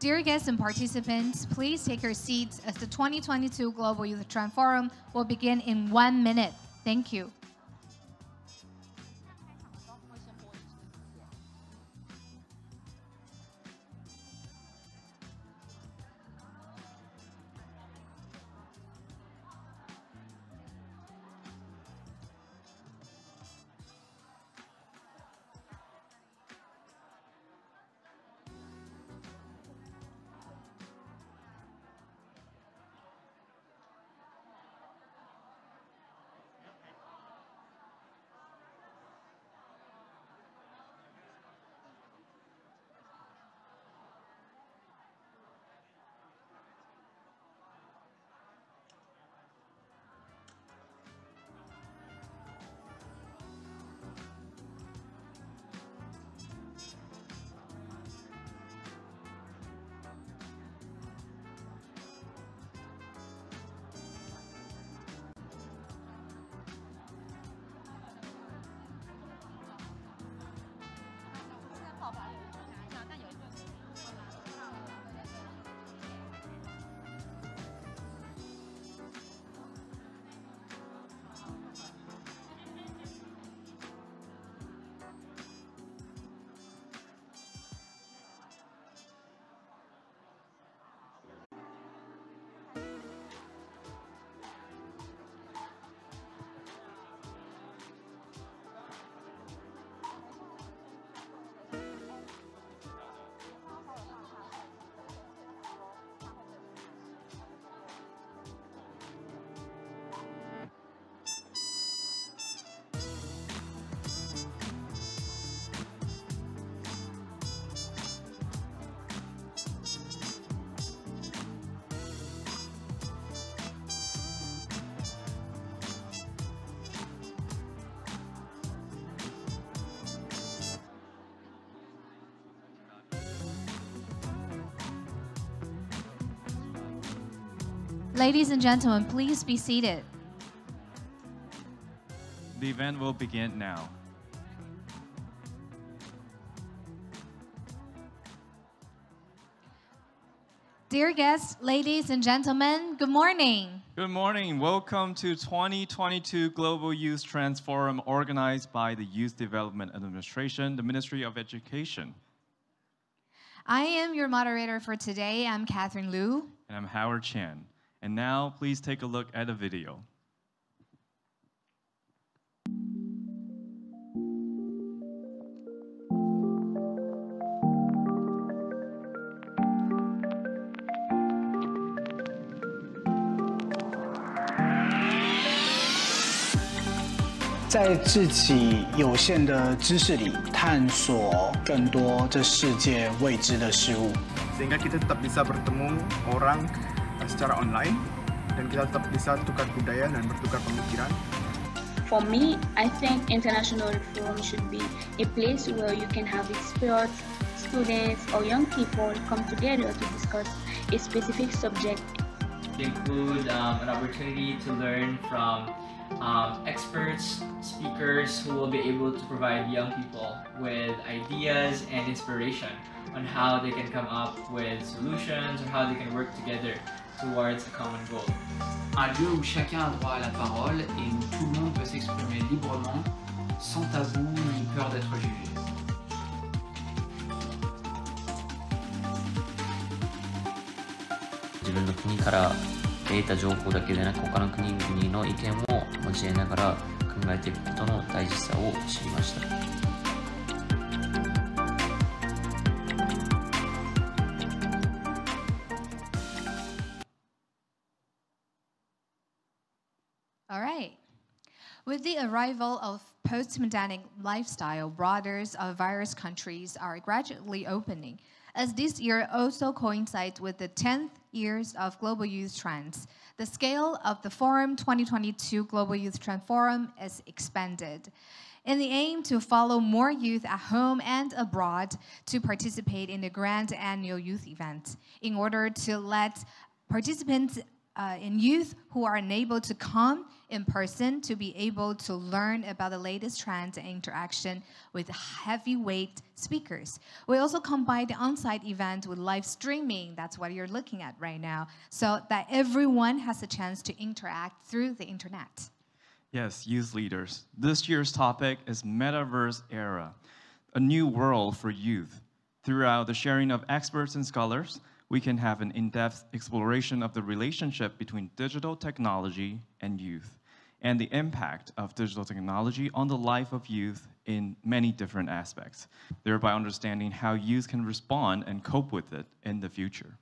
Dear guests and participants, please take your seats as the 2022 Global Youth Trend Forum will begin in 1 minute. Thank you. Ladies and gentlemen, please be seated. The event will begin now. Dear guests, ladies and gentlemen, good morning. Good morning. Welcome to 2022 Global Youth Trends Forum organized by the Youth Development Administration, the Ministry of Education. I am your moderator for today. I'm Catherine Liu. And I'm Howard Chan. And now, please take a look at a video. "在自己有限的知识里，探索更多这世界未知的事物。 Sehingga kita tetap bisa bertemu orang secara online dan kita tetap bisa tukar budaya dan bertukar pemikiran. For me, I think international forum should be a place where you can have experts, students, or young people come together to discuss a specific subject. Include an opportunity to learn from experts, speakers who will be able to provide young people with ideas and inspiration on how they can come up with solutions or how they can work together towards a common goal. Un lieu où chacun a droit à la parole et où tout le monde peut s'exprimer librement, sans tabou ni peur d'être jugé. 自分の国から得た情報だけでなく他の国々の意見も交えながら考えていくことの大事さを知りました。 All right. With the arrival of post-pandemic lifestyle, borders of various countries are gradually opening, as this year also coincides with the 10th years of Global Youth Trends. The scale of the Forum 2022 Global Youth Trend Forum is expanded. In the aim to follow more youth at home and abroad to participate in the grand annual youth event, in order to let participants in youth who are unable to come in person to be able to learn about the latest trends and interaction with heavyweight speakers. We also combine the on-site event with live streaming. That's what you're looking at right now, so that everyone has a chance to interact through the internet. Yes, youth leaders. This year's topic is Metaverse Era, a new world for youth. Throughout the sharing of experts and scholars, we can have an in-depth exploration of the relationship between digital technology and youth, and the impact of digital technology on the life of youth in many different aspects, thereby understanding how youth can respond and cope with it in the future.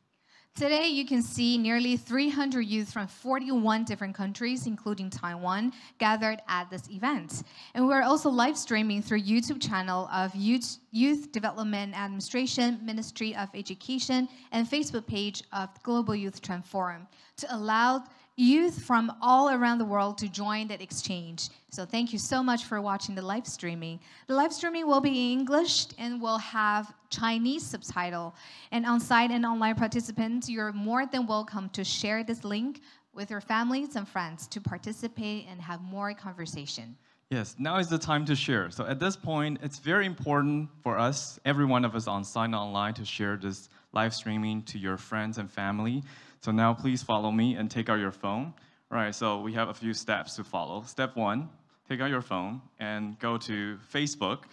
Today, you can see nearly 300 youth from 41 different countries, including Taiwan, gathered at this event. And we're also live streaming through YouTube channel of Youth Development Administration, Ministry of Education, and Facebook page of Global Youth Trend Forum to allow youth from all around the world to join that exchange. So thank you so much for watching the live streaming. The live streaming will be in English and will have Chinese subtitle. And on-site and online participants, you're more than welcome to share this link with your families and friends to participate and have more conversation. Yes, now is the time to share. So at this point, it's very important for us, every one of us on-site and online, to share this live streaming to your friends and family. So now please follow me and take out your phone. All right, so we have a few steps to follow. Step 1, take out your phone and go to Facebook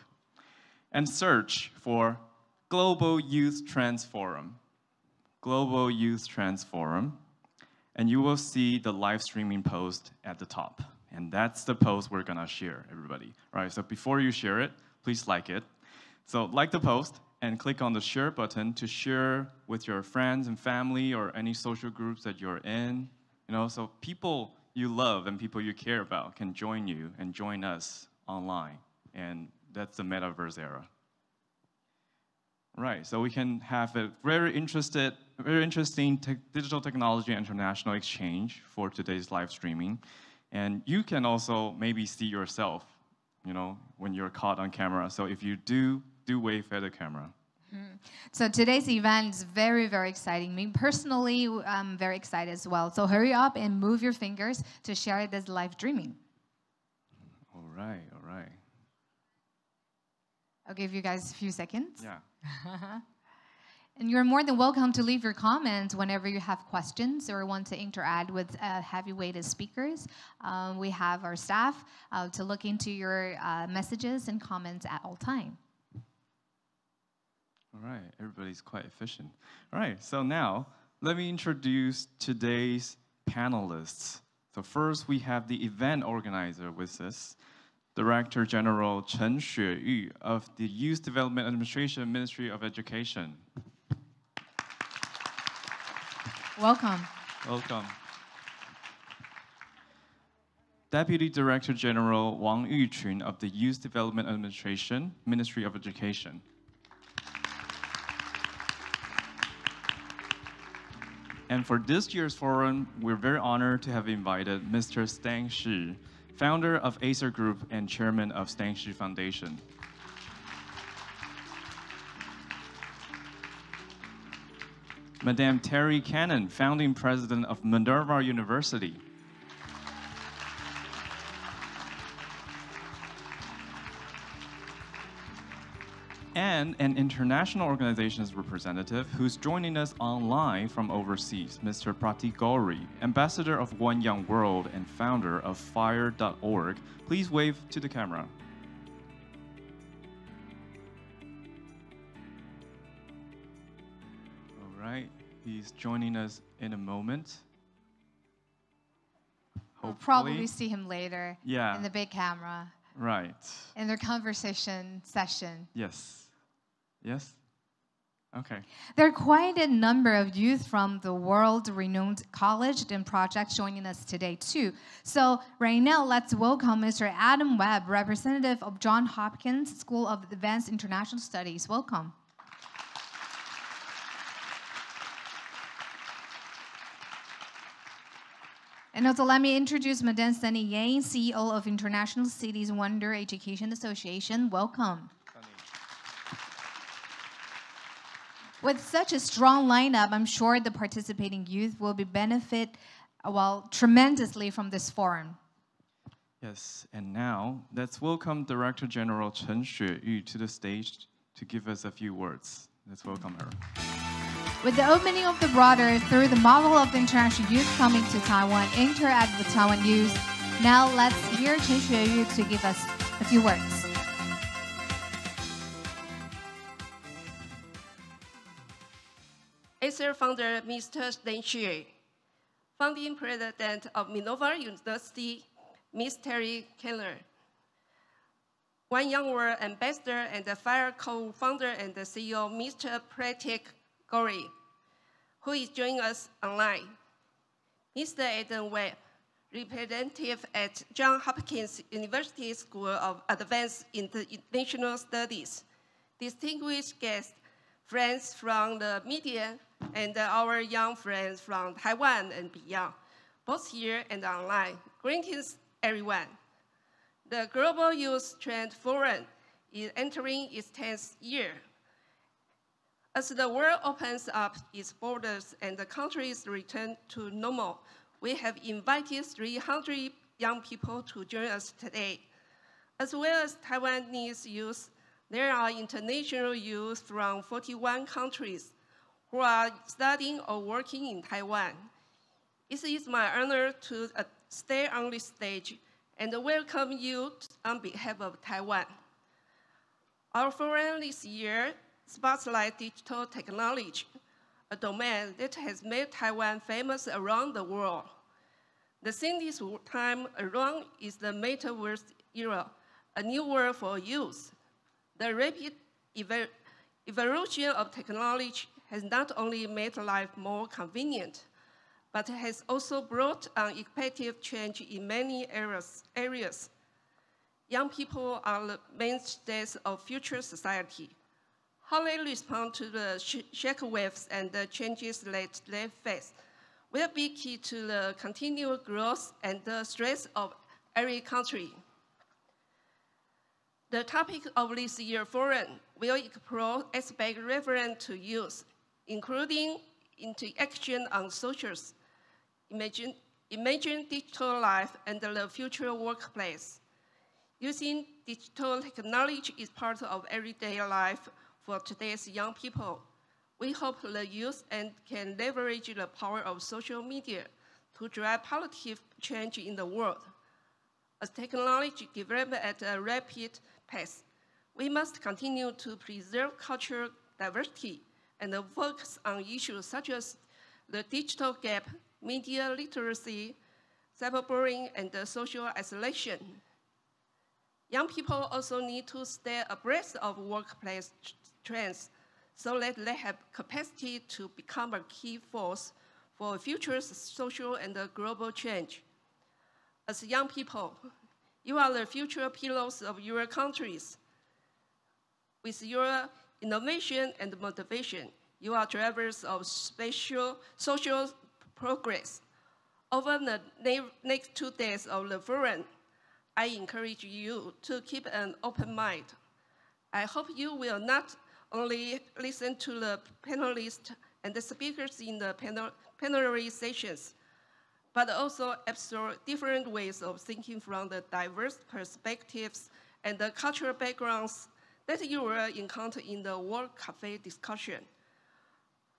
and search for Global Youth Trends Forum. Global Youth Trends Forum. And you will see the live streaming post at the top. And that's the post we're gonna share, everybody. All right, so before you share it, please like it. So like the post, and click on the share button to share with your friends and family or any social groups that you're in. You know, so people you love and people you care about can join you and join us online. And that's the Metaverse era. Right, so we can have a very interesting digital technology international exchange for today's live streaming. And you can also maybe see yourself, you know, when you're caught on camera. So if you do wave at the camera. So today's event is very, very exciting. Me personally, I'm very excited as well. So hurry up and move your fingers to share this live streaming. All right, all right. I'll give you guys a few seconds. Yeah. And you're more than welcome to leave your comments whenever you have questions or want to interact with heavyweighted speakers. We have our staff to look into your messages and comments at all time. All right, everybody's quite efficient. All right, so now let me introduce today's panelists. So first we have the event organizer with us, Director General Shih of the Youth Development Administration, Ministry of Education. Welcome. Welcome. Deputy Director General Wang Yuchun of the Youth Development Administration, Ministry of Education. And for this year's forum, we're very honored to have invited Mr. Shih, founder of Acer Group and chairman of Shih Foundation. Madame Teri Cannon, founding president of Minerva University. And an international organization's representative who's joining us online from overseas, Mr. Pratik Gauri, ambassador of One Young World and founder of Fire.org. Please wave to the camera. All right, he's joining us in a moment. We'll probably see him later in the big camera. Right. In their conversation session. Yes. Yes? Okay. There are quite a number of youth from the world-renowned college and projects joining us today, too. So right now, let's welcome Mr. Adam Webb, representative of Johns Hopkins School of Advanced International Studies. Welcome. And also, let me introduce Madame Sunny Yang, CEO of International Cities Wonder Education Association. Welcome. With such a strong lineup, I'm sure the participating youth will be benefit, tremendously from this forum. Yes, and now let's welcome Director General Chen Xueyu to the stage to give us a few words. Let's welcome her. With the opening of the border through the model of the international youth coming to Taiwan, interact with Taiwan youth. Now let's hear Chen Xueyu to give us a few words. Acer founder Mr. Shih, founding president of Minerva University, Ms. Teri Cannon, One Young World ambassador and the Fire co-founder and the CEO, Mr. Pratik Gauri, who is joining us online. Mr. Adam Webb, representative at Johns Hopkins University School of Advanced International Studies, distinguished guests, friends from the media, and our young friends from Taiwan and beyond, both here and online. Greetings, everyone. The Global Youth Trend Forum is entering its 10th year. As the world opens up its borders and the countries return to normal, we have invited 300 young people to join us today. As well as Taiwanese youth, there are international youth from 41 countries who are studying or working in Taiwan. It is my honor to stay on this stage and welcome you on behalf of Taiwan. Our forum this year spotlights digital technology, a domain that has made Taiwan famous around the world. The theme this time around is the metaverse era, a new world for youth. The rapid evolution of technology has not only made life more convenient, but has also brought unexpected change in many areas. Young people are the mainstays of future society. How they respond to the shockwaves and the changes that they face will be key to the continued growth and the strength of every country. The topic of this year's forum will explore aspects relevant to youth, including interaction on socials, imagine digital life and the future workplace. Using digital technology is part of everyday life for today's young people. We hope the youth can leverage the power of social media to drive positive change in the world. As technology develops at a rapid pace, we must continue to preserve cultural diversity and focus on issues such as the digital gap, media literacy, cyberbullying, and social isolation. Young people also need to stay abreast of workplace trends so that they have capacity to become a key force for future social and global change. As young people, you are the future pillars of your countries. With your innovation and motivation, you are drivers of social progress. Over the next 2 days of the forum, I encourage you to keep an open mind. I hope you will not only listen to the panelists and the speakers in the plenary sessions, but also absorb different ways of thinking from the diverse perspectives and the cultural backgrounds that you will encounter in the World Cafe discussion.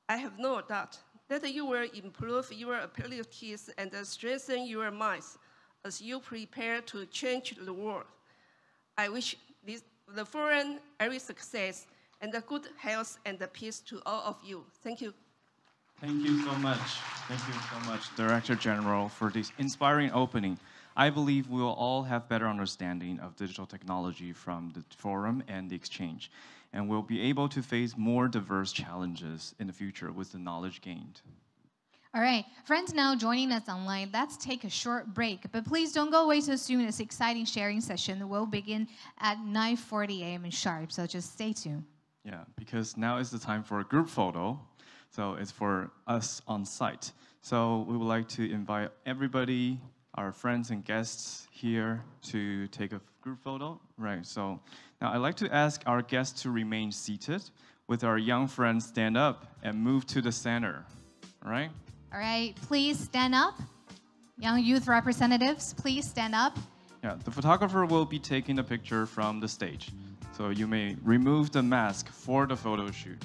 I have no doubt that you will improve your abilities and strengthen your minds as you prepare to change the world. I wish the forum every success and good health and peace to all of you. Thank you. Thank you so much. Thank you so much, Director General, for this inspiring opening. I believe we will all have better understanding of digital technology from the forum and the exchange, and we'll be able to face more diverse challenges in the future with the knowledge gained. All right, friends now joining us online, let's take a short break. But please don't go away so soon. This exciting sharing session will begin at 9:40 a.m. sharp, so just stay tuned. Yeah, because now is the time for a group photo. So it's for us on site. So we would like to invite everybody, our friends and guests here to take a group photo. Right, so now I'd like to ask our guests to remain seated with our young friends stand up and move to the center, all right? All right, please stand up. Young youth representatives, please stand up. Yeah, the photographer will be taking a picture from the stage. So you may remove the mask for the photo shoot.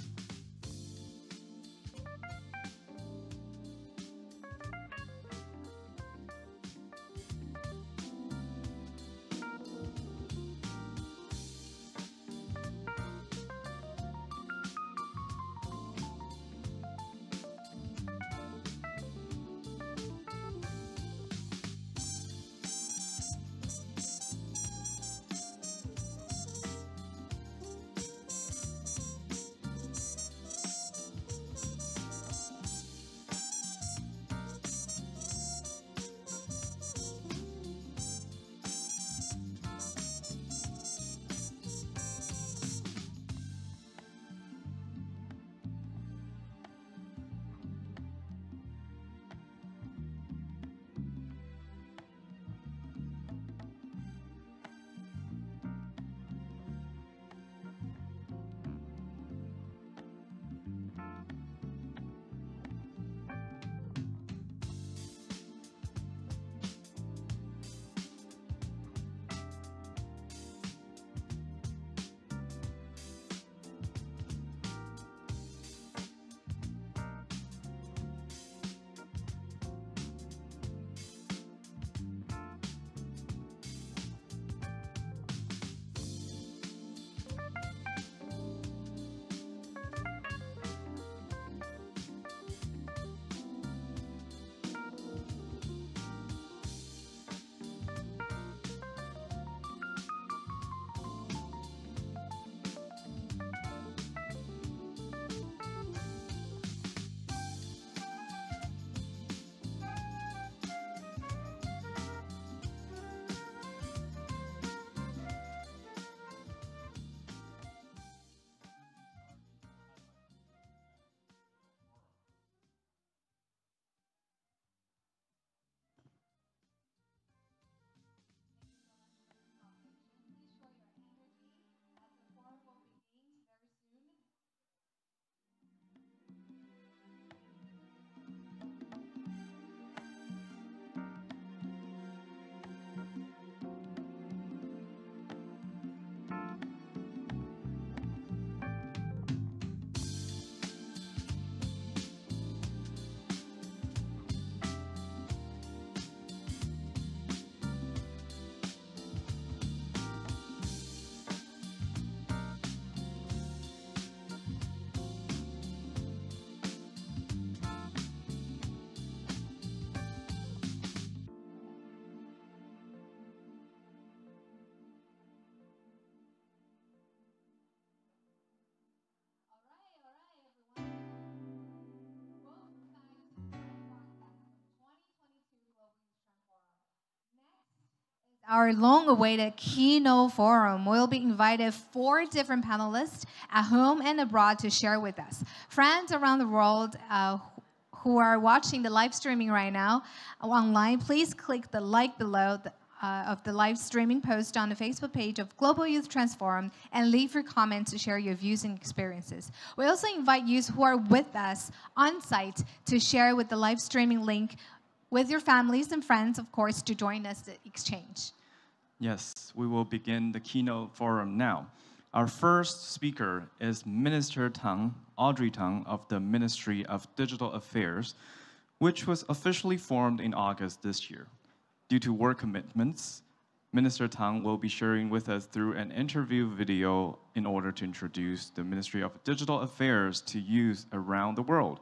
Our long-awaited keynote forum will be invited 4 different panelists at home and abroad to share with us. Friends around the world who are watching the live streaming right now online, please click the like below of the live streaming post on the Facebook page of Global Youth Transform and leave your comments to share your views and experiences. We also invite youth who are with us on site to share with the live streaming link with your families and friends, of course, to join us to exchange. Yes, we will begin the keynote forum now. Our first speaker is Minister Tang, Audrey Tang of the Ministry of Digital Affairs, which was officially formed in August this year. Due to work commitments, Minister Tang will be sharing with us through an interview video in order to introduce the Ministry of Digital Affairs to youth around the world.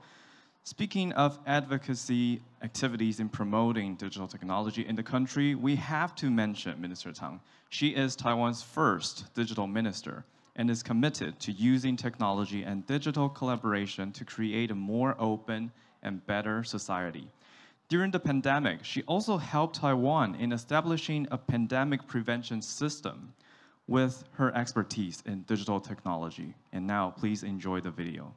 Speaking of advocacy activities in promoting digital technology in the country, we have to mention Minister Tang. She is Taiwan's first digital minister and is committed to using technology and digital collaboration to create a more open and better society. During the pandemic, she also helped Taiwan in establishing a pandemic prevention system with her expertise in digital technology. And now, please enjoy the video.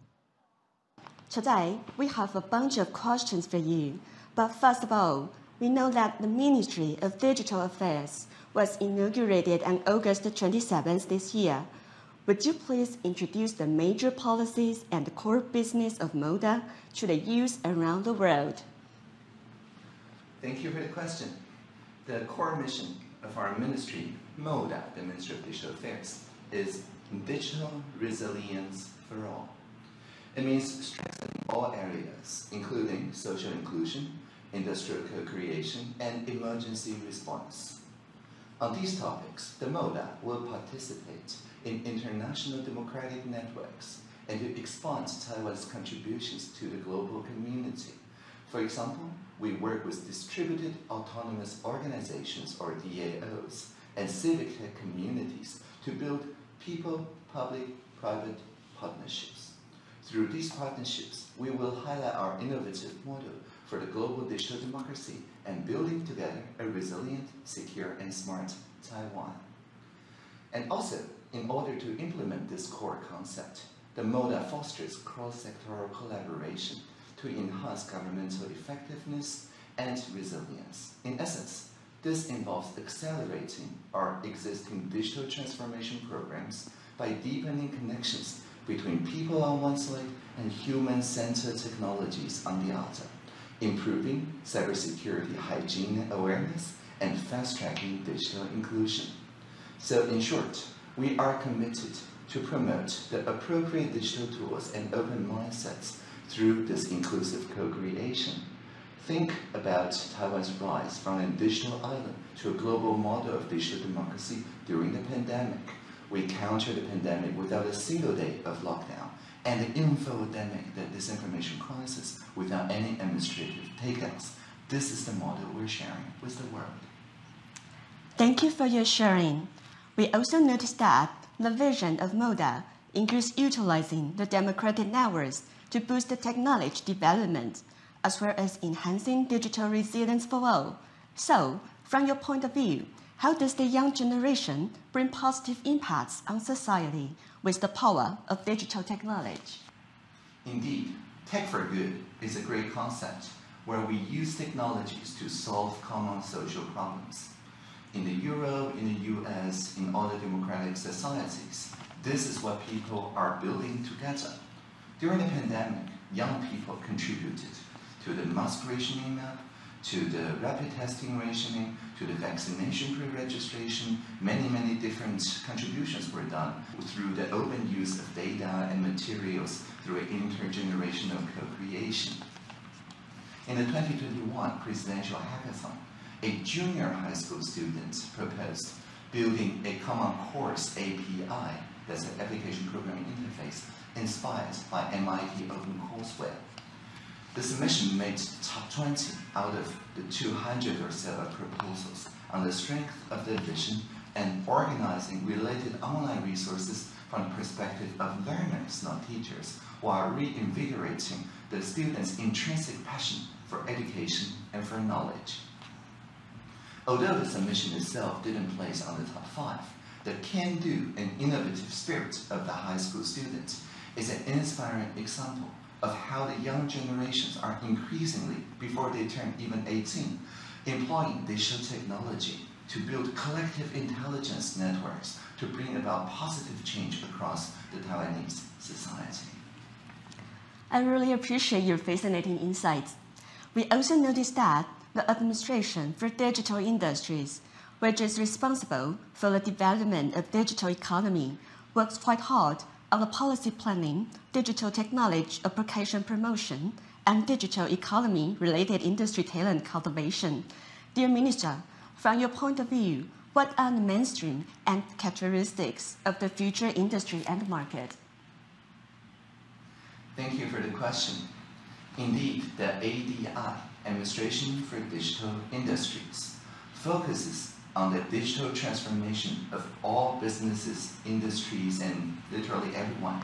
Today, we have a bunch of questions for you. But first of all, we know that the Ministry of Digital Affairs was inaugurated on August 27th this year. Would you please introduce the major policies and the core business of MODA to the youth around the world? Thank you for the question. The core mission of our ministry, MODA, the Ministry of Digital Affairs, is Digital Resilience for All. It means strengthening all areas, including social inclusion, industrial co-creation, and emergency response. On these topics, the MODA will participate in international democratic networks and to expand Taiwan's contributions to the global community. For example, we work with distributed autonomous organizations, or DAOs, and civic tech communities to build people-public-private partnerships. Through these partnerships, we will highlight our innovative model for the global digital democracy and building together a resilient, secure, and smart Taiwan. And also, in order to implement this core concept, the MODA fosters cross-sectoral collaboration to enhance governmental effectiveness and resilience. In essence, this involves accelerating our existing digital transformation programs by deepening connections between people on one side and human-centered technologies on the other, improving cybersecurity hygiene awareness and fast-tracking digital inclusion. So in short, we are committed to promote the appropriate digital tools and open mindsets through this inclusive co-creation. Think about Taiwan's rise from a digital island to a global model of digital democracy during the pandemic. We countered the pandemic without a single day of lockdown, and the infodemic, the disinformation crisis, without any administrative takeouts. This is the model we're sharing with the world. Thank you for your sharing. We also noticed that the vision of MODA includes utilizing the democratic networks to boost the technology development, as well as enhancing digital resilience for all. So, from your point of view, how does the young generation bring positive impacts on society with the power of digital technology? Indeed, tech for good is a great concept where we use technologies to solve common social problems. In Europe, in the US, in other democratic societies, this is what people are building together. During the pandemic, young people contributed to the mask rationing map, to the rapid testing rationing, to the vaccination pre-registration. Many different contributions were done through the open use of data and materials through an intergenerational co-creation. In the 2021 presidential hackathon, a junior high school student proposed building a common course API, that's an application programming interface, inspired by MIT OpenCourseWare. The submission made top 20 out of the 200 or so proposals on the strength of their vision and organizing related online resources from the perspective of learners, not teachers, while reinvigorating the students' intrinsic passion for education and for knowledge. Although the submission itself didn't place on the top 5, the can-do and innovative spirit of the high school students is an inspiring example of how the young generations are increasingly, before they turn even 18, employing digital technology to build collective intelligence networks to bring about positive change across the Taiwanese society. I really appreciate your fascinating insights. We also noticed that the Administration for Digital Industries, which is responsible for the development of digital economy, works quite hard on the policy planning, digital technology application promotion, and digital economy-related industry talent cultivation. Dear Minister, from your point of view, what are the mainstream and characteristics of the future industry and market? Thank you for the question. Indeed, the ADI, Administration for Digital Industries, focuses on the digital transformation of all businesses, industries, and literally everyone.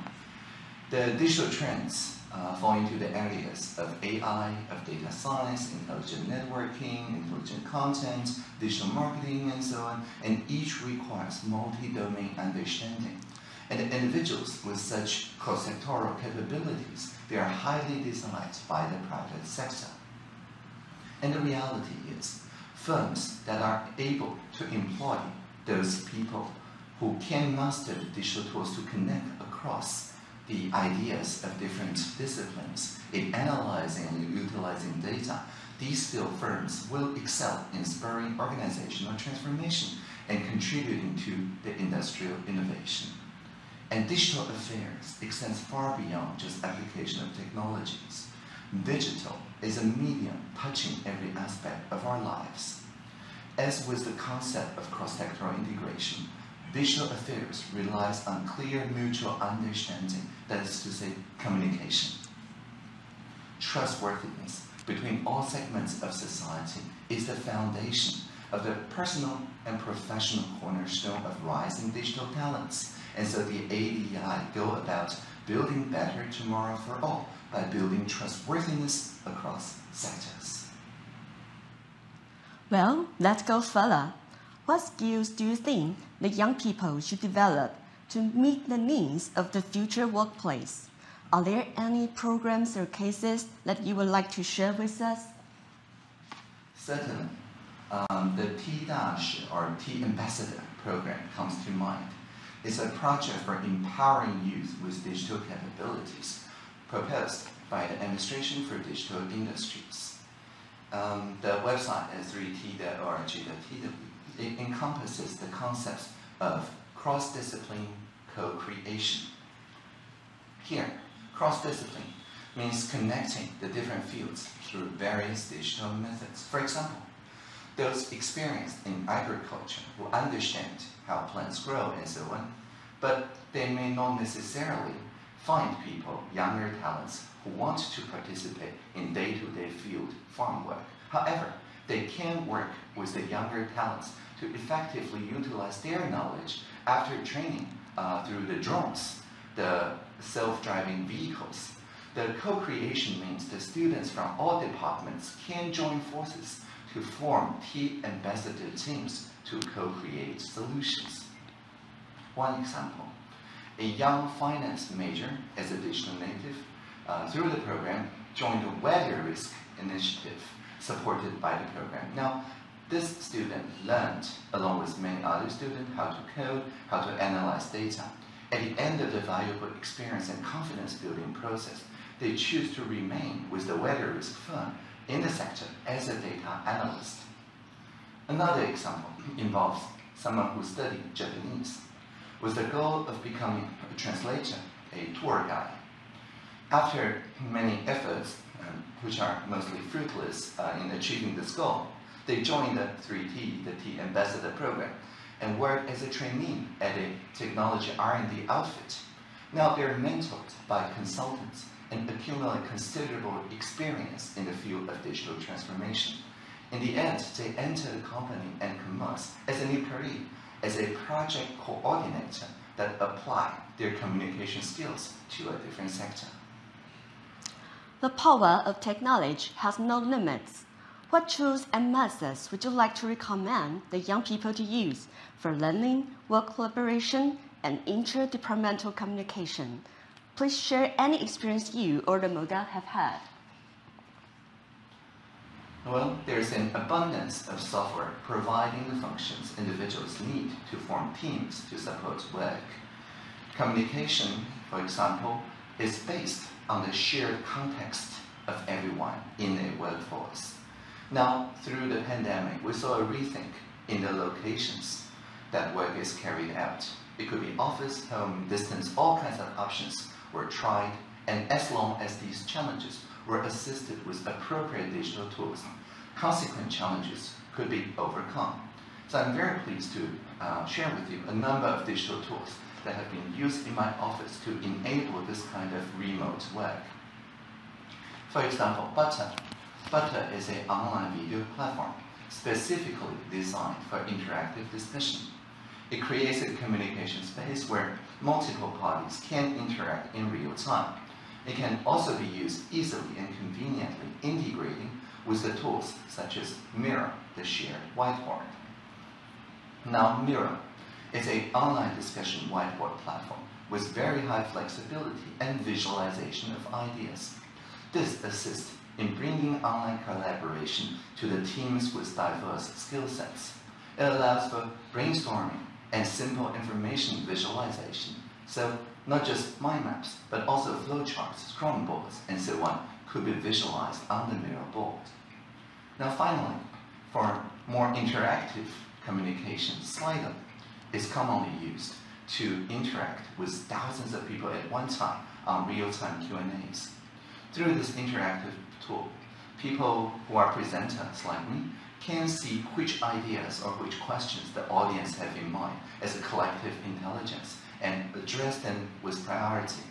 The digital trends fall into the areas of AI, of data science, intelligent networking, intelligent content, digital marketing, and so on, and each requires multi-domain understanding. And the individuals with such cross-sectoral capabilities, they are highly desired by the private sector. And the reality is, firms that are able to employ those people who can master the digital tools to connect across the ideas of different disciplines in analyzing and utilizing data, these skilled firms will excel in spurring organizational transformation and contributing to the industrial innovation. And digital affairs extends far beyond just application of technologies. Digital is a medium touching every aspect of our lives. As with the concept of cross-sectoral integration, digital affairs relies on clear mutual understanding, that is to say, communication. Trustworthiness between all segments of society is the foundation of the personal and professional cornerstone of rising digital talents. And so the ADI go about building better tomorrow for all by building trustworthiness across sectors. Well, let's go further. What skills do you think the young people should develop to meet the needs of the future workplace? Are there any programs or cases that you would like to share with us? Certainly. The T-Dash or T-Ambassador program comes to mind. It's a project for empowering youth with digital capabilities proposed by the Administration for Digital Industries. The website is 3t.org.tw. It encompasses the concepts of cross-discipline co-creation. Here, cross-discipline means connecting the different fields through various digital methods. For example, those experienced in agriculture will understand how plants grow and so on, but they may not necessarily find people, younger talents, who want to participate in day-to-day field farm work. However, they can work with the younger talents to effectively utilize their knowledge after training through the drones, the self-driving vehicles. The co-creation means the students from all departments can join forces to form T-Ambassador teams to co-create solutions. One example, a young finance major as a digital native, through the program, joined the weather risk initiative supported by the program. Now, this student learned, along with many other students, how to code, how to analyze data. At the end of the valuable experience and confidence building process, they choose to remain with the weather risk firm in the sector as a data analyst. Another example involves someone who studied Japanese with the goal of becoming a translator, a tour guide. After many efforts, which are mostly fruitless in achieving this goal, they joined the 3T, the T-Ambassador program, and work as a trainee at a technology R&D outfit. Now they're mentored by consultants and accumulate considerable experience in the field of digital transformation. In the end, they enter the company and commerce as an employee, as a project coordinator that apply their communication skills to a different sector. The power of technology has no limits. What tools and methods would you like to recommend the young people to use for learning, work collaboration, and interdepartmental communication? Please share any experience you or the MOGA have had. Well, there's an abundance of software providing the functions individuals need to form teams to support work. Communication, for example, is based on the shared context of everyone in a workforce. Now, through the pandemic, we saw a rethink in the locations that work is carried out. It could be office, home, distance, all kinds of options were tried, and as long as these challenges were assisted with appropriate digital tools, consequent challenges could be overcome. So I'm very pleased to share with you a number of digital tools that have been used in my office to enable this kind of remote work. For example, Butter. Butter is an online video platform specifically designed for interactive discussion. It creates a communication space where multiple parties can interact in real time. It can also be used easily and conveniently, integrating with the tools such as Mirror, the shared whiteboard. Now, Mirror is an online discussion whiteboard platform with very high flexibility and visualization of ideas. This assists in bringing online collaboration to the teams with diverse skill sets. It allows for brainstorming and simple information visualization. So not just mind maps, but also flowcharts, scrum boards, and so on could be visualized on the Mirror board. Now finally, for more interactive communication, Slido is commonly used to interact with thousands of people at one time on real-time Q&As. Through this interactive tool, people who are presenters like me can see which ideas or which questions the audience have in mind as a collective intelligence and address them with priority.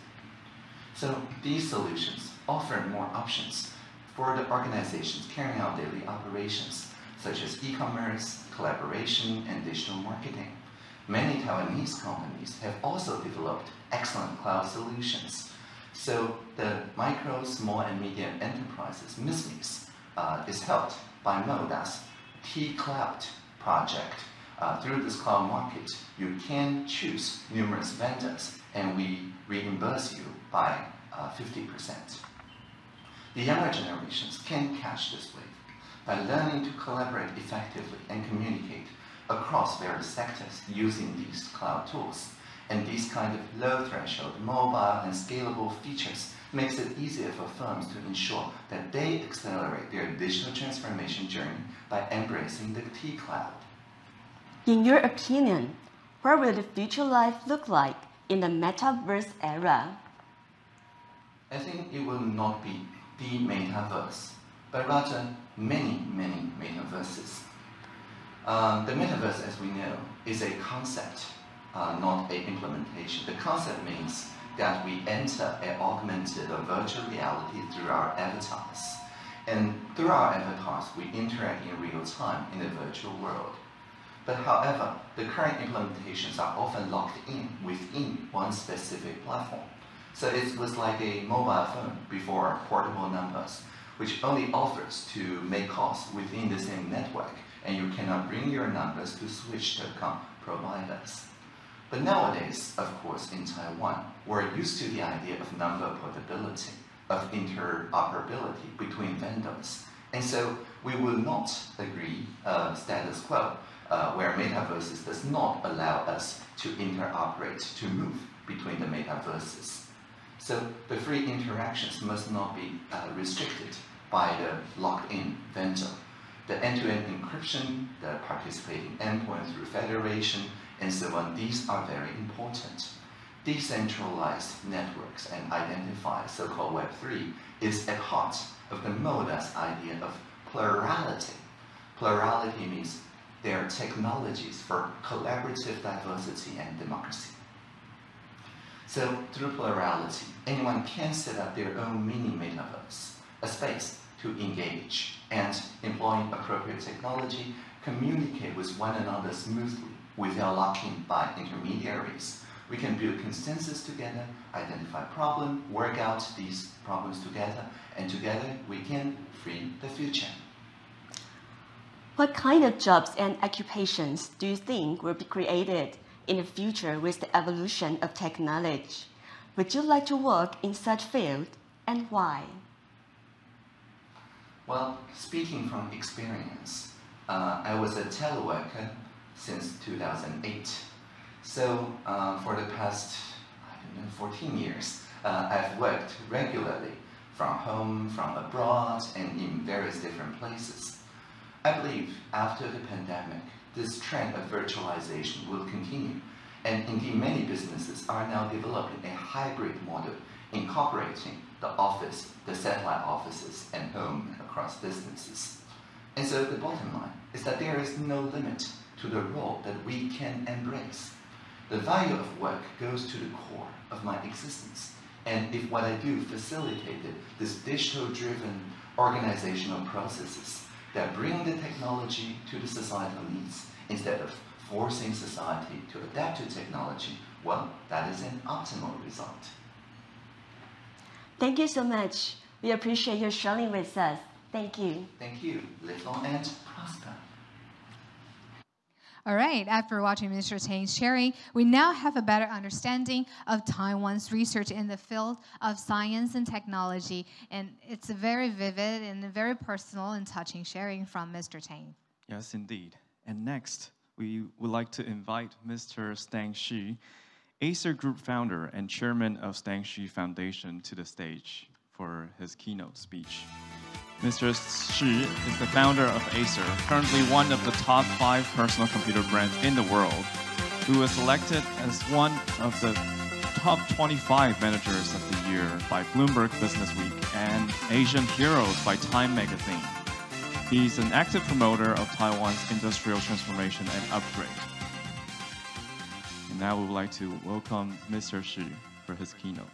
So these solutions offer more options for the organizations carrying out daily operations, such as e-commerce, collaboration, and digital marketing. Many Taiwanese companies have also developed excellent cloud solutions. So the micro, small, and medium enterprises business is helped by Moda's T-Cloud project. Through this cloud market, you can choose numerous vendors, and we reimburse you by 50%. The younger generations can catch this wave by learning to collaborate effectively and communicate across various sectors using these cloud tools. And these kind of low-threshold, mobile, and scalable features makes it easier for firms to ensure that they accelerate their digital transformation journey by embracing the T-Cloud. In your opinion, what will the future life look like in the metaverse era? I think it will not be the metaverse, but rather many, many metaverses. The metaverse, as we know, is a concept, not an implementation. The concept means that we enter an augmented or virtual reality through our avatars. And through our avatars, we interact in real time in the virtual world. But however, the current implementations are often locked in within one specific platform. So it was like a mobile phone before portable numbers, which only offers to make calls within the same network, and you cannot bring your numbers to switch telecom providers. But nowadays, of course, in Taiwan, we're used to the idea of number portability, of interoperability between vendors. And so we will not agree status quo, where metaverses does not allow us to interoperate, to move between the metaverses. So the free interactions must not be restricted by the locked-in vendor. The end-to-end encryption, the participating endpoint through federation, and so on, these are very important. Decentralized networks and identified so-called Web3 is at heart of the Moda's idea of plurality. Plurality means there are technologies for collaborative diversity and democracy. So through plurality, anyone can set up their own mini metaverse, a space to engage and, employing appropriate technology, communicate with one another smoothly without locking by intermediaries. We can build consensus together, identify problems, work out these problems together, and together we can free the future. What kind of jobs and occupations do you think will be created in the future with the evolution of technology? Would you like to work in such field, and why? Well, speaking from experience, I was a teleworker since 2008. So for the past, 14 years, I've worked regularly from home, from abroad, and in various different places. I believe after the pandemic, this trend of virtualization will continue, and indeed many businesses are now developing a hybrid model, incorporating the office, the satellite offices, and home across distances. And so the bottom line is that there is no limit to the role that we can embrace. The value of work goes to the core of my existence, and if what I do facilitated this digital-driven organizational processes that bring the technology to the societal needs instead of forcing society to adapt to technology, well, that is an optimal result. Thank you so much. We appreciate your sharing with us. Thank you. Thank you. Live long and prosper. All right, after watching Mr. Tang's sharing, we now have a better understanding of Taiwan's research in the field of science and technology, and it's a very vivid and a very personal and touching sharing from Mr. Tang. Yes, indeed. And next, we would like to invite Mr. Shih, Acer Group founder and chairman of Shih Foundation, to the stage for his keynote speech. Mr. Shih is the founder of Acer, currently one of the top 5 personal computer brands in the world, who was selected as one of the top 25 managers of the year by Bloomberg Businessweek and Asian Heroes by Time magazine. He's an active promoter of Taiwan's industrial transformation and upgrade. And now we would like to welcome Mr. Shih for his keynote.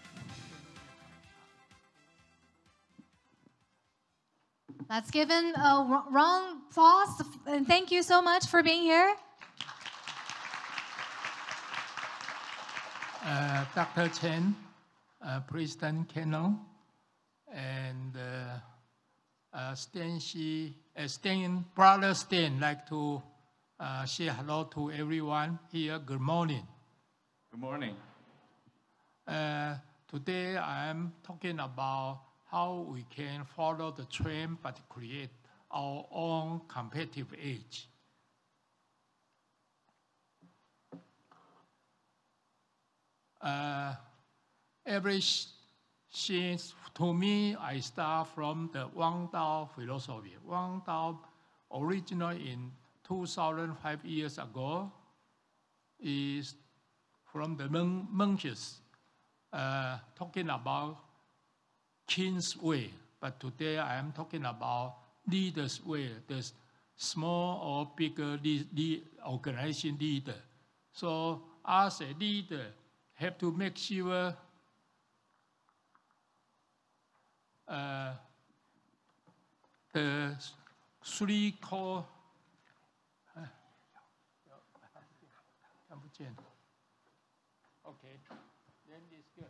Let's give him a round of applause, and thank you so much for being here. Dr. Chen, President Cannon, and Stan, Brother Stan, like to say hello to everyone here. Good morning. Good morning. Today I am talking about how we can follow the trend but create our own competitive edge. Since to me, I start from the Wang Dao philosophy. Wang Dao, originally in 2005 years ago, is from the monks, talking about king's way. But today I am talking about leader's way, the small or bigger organization leader. So as a leader, have to make sure the 3 core okay, then it's good.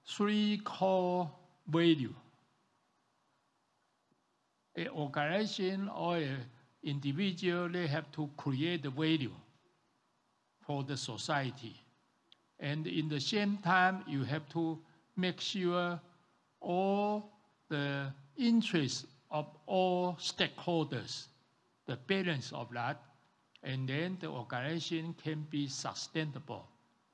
3 core value. An organization or an individual, they have to create the value for the society. And in the same time, you have to make sure all the interests of all stakeholders, the balance of that, and then the organization can be sustainable.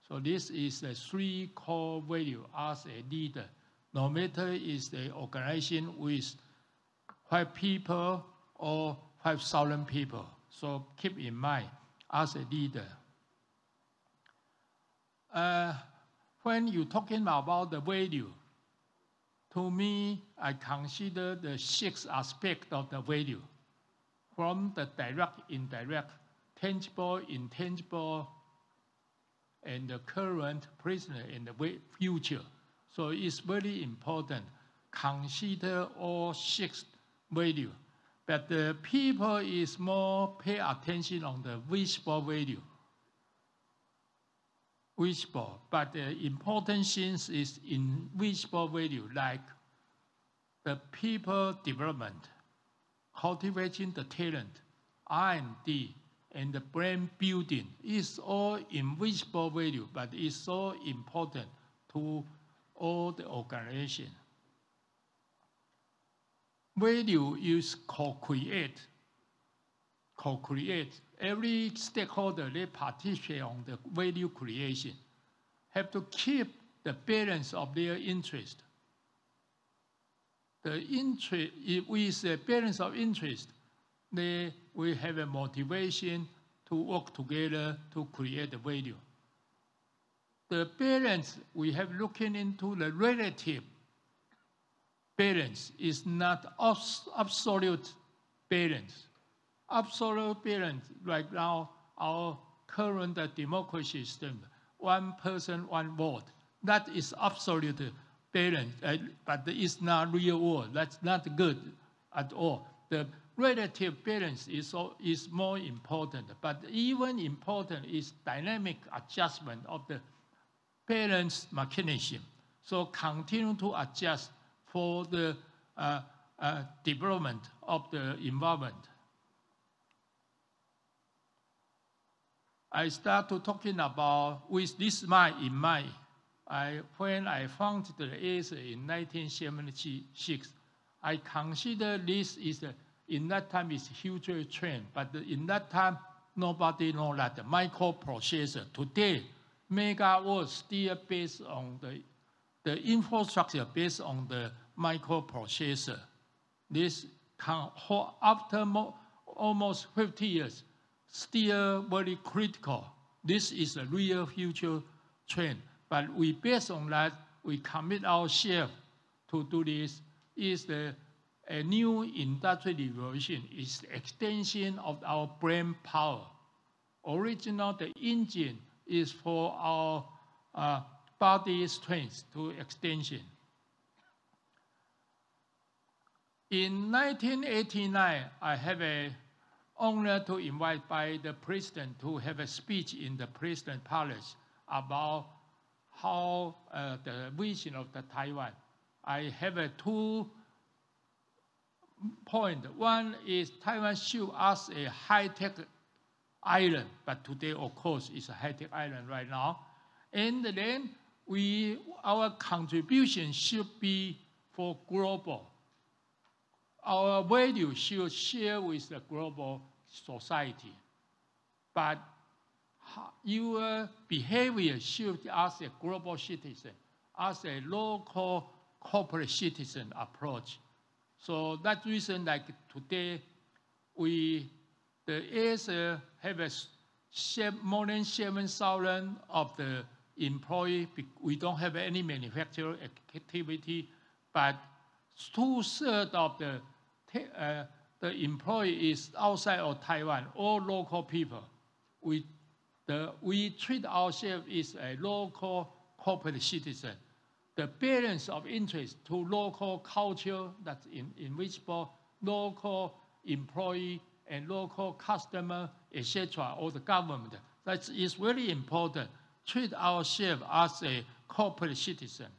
So this is the 3 core value as a leader. No matter is the organization with 5 people or 5,000 people. So keep in mind as a leader. When you're talking about the value, to me, I consider the 6 aspects of the value, from the direct, indirect, tangible, intangible, and the current, present, and the future. So it's very important. Consider all 6 value. But the people is more pay attention on the visible value. Visible, but the important things is invisible value, like the people development, cultivating the talent, R&D, and the brand building is all invisible value, but it's so important to all the organization. Value is co-create. Co-create. Every stakeholder, they participate on the value creation. Have to keep the balance of their interest. The interest, with the balance of interest, they will have a motivation to work together to create the value. The balance, we have looking into the relative balance is not absolute balance. Absolute balance, right now, our current democracy system, 1 person, 1 vote, that is absolute balance, but it's not real world. That's not good at all. The relative balance is more important, but even important is dynamic adjustment of the balance mechanism. So continue to adjust for the development of the environment. I started talking about, with this mind in mind, when I founded the Acer in 1976, I consider this is, in that time, is a huge trend, but in that time, nobody knows that the microprocessor. Today, mega world still based on the infrastructure based on the microprocessor. This after almost 50 years, still very critical. This is a real future trend. But we, based on that, we commit ourselves to do this. Is a new industrial revolution. Is the extension of our brain power. Original, the engine is for our body strength to extension. In 1989, I have an honor to invite by the president to have a speech in the President Palace about how the vision of the Taiwan. I have 2 points. One is Taiwan should as a high-tech island, but today, of course, it's a high-tech island right now. And then our contribution should be for global. Our value should share with the global society. But your behavior should, as a global citizen, as a local corporate citizen approach. So that reason, like today, the Acer have more than 7,000 of the employees. We don't have any manufacturing activity, but 2/3 of the employee is outside of Taiwan, all local people. We treat ourselves as a local corporate citizen. The balance of interest to local culture that's invisible, local employee and local customer, etc., or the government, that is very important. Treat ourselves as a corporate citizen.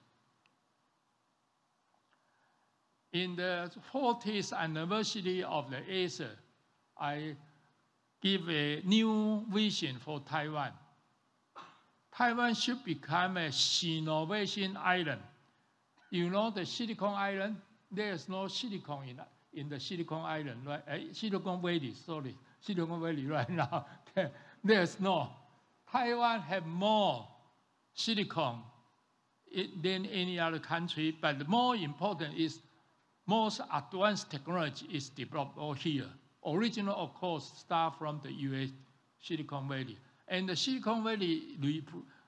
In the 40th anniversary of the Acer, I give a new vision for Taiwan. Taiwan should become a innovation island. You know the Silicon Island? There's no silicon in the Silicon Island, right? Silicon Valley, sorry. Silicon Valley right now. There's no. Taiwan have more silicon than any other country, but the more important is most advanced technology is developed all here. Original, of course, start from the US Silicon Valley. And the Silicon Valley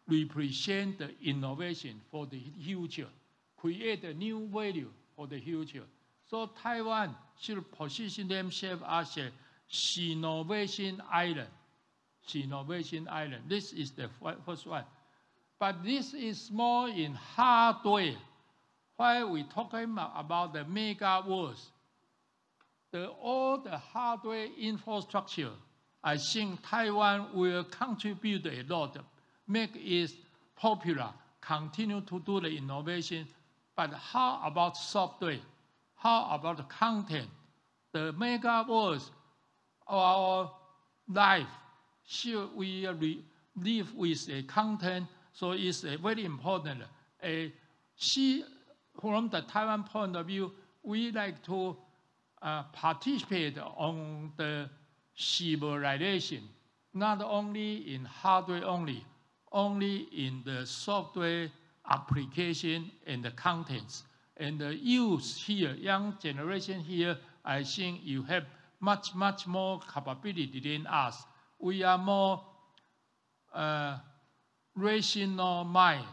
represent the innovation for the future, create a new value for the future. So Taiwan should position themselves as a innovation island. Innovation island. This is the first one. But this is more in hardware. While we're talking about the mega worlds, all the hardware infrastructure, I think Taiwan will contribute a lot, make it popular, continue to do the innovation. But how about software? How about the content? The mega worlds of our life, should we live with a content? So it's very important. From the Taiwan point of view, we like to participate on the civilization, not only in hardware only in the software application and the contents. And the youth here, young generation here, I think you have much, much more capability than us. We are more rational mind,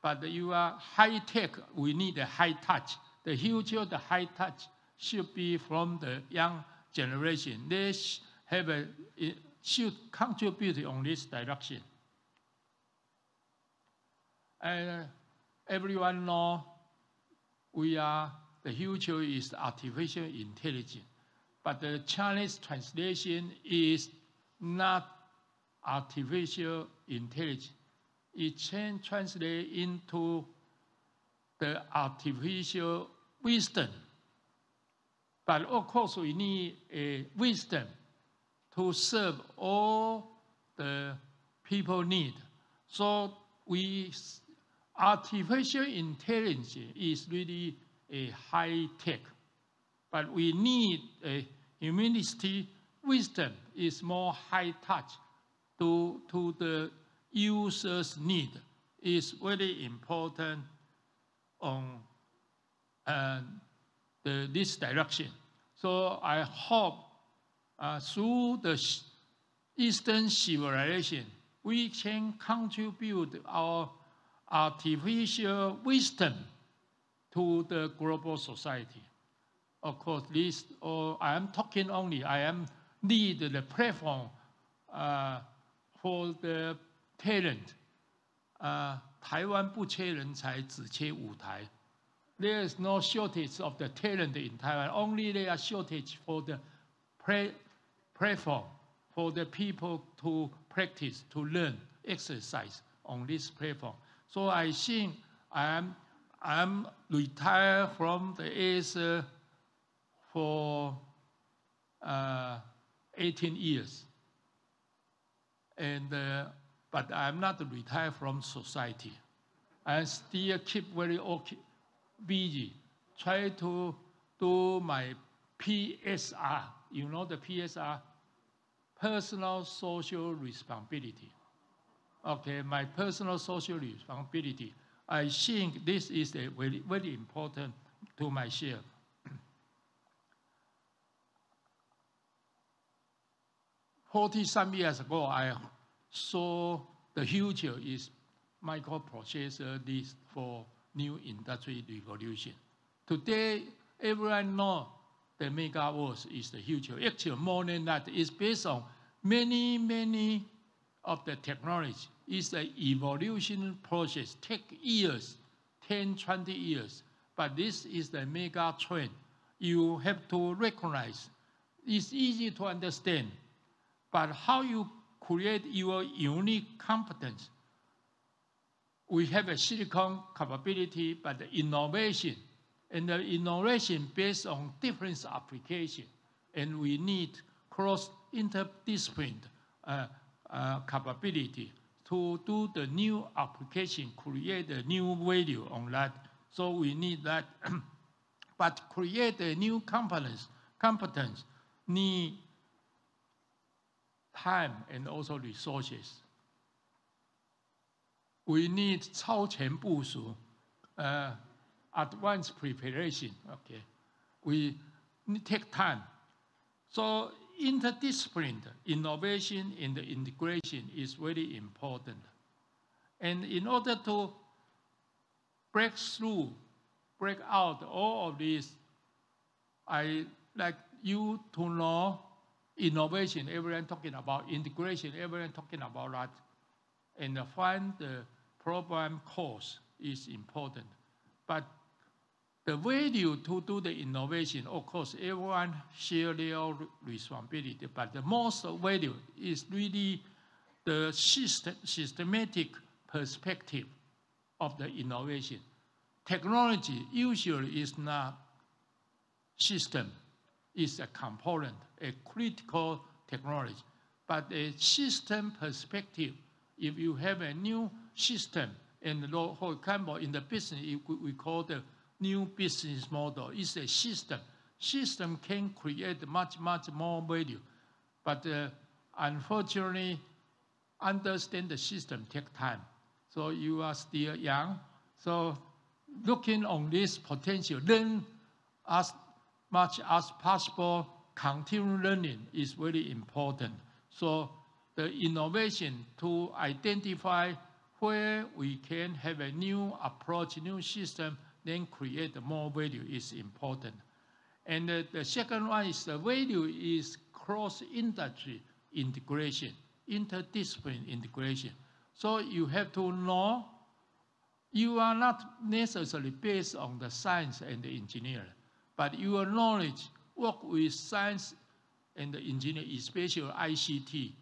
but you are high tech, we need a high touch. The future of the high touch should be from the young generation. They should contribute on this direction. And everyone knows the future is artificial intelligence, but the Chinese translation is not artificial intelligence. It can translate into the artificial wisdom. But of course, we need a wisdom to serve all the people need. So artificial intelligence is really a high tech, but we need a humanity. Wisdom is more high touch to the users' need is very important on this direction. So I hope through the Eastern civilization, we can contribute our artificial wisdom to the global society. Of course, this, I am talking only, I am lead the platform for the talent. 台湾不缺人才，只缺舞台。There is no shortage of the talent in Taiwan. Only there are shortage for the platform, for the people to practice, to learn, exercise on this platform. So I think I'm retired from the Acer for 18 years. And, but I'm not retired from society. I still keep very busy, try to do my PSR. You know the PSR? Personal social responsibility. Okay, my personal social responsibility. I think this is a very, very important to myself. Some years ago, I saw the future is microprocessor this for new industry revolution. Today, everyone knows the megaverse is the future. Actually, more than that, it's based on many of the technology. It's an evolution process, take years, 10, 20 years. But this is the mega trend. You have to recognize. It's easy to understand. But how you create your unique competence? We have a silicon capability, but the innovation, and the innovation based on different application, and we need cross-interdisciplinary capability to do the new application, create a new value on that. So we need that. But create a new competence need time and also resources. We need 超前部署, advanced preparation. Okay, we take time. So interdisciplinary innovation and the integration is very important. And in order to break out all of this, I like you to know innovation, everyone talking about integration, everyone talking about that. And find the program course is important. But the value to do the innovation, of course, everyone share their responsibility, but the most value is really the systematic perspective of the innovation. Technology usually is not system, it's a component, a critical technology. But a system perspective, if you have a new system, and for example, in the business, we call the new business model. It's a system. System can create much more value. But unfortunately, understand the system takes time. So you are still young. So looking on this potential, learn as much as possible. Continue learning is very important. So the innovation to identify where we can have a new approach, new system, then create more value is important. And the second one is the value is cross-industry integration, interdisciplinary integration. So you have to know you are not necessarily based on the science and the engineering, but your knowledge work with science and the engineering, especially ICT.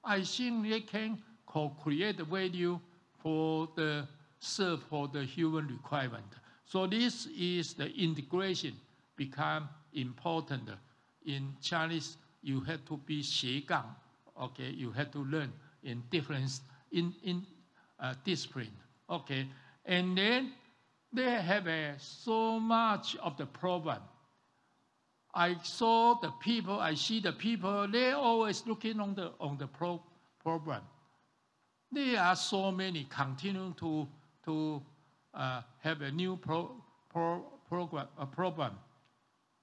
I think they can co-create value for the serve for the human requirement. So this is the integration become important. In Chinese, you have to be 斜杠, okay? You have to learn in different discipline, okay? And then they have so much of the problem. I see the people, they're always looking on the problem. There are so many continue to have a new program.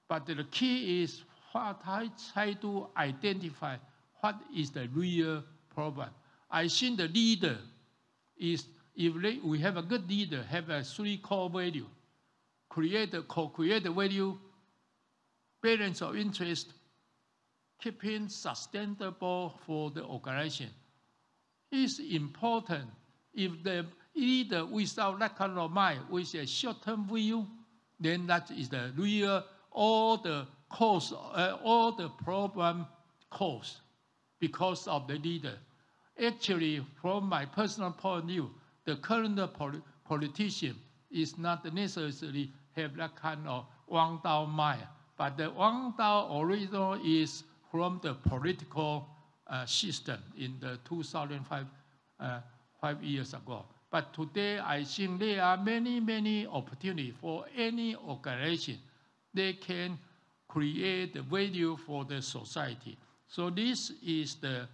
But the key is what I try to identify what is the real problem. I think the leader is, if we have a good leader, have a 3 core value: co-create the value, balance of interest, keeping sustainable for the organization. It's important. If the leader without that kind of mind, with a short-term view, then that is the real, all the cause, all the problem cause because of the leader. Actually, from my personal point of view, the current politician is not necessarily have that kind of one-down mind, but the one-down original is from the political system in the 2005, 5 years ago. But today, I think there are many, many opportunities for any organization. They can create the value for the society. So this is the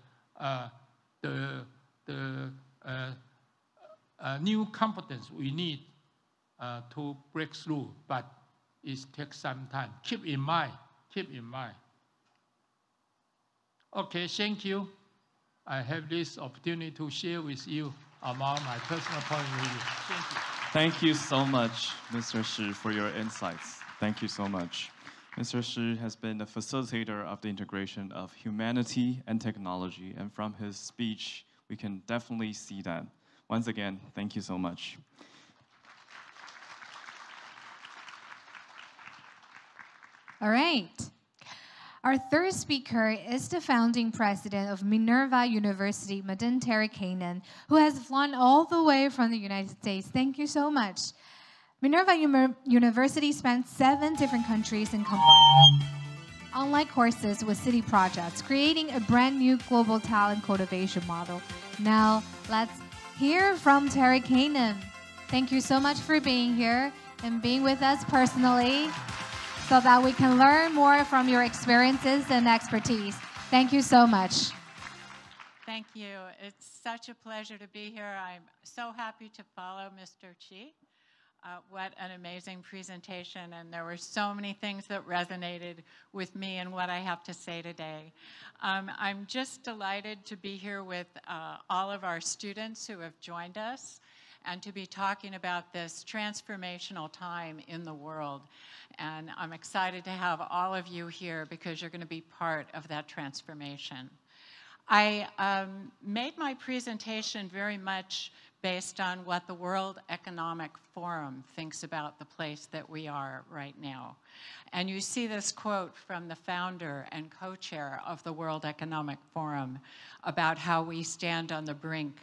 new competence we need to break through, but it takes some time. Keep in mind. Okay, thank you. I have this opportunity to share with you about my personal point of view. Thank you. Thank you so much, Mr. Shih, for your insights. Thank you so much. Mr. Shih has been the facilitator of the integration of humanity and technology, and from his speech, we can definitely see that. Once again, thank you so much. All right. Our third speaker is the founding president of Minerva University, Madam Teri Cannon, who has flown all the way from the United States. Thank you so much. Minerva University spans 7 different countries and combined online courses with city projects, creating a brand new global talent cultivation model. Now, let's hear from Teri Cannon. Thank you so much for being here and being with us personally, so that we can learn more from your experiences and expertise. Thank you so much. Thank you. It's such a pleasure to be here. I'm so happy to follow Mr. Shih. What an amazing presentation, and there were so many things that resonated with me and what I have to say today. I'm just delighted to be here with all of our students who have joined us and to be talking about this transformational time in the world. And I'm excited to have all of you here because you're going to be part of that transformation. I made my presentation very much based on what the World Economic Forum thinks about the place that we are right now. And you see this quote from the founder and co-chair of the World Economic Forum about how we stand on the brink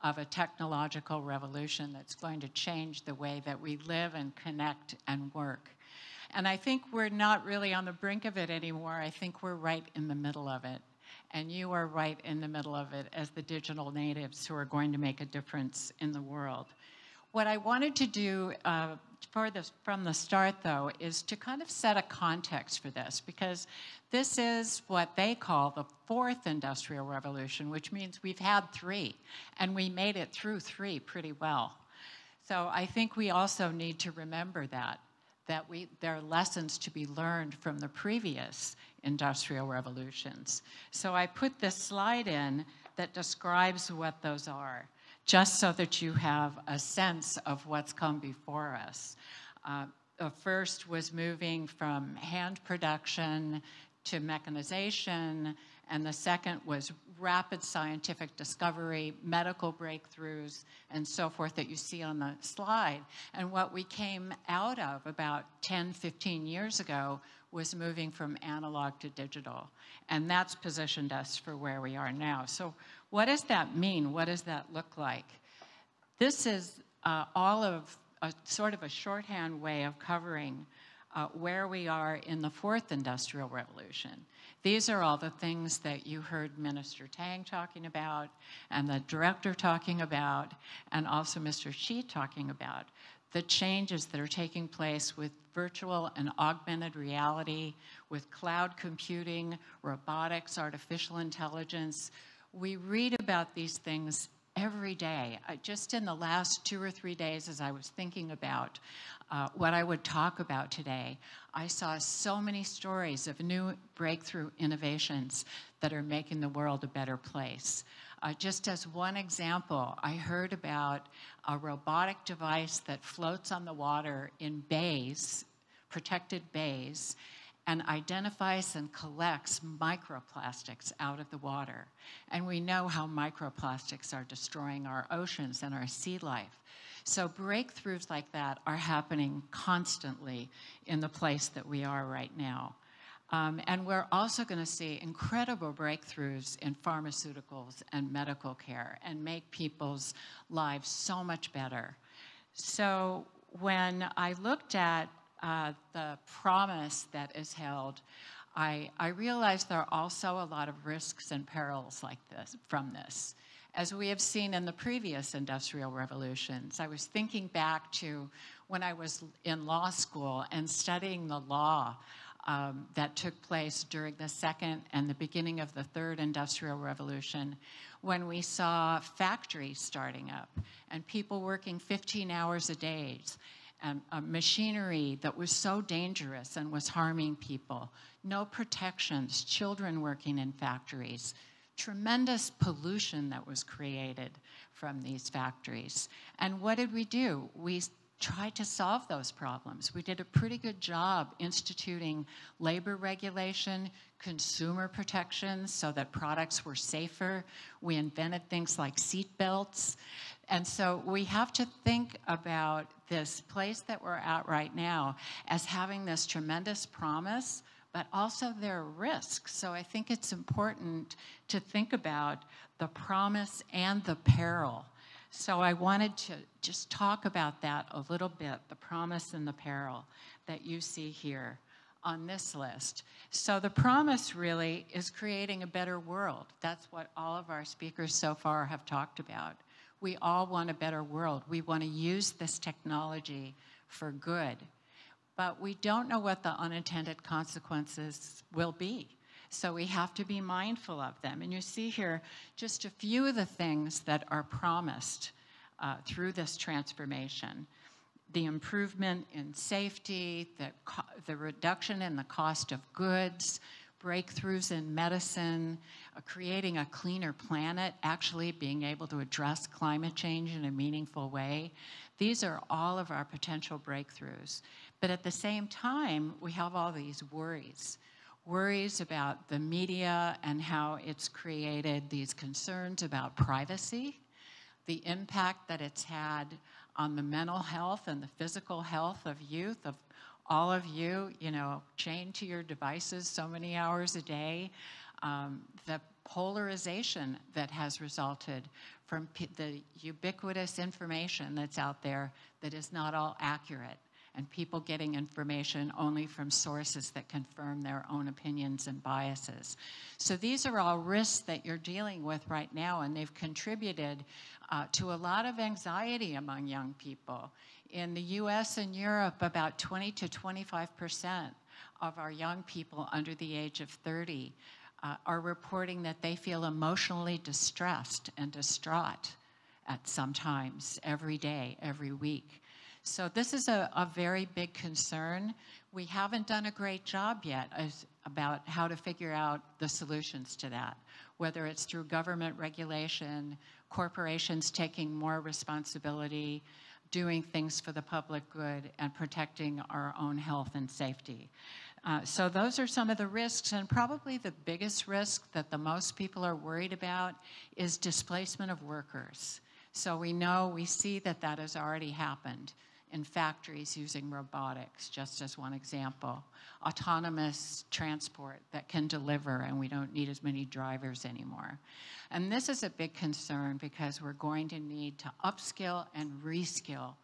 of a technological revolution that's going to change the way that we live and connect and work. And I think we're not really on the brink of it anymore. I think we're right in the middle of it. And you are right in the middle of it as the digital natives who are going to make a difference in the world. What I wanted to do from the start, though, is to kind of set a context for this, because this is what they call the 4th industrial revolution, which means we've had 3, and we made it through 3 pretty well. So I think we also need to remember that there are lessons to be learned from the previous industrial revolutions. So I put this slide in that describes what those are, just so that you have a sense of what's come before us. The first was moving from hand production to mechanization, and the second was rapid scientific discovery, medical breakthroughs, and so forth that you see on the slide. And what we came out of about 10, 15 years ago was moving from analog to digital. And that's positioned us for where we are now. So what does that mean? What does that look like? This is all of a sort of a shorthand way of covering where we are in the 4th industrial revolution. These are all the things that you heard Minister Tang talking about, and the director talking about, and also Mr. Shih talking about. The changes that are taking place with virtual and augmented reality, with cloud computing, robotics, artificial intelligence. We read about these things every day. Just in the last 2 or 3 days, as I was thinking about what I would talk about today, I saw so many stories of new breakthrough innovations that are making the world a better place. Just as one example, I heard about a robotic device that floats on the water in bays, protected bays, and identifies and collects microplastics out of the water. And we know how microplastics are destroying our oceans and our sea life. So breakthroughs like that are happening constantly in the place that we are right now. And we're also going to see incredible breakthroughs in pharmaceuticals and medical care and make people's lives so much better. So when I looked at the promise that is held, I realized there are also a lot of risks and perils like this from this. As we have seen in the previous industrial revolutions, I was thinking back to when I was in law school and studying the law that took place during the second and the beginning of the third industrial revolution, when we saw factories starting up and people working 15 hours a day, and machinery that was so dangerous and was harming people, no protections, children working in factories, tremendous pollution that was created from these factories. And what did we do? We tried to solve those problems. We did a pretty good job instituting labor regulation, consumer protections so that products were safer. We invented things like seat belts. And so we have to think about this place that we're at right now as having this tremendous promise, but also there are risks. So I think it's important to think about the promise and the peril. So I wanted to just talk about that a little bit, the promise and the peril that you see here on this list. So the promise really is creating a better world. That's what all of our speakers so far have talked about. We all want a better world. We want to use this technology for good. But we don't know what the unintended consequences will be. So we have to be mindful of them. And you see here just a few of the things that are promised through this transformation. The improvement in safety, the reduction in the cost of goods, breakthroughs in medicine, creating a cleaner planet, actually being able to address climate change in a meaningful way. These are all of our potential breakthroughs. But at the same time, we have all these worries. Worries about the media and how it's created these concerns about privacy, the impact that it's had on the mental health and the physical health of youth, of all of you, chained to your devices so many hours a day, the polarization that has resulted from the ubiquitous information that's out there that is not all accurate, and people getting information only from sources that confirm their own opinions and biases. So these are all risks that you're dealing with right now, and they've contributed to a lot of anxiety among young people. In the US and Europe, about 20 to 25% of our young people under the age of 30 are reporting that they feel emotionally distressed and distraught at sometimes every day, every week. So this is a very big concern. We haven't done a great job yet about how to figure out the solutions to that, whether it's through government regulation, corporations taking more responsibility, doing things for the public good, and protecting our own health and safety. So those are some of the risks, and probably the biggest risk that the most people are worried about is displacement of workers. So we see that that has already happened in factories using robotics, just as one example. Autonomous transport that can deliver, and we don't need as many drivers anymore. And this is a big concern because we're going to need to upskill and reskill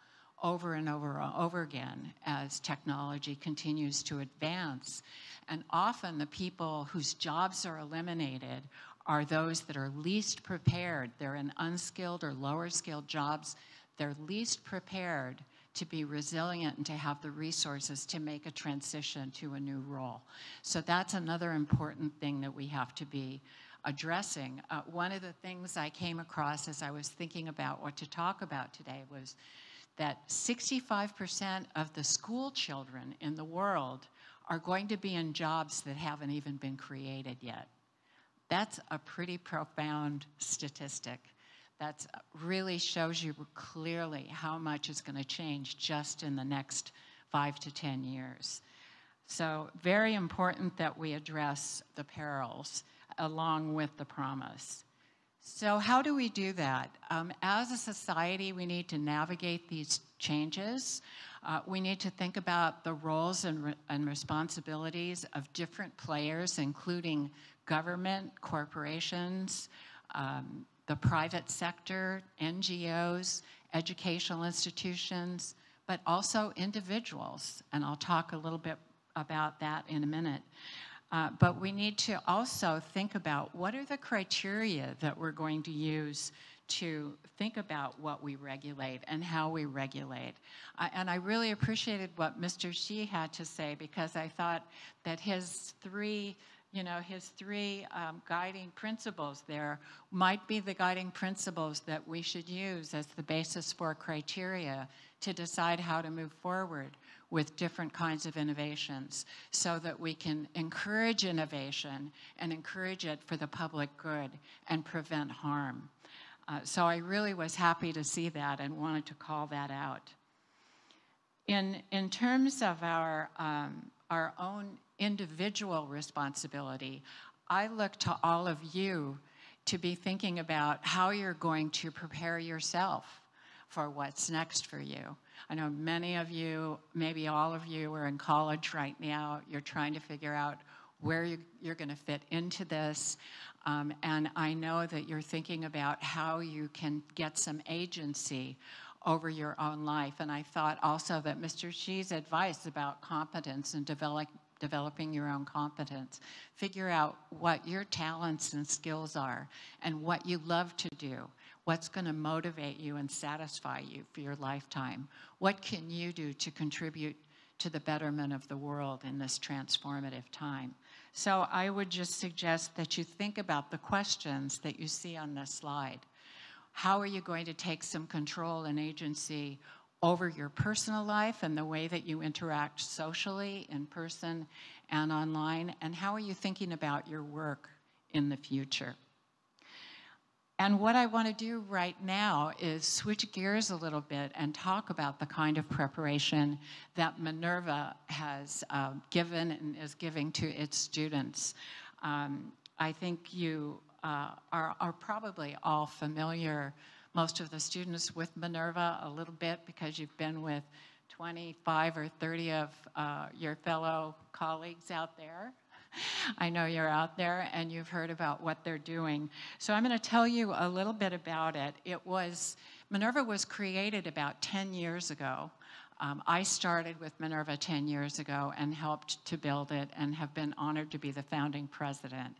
over and over and over again as technology continues to advance. And often the people whose jobs are eliminated are those that are least prepared. They're in unskilled or lower skilled jobs. They're least prepared to be resilient and to have the resources to make a transition to a new role. So that's another important thing that we have to be addressing. One of the things I came across as I was thinking about what to talk about today was that 65% of the school children in the world are going to be in jobs that haven't even been created yet. That's a pretty profound statistic. That really shows you clearly how much is going to change just in the next 5 to 10 years. So very important that we address the perils along with the promise. So how do we do that? As a society, we need to navigate these changes. We need to think about the roles and responsibilities of different players, including government, corporations, the private sector, NGOs, educational institutions, but also individuals. And I'll talk a little bit about that in a minute. But we need to also think about what are the criteria that we're going to use to think about what we regulate and how we regulate. And I really appreciated what Mr. Shih had to say, because I thought that his three guiding principles there might be the guiding principles that we should use as the basis for criteria to decide how to move forward with different kinds of innovations, so that we can encourage innovation and encourage it for the public good and prevent harm. So I really was happy to see that and wanted to call that out. In terms of our own individual responsibility, I look to all of you to be thinking about how you're going to prepare yourself for what's next for you. I know many of you, maybe all of you, are in college right now. You're trying to figure out where you're going to fit into this. And I know that you're thinking about how you can get some agency over your own life. And I thought also that Mr. Shih's advice about competence and developing your own competence, figure out what your talents and skills are and what you love to do. What's going to motivate you and satisfy you for your lifetime? What can you do to contribute to the betterment of the world in this transformative time? So I would just suggest that you think about the questions that you see on this slide. How are you going to take some control and agency over your personal life and the way that you interact socially, in person and online? And how are you thinking about your work in the future? And what I want to do right now is switch gears a little bit and talk about the kind of preparation that Minerva has given and is giving to its students. I think you are probably all familiar, most of the students, with Minerva a little bit, because you've been with 25 or 30 of your fellow colleagues out there. I know you're out there and you've heard about what they're doing. So I'm going to tell you a little bit about it. Minerva was created about 10 years ago. I started with Minerva 10 years ago and helped to build it and have been honored to be the founding president.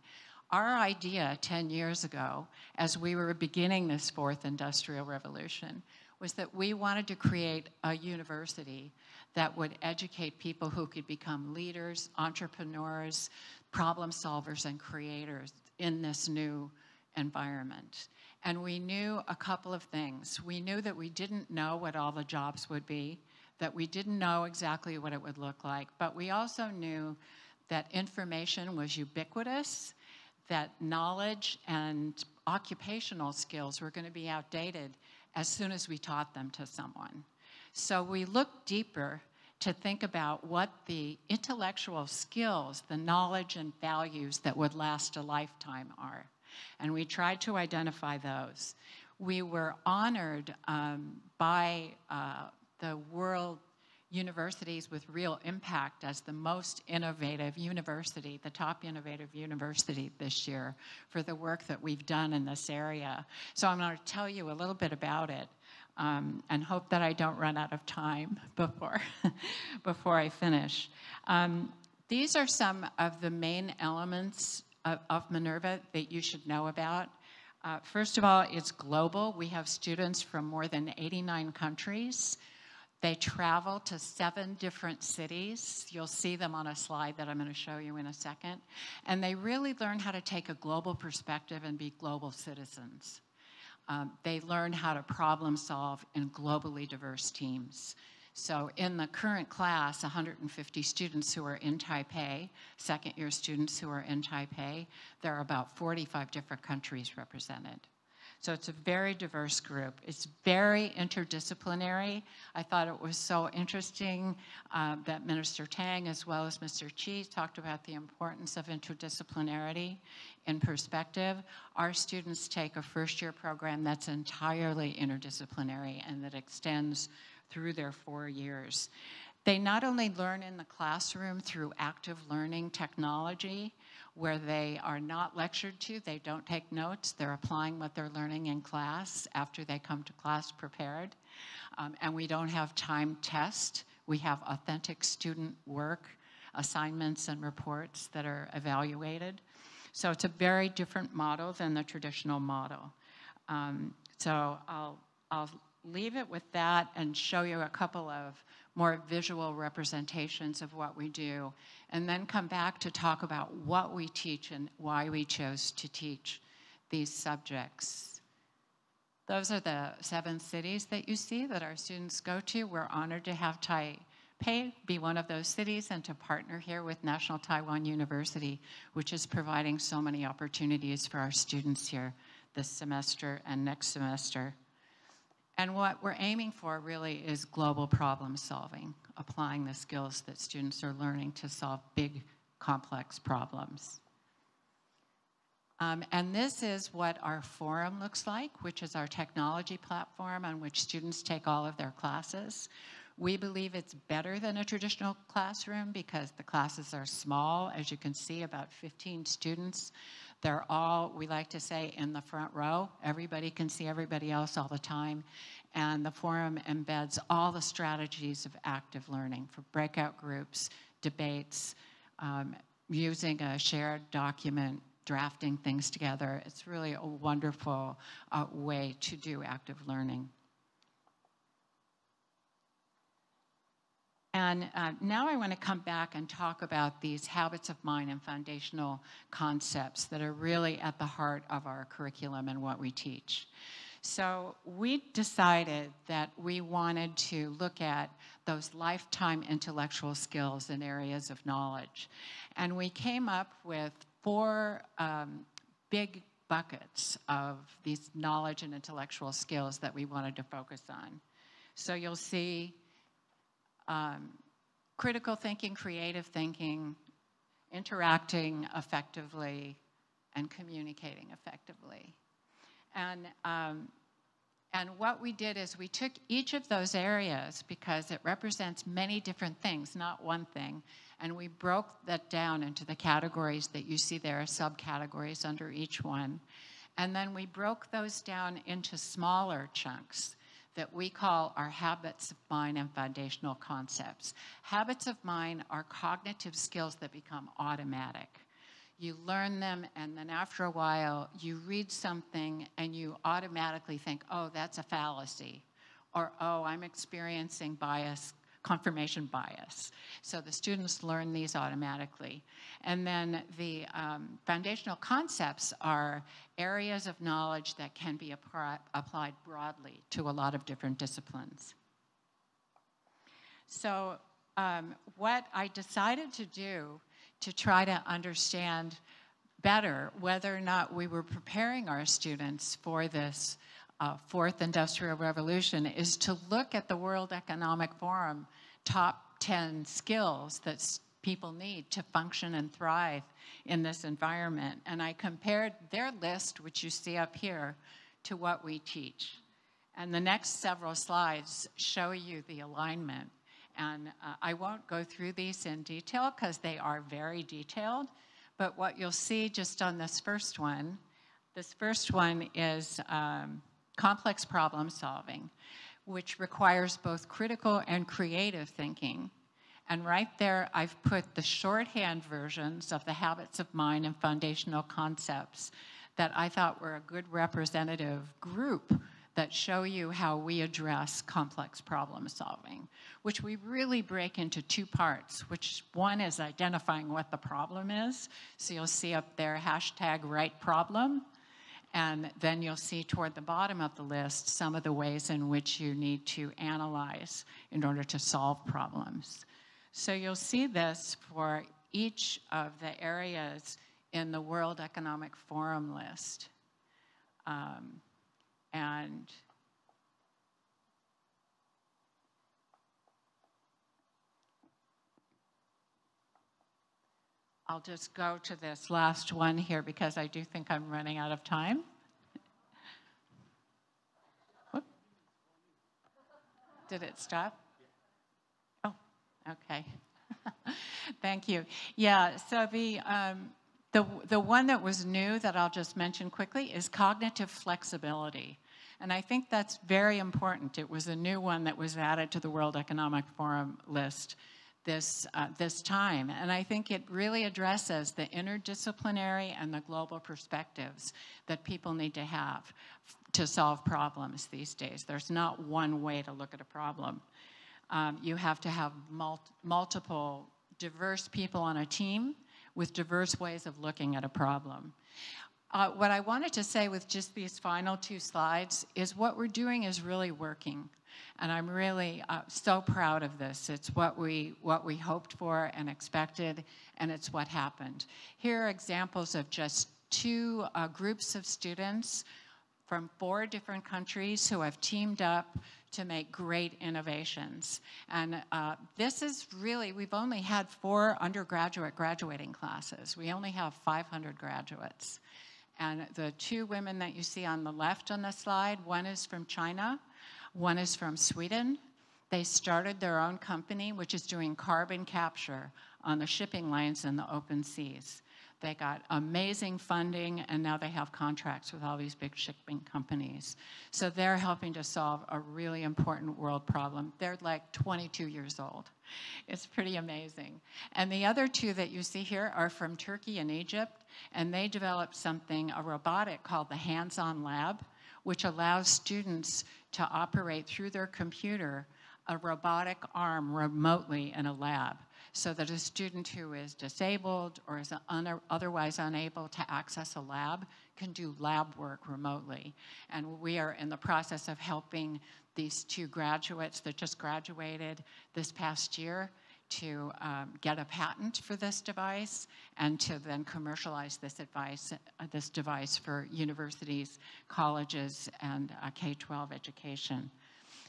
Our idea 10 years ago, as we were beginning this fourth industrial revolution, was that we wanted to create a university that would educate people who could become leaders, entrepreneurs, problem solvers, and creators in this new environment. And we knew a couple of things. We knew that we didn't know what all the jobs would be, that we didn't know exactly what it would look like, but we also knew that information was ubiquitous, that knowledge and occupational skills were going to be outdated as soon as we taught them to someone. So we looked deeper to think about what the intellectual skills, the knowledge and values that would last a lifetime are. And we tried to identify those. We were honored by the World Universities with Real Impact as the most innovative university, the top innovative university this year, for the work that we've done in this area. So I'm going to tell you a little bit about it and hope that I don't run out of time before I finish. These are some of the main elements of Minerva that you should know about. First of all, it's global. We have students from more than 89 countries. They travel to 7 different cities. You'll see them on a slide that I'm going to show you in a second. And they really learn how to take a global perspective and be global citizens. They learn how to problem solve in globally diverse teams. So in the current class, 150 students who are in Taipei, second-year students who are in Taipei, there are about 45 different countries represented. So it's a very diverse group. It's very interdisciplinary. I thought it was so interesting that Minister Tang, as well as Mr. Shih, talked about the importance of interdisciplinarity in perspective. Our students take a first-year program that's entirely interdisciplinary and that extends through their 4 years. They not only learn in the classroom through active learning technology, where they are not lectured to, they don't take notes, they're applying what they're learning in class after they come to class prepared. And we don't have timed tests. We have authentic student work, assignments and reports that are evaluated. So it's a very different model than the traditional model. So I'll leave it with that and show you a couple of more visual representations of what we do, and then come back to talk about what we teach and why we chose to teach these subjects. Those are the 7 cities that you see that our students go to. We're honored to have Taipei be one of those cities and to partner here with National Taiwan University, which is providing so many opportunities for our students here this semester and next semester. And what we're aiming for really is global problem solving, applying the skills that students are learning to solve big, complex problems. And this is what our forum looks like, which is our technology platform on which students take all of their classes. We believe it's better than a traditional classroom because the classes are small. As you can see, about 15 students. They're all, we like to say, in the front row. Everybody can see everybody else all the time. And the forum embeds all the strategies of active learning for breakout groups, debates, using a shared document, drafting things together. It's really a wonderful way to do active learning. And now I want to come back and talk about these habits of mind and foundational concepts that are really at the heart of our curriculum and what we teach. So we decided that we wanted to look at those lifetime intellectual skills and areas of knowledge. And we came up with 4 big buckets of these knowledge and intellectual skills that we wanted to focus on. So you'll see critical thinking, creative thinking, interacting effectively, and communicating effectively. And what we did is we took each of those areas because it represents many different things, not one thing, and we broke that down into the categories that you see there, subcategories under each one. And then we broke those down into smaller chunks that we call our habits of mind and foundational concepts. Habits of mind are cognitive skills that become automatic. You learn them, and then after a while, you read something and you automatically think, oh, that's a fallacy, or oh, I'm experiencing bias, confirmation bias. So the students learn these automatically. And then the foundational concepts are areas of knowledge that can be applied broadly to a lot of different disciplines. So what I decided to do to try to understand better whether or not we were preparing our students for this 4th Industrial Revolution is to look at the World Economic Forum top 10 skills that people need to function and thrive in this environment. And I compared their list, which you see up here, to what we teach. And the next several slides show you the alignment. And I won't go through these in detail because they are very detailed. But what you'll see just on this first one is complex problem solving, which requires both critical and creative thinking. And right there, I've put the shorthand versions of the habits of mind and foundational concepts that I thought were a good representative group that show you how we address complex problem solving, which we really break into two parts, which one is identifying what the problem is. So you'll see up there, #rightproblem. And then you'll see toward the bottom of the list some of the ways in which you need to analyze in order to solve problems. So you'll see this for each of the areas in the World Economic Forum list. And I'll just go to this last one here because I do think I'm running out of time. Whoop. Did it stop? Oh, okay. Thank you. Yeah, so the one that was new that I'll just mention quickly is cognitive flexibility. And I think that's very important. It was a new one that was added to the World Economic Forum list this time. And I think it really addresses the interdisciplinary and the global perspectives that people need to have to solve problems these days. There's not one way to look at a problem. You have to have multiple diverse people on a team with diverse ways of looking at a problem. What I wanted to say with just these final two slides is what we're doing is really working. And I'm really so proud of this. It's what we hoped for and expected, and it's what happened. Here are examples of just two groups of students from 4 different countries who have teamed up to make great innovations. And this is really, we've only had 4 undergraduate graduating classes. We only have 500 graduates. And the 2 women that you see on the left on the slide, one is from China, one is from Sweden. They started their own company, which is doing carbon capture on the shipping lanes in the open seas. They got amazing funding, and now they have contracts with all these big shipping companies. So they're helping to solve a really important world problem. They're like 22 years old. It's pretty amazing. And the other 2 that you see here are from Turkey and Egypt, and they developed something, a robotic called the Hands-On Lab, which allows students to operate through their computer a robotic arm remotely in a lab, so that a student who is disabled or is otherwise unable to access a lab can do lab work remotely. And we are in the process of helping these 2 graduates that just graduated this past year to get a patent for this device and to then commercialize this device for universities, colleges, and K-12 education.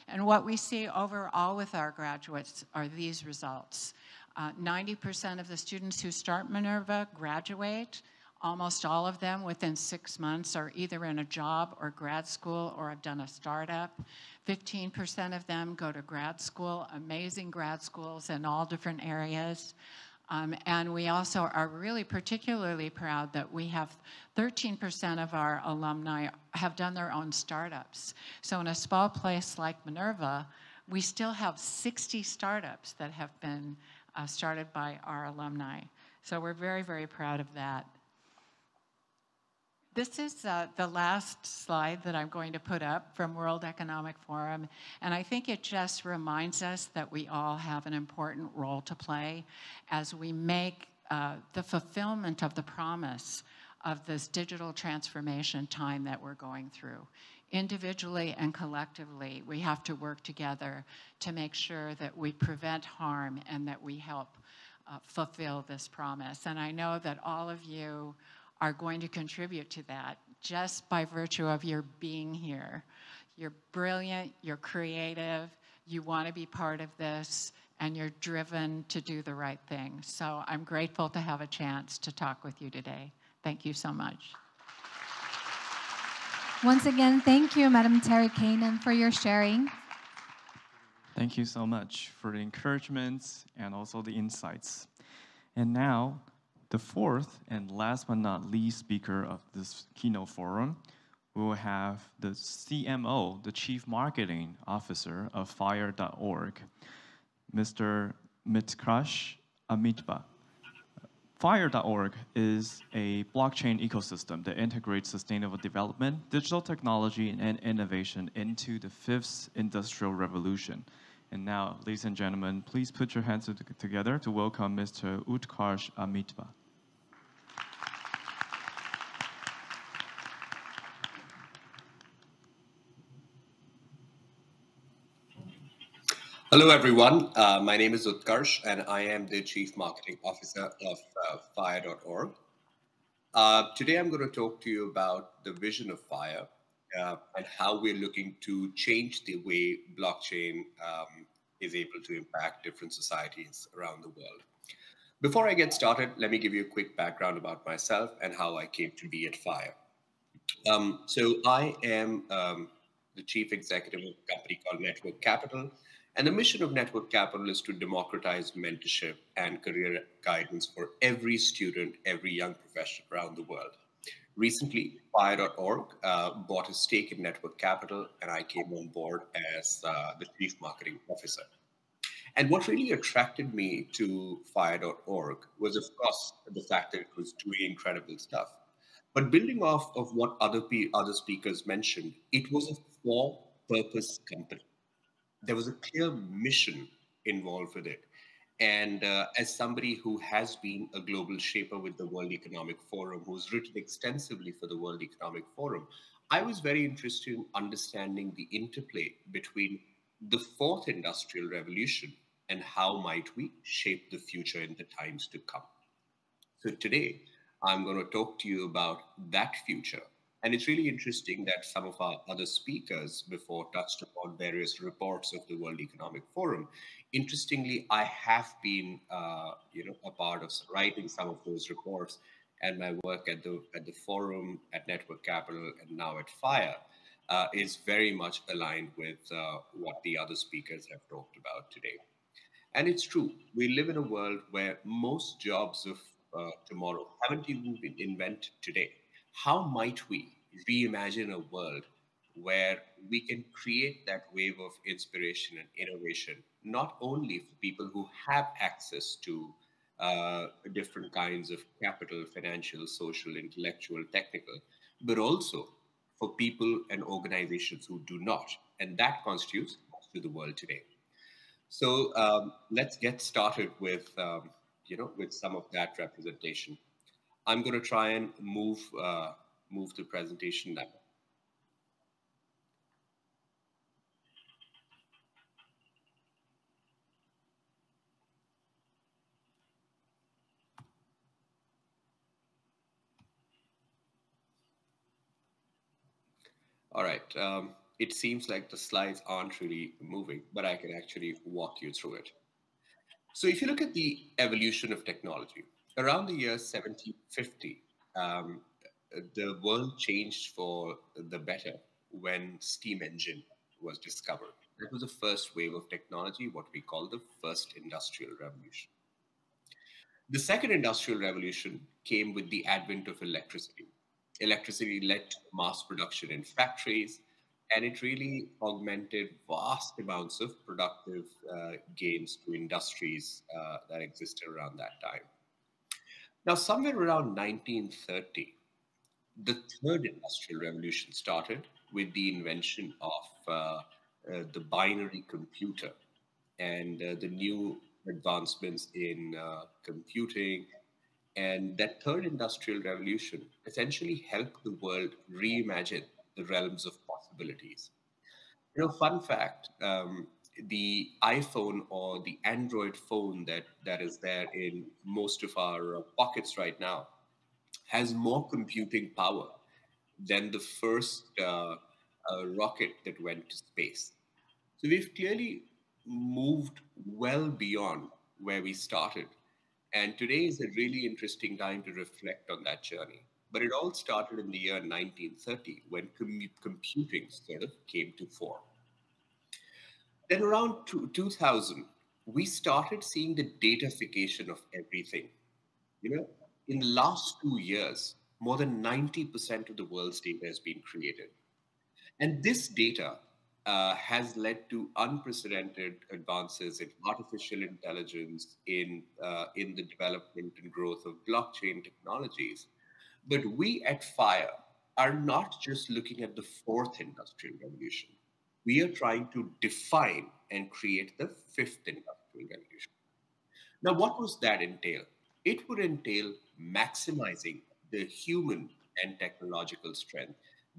And what we see overall with our graduates are these results. 90% of the students who start Minerva graduate. Almost all of them within 6 months are either in a job or grad school or have done a startup. 15% of them go to grad school, amazing grad schools in all different areas. And we also are really particularly proud that we have 13% of our alumni have done their own startups. So in a small place like Minerva, we still have 60 startups that have been started by our alumni. So we're very, very proud of that. This is the last slide that I'm going to put up from World Economic Forum, and I think it just reminds us that we all have an important role to play as we make the fulfillment of the promise of this digital transformation time that we're going through. Individually and collectively, we have to work together to make sure that we prevent harm and that we help fulfill this promise. And I know that all of you are going to contribute to that just by virtue of your being here. You're brilliant, you're creative, you want to be part of this, and you're driven to do the right thing. So I'm grateful to have a chance to talk with you today. Thank you so much. Once again, thank you, Madam Teri Cannon, for your sharing. Thank you so much for the encouragements and also the insights. And now, the 4th and last but not least speaker of this keynote forum, we will have the CMO, the Chief Marketing Officer of FIRE.org, Mr. Mitkrash Amitba. FIRE.org is a blockchain ecosystem that integrates sustainable development, digital technology, and innovation into the fifth industrial revolution. And now, ladies and gentlemen, please put your hands together to welcome Mr. Utkarsh Amitva. Hello, everyone. My name is Utkarsh, and I am the Chief Marketing Officer of FIRE.org. Today, I'm going to talk to you about the vision of FIRE and how we're looking to change the way blockchain is able to impact different societies around the world. Before I get started, let me give you a quick background about myself and how I came to be at FIRE. So I am the Chief Executive of a company called Network Capital. And the mission of Network Capital is to democratize mentorship and career guidance for every student, every young professional around the world. Recently, FIRE.org bought a stake in Network Capital, and I came on board as the Chief Marketing Officer. And what really attracted me to FIRE.org was, of course, the fact that it was doing incredible stuff. But building off of what other speakers mentioned, it was a for-purpose company. There was a clear mission involved with it. And as somebody who has been a global shaper with the World Economic Forum, who's written extensively for the World Economic Forum, I was very interested in understanding the interplay between the fourth industrial revolution and how might we shape the future in the times to come. So today, I'm going to talk to you about that future. And it's really interesting that some of our other speakers before touched upon various reports of the World Economic Forum. Interestingly, I have been, a part of writing some of those reports, and my work at the forum, at Network Capital, and now at FIRE is very much aligned with what the other speakers have talked about today. And it's true, we live in a world where most jobs of tomorrow haven't even been invented today. How might we reimagine a world where we can create that wave of inspiration and innovation, not only for people who have access to different kinds of capital, financial, social, intellectual, technical, but also for people and organizations who do not. And that constitutes most of the world today. So let's get started with, with some of that representation. I'm going to try and move the presentation now. All right. It seems like the slides aren't really moving, but I can actually walk you through it. So if you look at the evolution of technology, around the year 1750, the world changed for the better when steam engine was discovered. That was the first wave of technology, what we call the first industrial revolution. The second industrial revolution came with the advent of electricity. Electricity led to mass production in factories, and it really augmented vast amounts of productive gains to industries that existed around that time. Now, somewhere around 1930, the third industrial revolution started with the invention of the binary computer and the new advancements in computing. And that third industrial revolution essentially helped the world reimagine the realms of possibilities. Fun fact, the iPhone or the Android phone that is there in most of our pockets right now has more computing power than the first rocket that went to space. So we've clearly moved well beyond where we started. And today is a really interesting time to reflect on that journey. But it all started in the year 1930 when computing sort of came to fore. Then around 2000, we started seeing the datafication of everything. In the last 2 years, more than 90% of the world's data has been created. And this data has led to unprecedented advances in artificial intelligence, in the development and growth of blockchain technologies. But we at FIRE are not just looking at the fourth industrial revolution. We are trying to define and create the fifth industrial revolution. Now, what does that entail? It would entail maximizing the human and technological strength,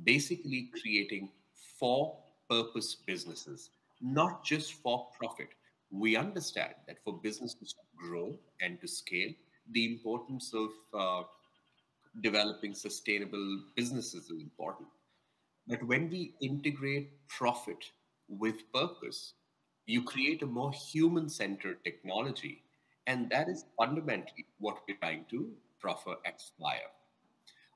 basically creating for-purpose businesses, not just for profit. We understand that for businesses to grow and to scale, the importance of developing sustainable businesses is important. But when we integrate profit with purpose, you create a more human-centered technology. And that is fundamentally what we're trying to proffer at FIRE.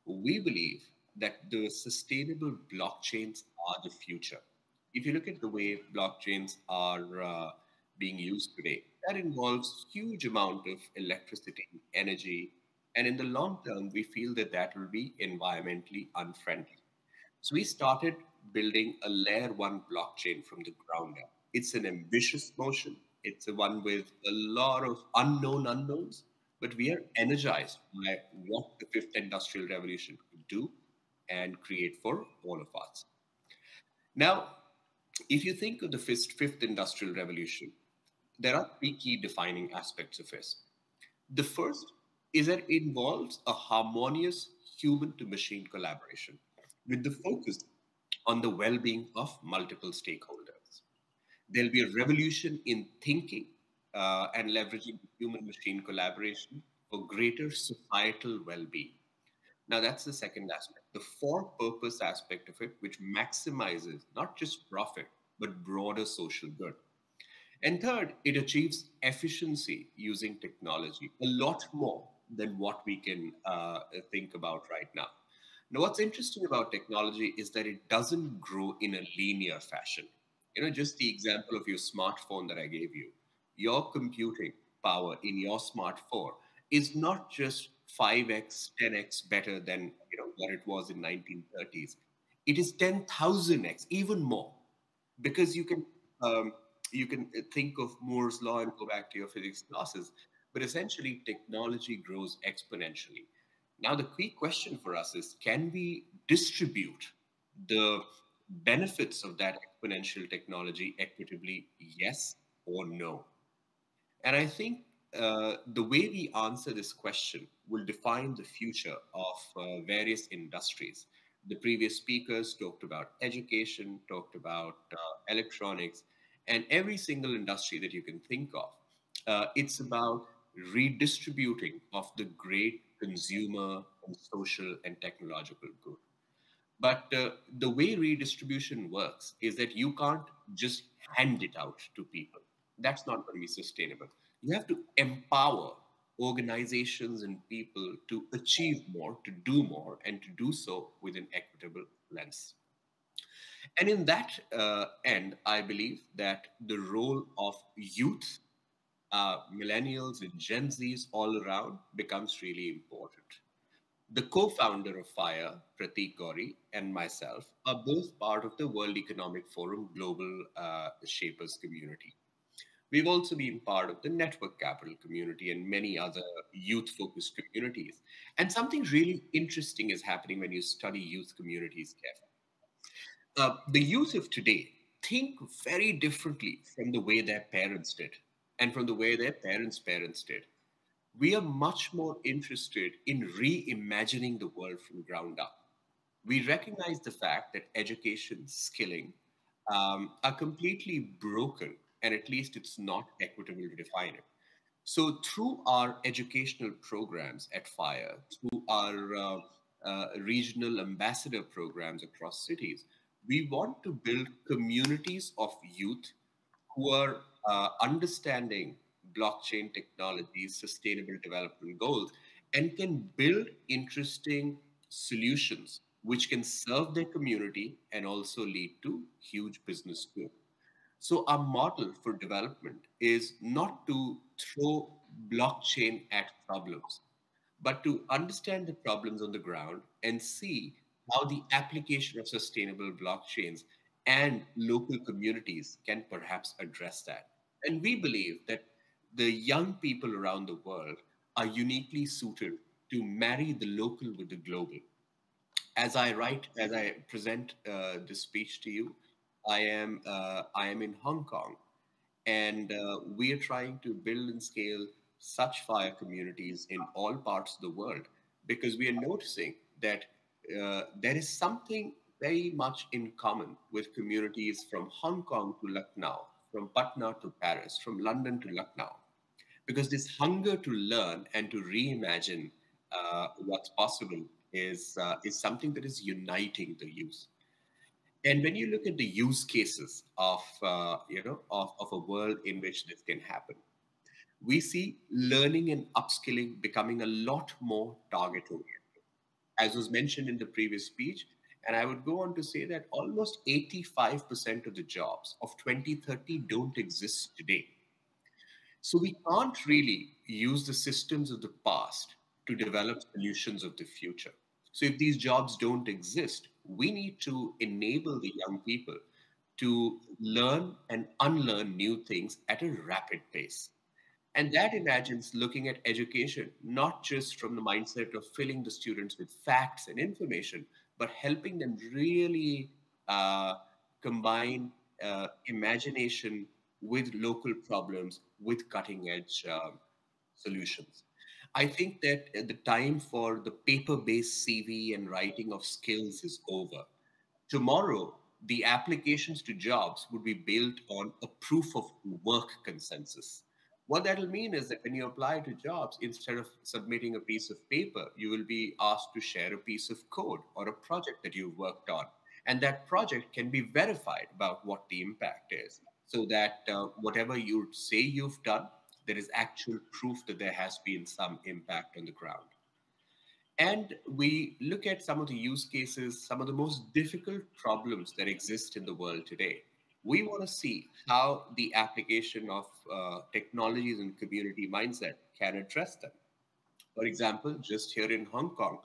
We believe that the sustainable blockchains are the future. If you look at the way blockchains are being used today, that involves huge amount of electricity, energy, and in the long term, we feel that that will be environmentally unfriendly. So we started building a layer 1 blockchain from the ground up. It's an ambitious motion. It's a one with a lot of unknown unknowns, but we are energized by what the fifth industrial revolution could do and create for all of us. Now, if you think of the fifth industrial revolution, there are 3 key defining aspects of it. The first is that it involves a harmonious human-to-machine collaboration with the focus on the well-being of multiple stakeholders. There'll be a revolution in thinking and leveraging human-machine collaboration for greater societal well-being. Now, that's the second aspect, the for-purpose aspect of it, which maximizes not just profit, but broader social good. And third, it achieves efficiency using technology, a lot more than what we can think about right now. Now, what's interesting about technology is that it doesn't grow in a linear fashion. You know, just the example of your smartphone that I gave you, your computing power in your smartphone is not just 5x, 10x better than what it was in 1930s. It is 10,000x, even more, because you can think of Moore's law and go back to your physics classes, but essentially technology grows exponentially. Now, the key question for us is, can we distribute the benefits of that exponential technology equitably, yes or no? And I think the way we answer this question will define the future of various industries. The previous speakers talked about education, talked about electronics, and every single industry that you can think of. It's about redistributing of the great consumer and social and technological good. But the way redistribution works is that you can't just hand it out to people. That's not going to be sustainable. You have to empower organizations and people to achieve more, to do more, and to do so with an equitable lens. And in that end, I believe that the role of youth, millennials and Gen Zs all around becomes really important. The co-founder of FIRE, Pratik Gauri, and myself are both part of the World Economic Forum Global Shapers community. We've also been part of the Network Capital community and many other youth-focused communities. And something really interesting is happening when you study youth communities carefully. The youth of today think very differently from the way their parents did and from the way their parents' parents did. We are much more interested in reimagining the world from ground up. We recognize the fact that education, skilling are completely broken, and at least it's not equitable to define it. So through our educational programs at FIRE, through our regional ambassador programs across cities, we want to build communities of youth who are understanding blockchain technologies, sustainable development goals, and can build interesting solutions which can serve their community and also lead to huge business growth. So our model for development is not to throw blockchain at problems, but to understand the problems on the ground and see how the application of sustainable blockchains and local communities can perhaps address that. And we believe that the young people around the world are uniquely suited to marry the local with the global. As I present this speech to you, I am in Hong Kong, and we are trying to build and scale such fire communities in all parts of the world, because we are noticing that there is something very much in common with communities from Hong Kong to Lucknow, from Patna to Paris, from London to Lucknow, because this hunger to learn and to reimagine what's possible is something that is uniting the youth. And when you look at the use cases of a world in which this can happen, we see learning and upskilling becoming a lot more target-oriented. As was mentioned in the previous speech, and I would go on to say that almost 85% of the jobs of 2030 don't exist today. So we can't really use the systems of the past to develop solutions of the future. So if these jobs don't exist, we need to enable the young people to learn and unlearn new things at a rapid pace. And that imagines looking at education, not just from the mindset of filling the students with facts and information, but helping them really combine imagination with local problems, with cutting edge solutions. I think that the time for the paper-based CV and writing of skills is over. Tomorrow, the applications to jobs would be built on a proof of work consensus. What that'll mean is that when you apply to jobs, instead of submitting a piece of paper, you will be asked to share a piece of code or a project that you've worked on. And that project can be verified about what the impact is, so that whatever you say you've done, there is actual proof that there has been some impact on the ground. And we look at some of the use cases, some of the most difficult problems that exist in the world today. We want to see how the application of technologies and community mindset can address them. For example, just here in Hong Kong,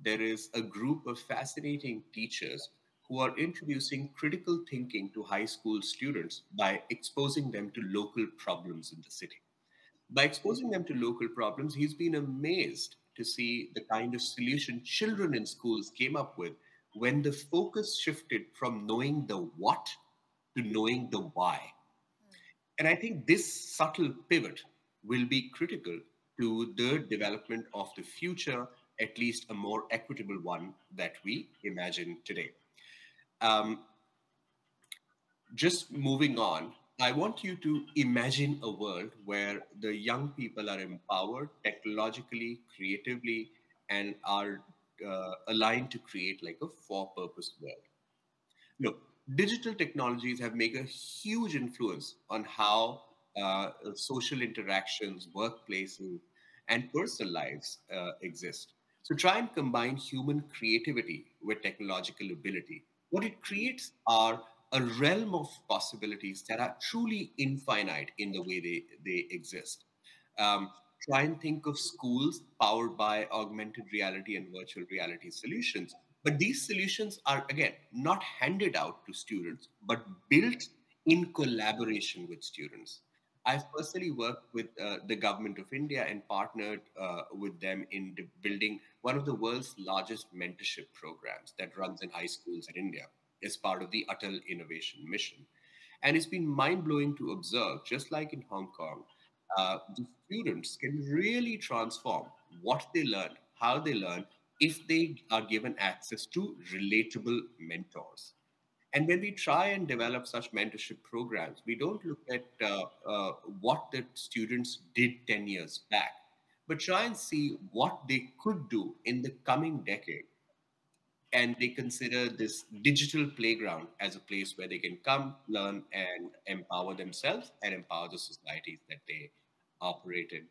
there is a group of fascinating teachers who are introducing critical thinking to high school students by exposing them to local problems in the city. By exposing them to local problems, he's been amazed to see the kind of solution children in schools came up with when the focus shifted from knowing the what to knowing the why. And I think this subtle pivot will be critical to the development of the future, at least a more equitable one that we imagine today. Just moving on, I want you to imagine a world where the young people are empowered technologically, creatively, and are aligned to create like a for-purpose world. Look, digital technologies have made a huge influence on how social interactions, workplaces, and personal lives exist. So try and combine human creativity with technological ability. What it creates are a realm of possibilities that are truly infinite in the way they exist. Try and think of schools powered by augmented reality and virtual reality solutions. But these solutions are, again, not handed out to students, but built in collaboration with students. I've personally worked with the government of India and partnered with them in building one of the world's largest mentorship programs that runs in high schools in India as part of the Atal Innovation Mission. And it's been mind-blowing to observe, just like in Hong Kong, the students can really transform what they learn, how they learn, if they are given access to relatable mentors. And when we try and develop such mentorship programs, we don't look at what the students did 10 years back, but try and see what they could do in the coming decade. And they consider this digital playground as a place where they can come, learn, and empower themselves and empower the societies that they operate in.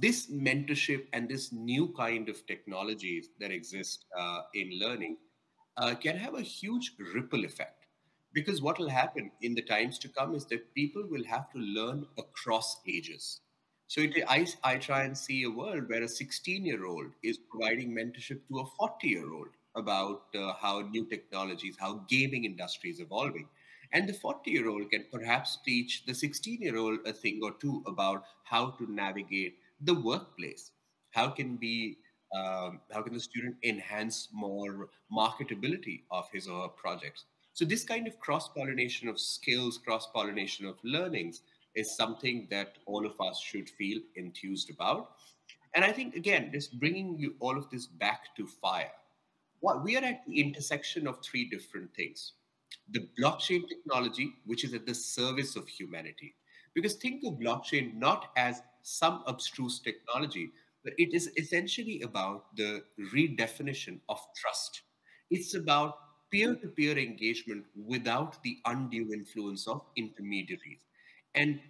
This mentorship and this new kind of technologies that exist in learning can have a huge ripple effect, because what will happen in the times to come is that people will have to learn across ages. So I try and see a world where a 16-year-old is providing mentorship to a 40-year-old, about how new technologies, how gaming industry is evolving. And the 40-year-old can perhaps teach the 16-year-old a thing or two about how to navigate the workplace. How can the student enhance more marketability of his or her projects? So this kind of cross-pollination of skills, cross-pollination of learnings is something that all of us should feel enthused about. And I think, again, just bringing you all of this back to FIRE. We are at the intersection of three different things. The blockchain technology, which is at the service of humanity. Because think of blockchain not as some abstruse technology, but it is essentially about the redefinition of trust. It's about peer-to-peer engagement without the undue influence of intermediaries. And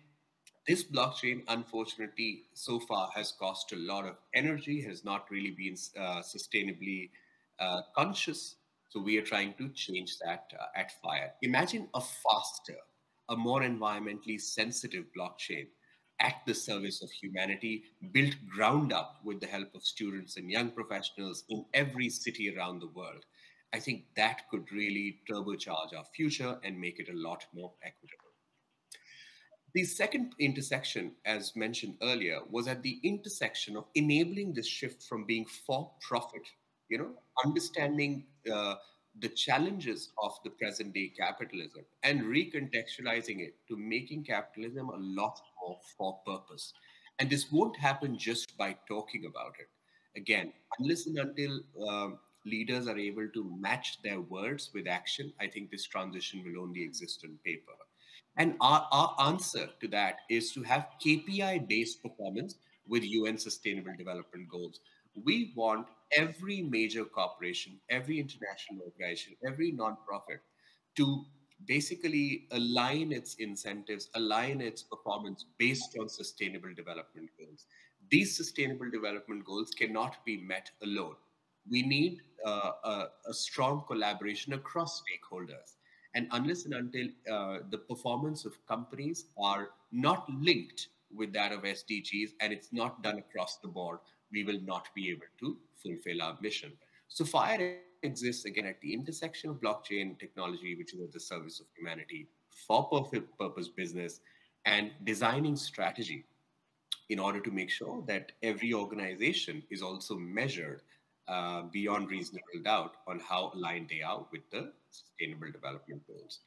this blockchain, unfortunately, so far has cost a lot of energy, has not really been sustainably conscious. So we are trying to change that at FIRE. Imagine a faster, a more environmentally sensitive blockchain at the service of humanity, built ground up with the help of students and young professionals in every city around the world. I think that could really turbocharge our future and make it a lot more equitable. The second intersection, as mentioned earlier, was at the intersection of enabling this shift from being for-profit, understanding the challenges of the present day capitalism and recontextualizing it to making capitalism a lot more for purpose. And this won't happen just by talking about it. Again, unless and until leaders are able to match their words with action, I think this transition will only exist on paper. And our answer to that is to have KPI-based performance with UN Sustainable Development Goals. We want every major corporation, every international organization, every nonprofit to basically align its incentives, align its performance based on sustainable development goals. These sustainable development goals cannot be met alone. We need a strong collaboration across stakeholders. And unless and until the performance of companies are not linked with that of SDGs and it's not done across the board, we will not be able to fulfill our mission. So FIRE exists again at the intersection of blockchain technology, which is at the service of humanity, for purpose business, and designing strategy in order to make sure that every organization is also measured beyond reasonable doubt on how aligned they are with the Sustainable Development Goals.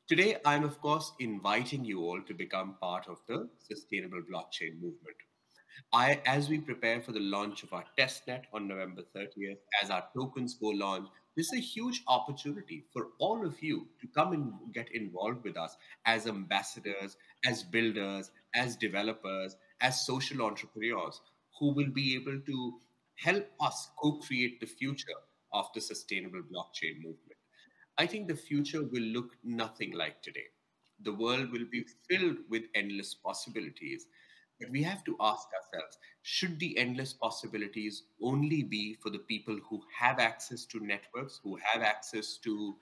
Today, I'm of course inviting you all to become part of the sustainable blockchain movement. As we prepare for the launch of our testnet on November 30th, as our tokens go launch, this is a huge opportunity for all of you to come and get involved with us as ambassadors, as builders, as developers, as social entrepreneurs who will be able to help us co-create the future of the sustainable blockchain movement. I think the future will look nothing like today. The world will be filled with endless possibilities. But we have to ask ourselves, should the endless possibilities only be for the people who have access to networks, who have access to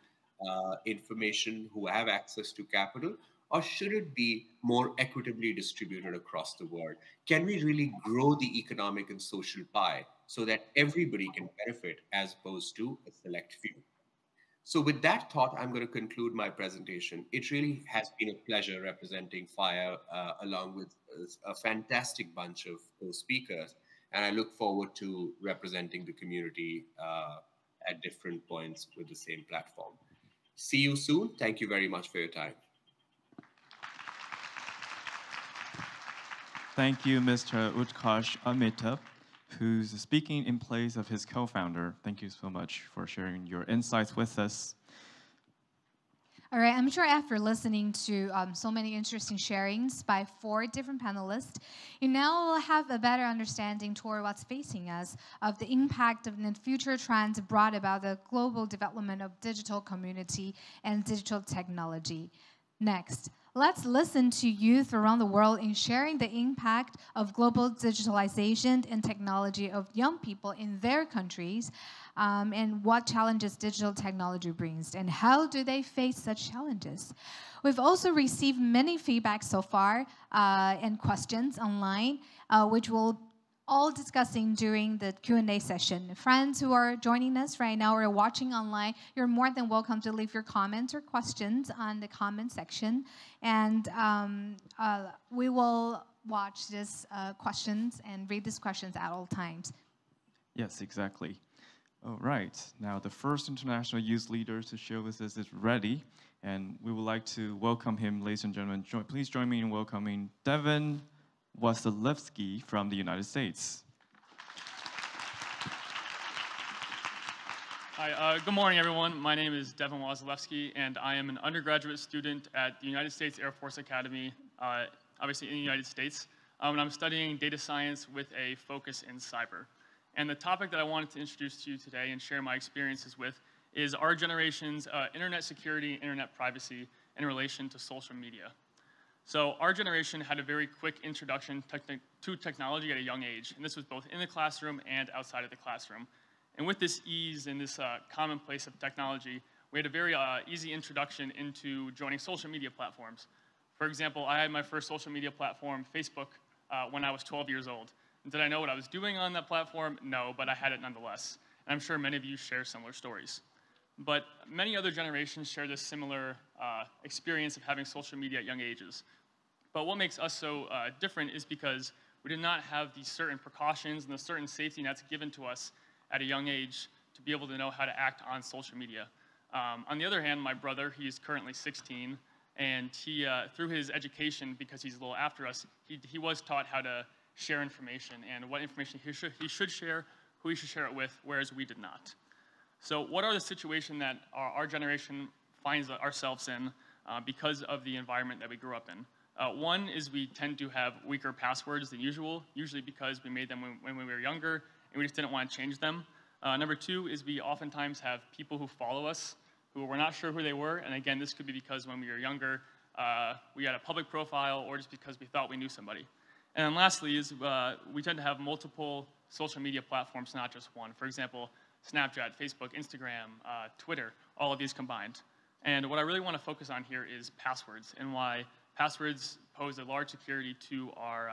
information, who have access to capital, or should it be more equitably distributed across the world? Can we really grow the economic and social pie so that everybody can benefit as opposed to a select few? So with that thought, I'm going to conclude my presentation. It really has been a pleasure representing FIRE along with a fantastic bunch of speakers. And I look forward to representing the community at different points with the same platform. See you soon. Thank you very much for your time. Thank you, Mr. Utkarsh Amitabh, who's speaking in place of his co-founder. Thank you so much for sharing your insights with us. All right, I'm sure after listening to so many interesting sharings by 4 different panelists, you now will have a better understanding toward what's facing us of the impact of the future trends brought about the global development of digital community and digital technology. Next, let's listen to youth around the world in sharing the impact of global digitalization and technology of young people in their countries, and what challenges digital technology brings, and how do they face such challenges. We've also received many feedback so far and questions online, which will all discussing during the Q&A session. Friends who are joining us right now or watching online, you're more than welcome to leave your comments or questions on the comment section. And we will watch these questions and read these questions at all times. Yes, exactly. All right. Now, the first international youth leader to share with us is ready. And we would like to welcome him, ladies and gentlemen. Please join me in welcoming Devin Wasilewski from the United States. Hi, good morning, everyone. My name is Devin Wasilewski, and I am an undergraduate student at the United States Air Force Academy, obviously in the United States. And I'm studying data science with a focus in cyber. And the topic that I wanted to introduce to you today and share my experiences with is our generation's internet security, internet privacy in relation to social media. So our generation had a very quick introduction to technology at a young age, and this was both in the classroom and outside of the classroom. And with this ease and this commonplace of technology, we had a very easy introduction into joining social media platforms. For example, I had my first social media platform, Facebook, when I was 12 years old. And did I know what I was doing on that platform? No, but I had it nonetheless. And I'm sure many of you share similar stories. But many other generations share this similar experience of having social media at young ages. But what makes us so different is because we did not have these certain precautions and the certain safety nets given to us at a young age to be able to know how to act on social media. On the other hand, my brother, he's currently 16, and he, through his education, because he's a little after us, he was taught how to share information and what information he should share, who he should share it with, whereas we did not. So what are the situations that our generation finds ourselves in because of the environment that we grew up in? One is we tend to have weaker passwords than usual, usually because we made them when we were younger and we just didn't want to change them. Number two is we oftentimes have people who follow us who we're not sure who they were, and again, this could be because when we were younger, we had a public profile or just because we thought we knew somebody. And then lastly is we tend to have multiple social media platforms, not just one. For example, Snapchat, Facebook, Instagram, Twitter, all of these combined. And what I really want to focus on here is passwords and why passwords pose a large security to our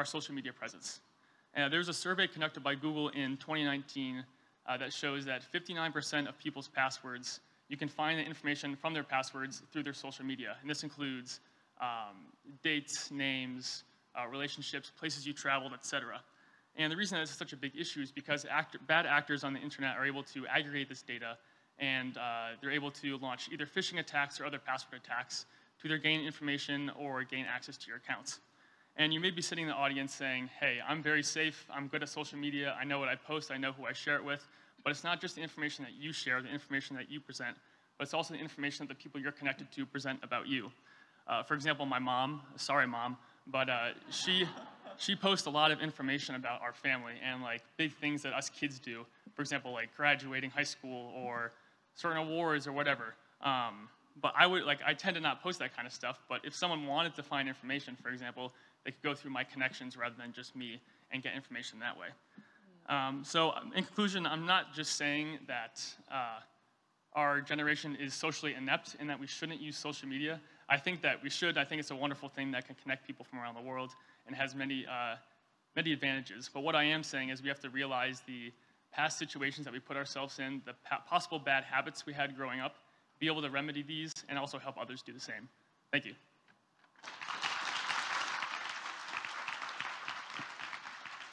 social media presence. And there's a survey conducted by Google in 2019 that shows that 59% of people's passwords, you can find the information from their passwords through their social media. And this includes dates, names, relationships, places you traveled, etc. And the reason that this is such a big issue is because bad actors on the internet are able to aggregate this data, and they're able to launch either phishing attacks or other password attacks to either gain information or gain access to your accounts. And you may be sitting in the audience saying, hey, I'm very safe, I'm good at social media, I know what I post, I know who I share it with, but it's not just the information that you share, the information that you present, but it's also the information that the people you're connected to present about you. For example, my mom, sorry mom, but she posts a lot of information about our family and like big things that us kids do. For example, like graduating high school or certain awards or whatever. But I tend to not post that kind of stuff, but if someone wanted to find information, for example, they could go through my connections rather than just me and get information that way. So in conclusion, I'm not just saying that our generation is socially inept and that we shouldn't use social media. I think that we should. I think it's a wonderful thing that can connect people from around the world and has many advantages. But what I am saying is we have to realize the past situations that we put ourselves in, the possible bad habits we had growing up, be able to remedy these, and also help others do the same. Thank you.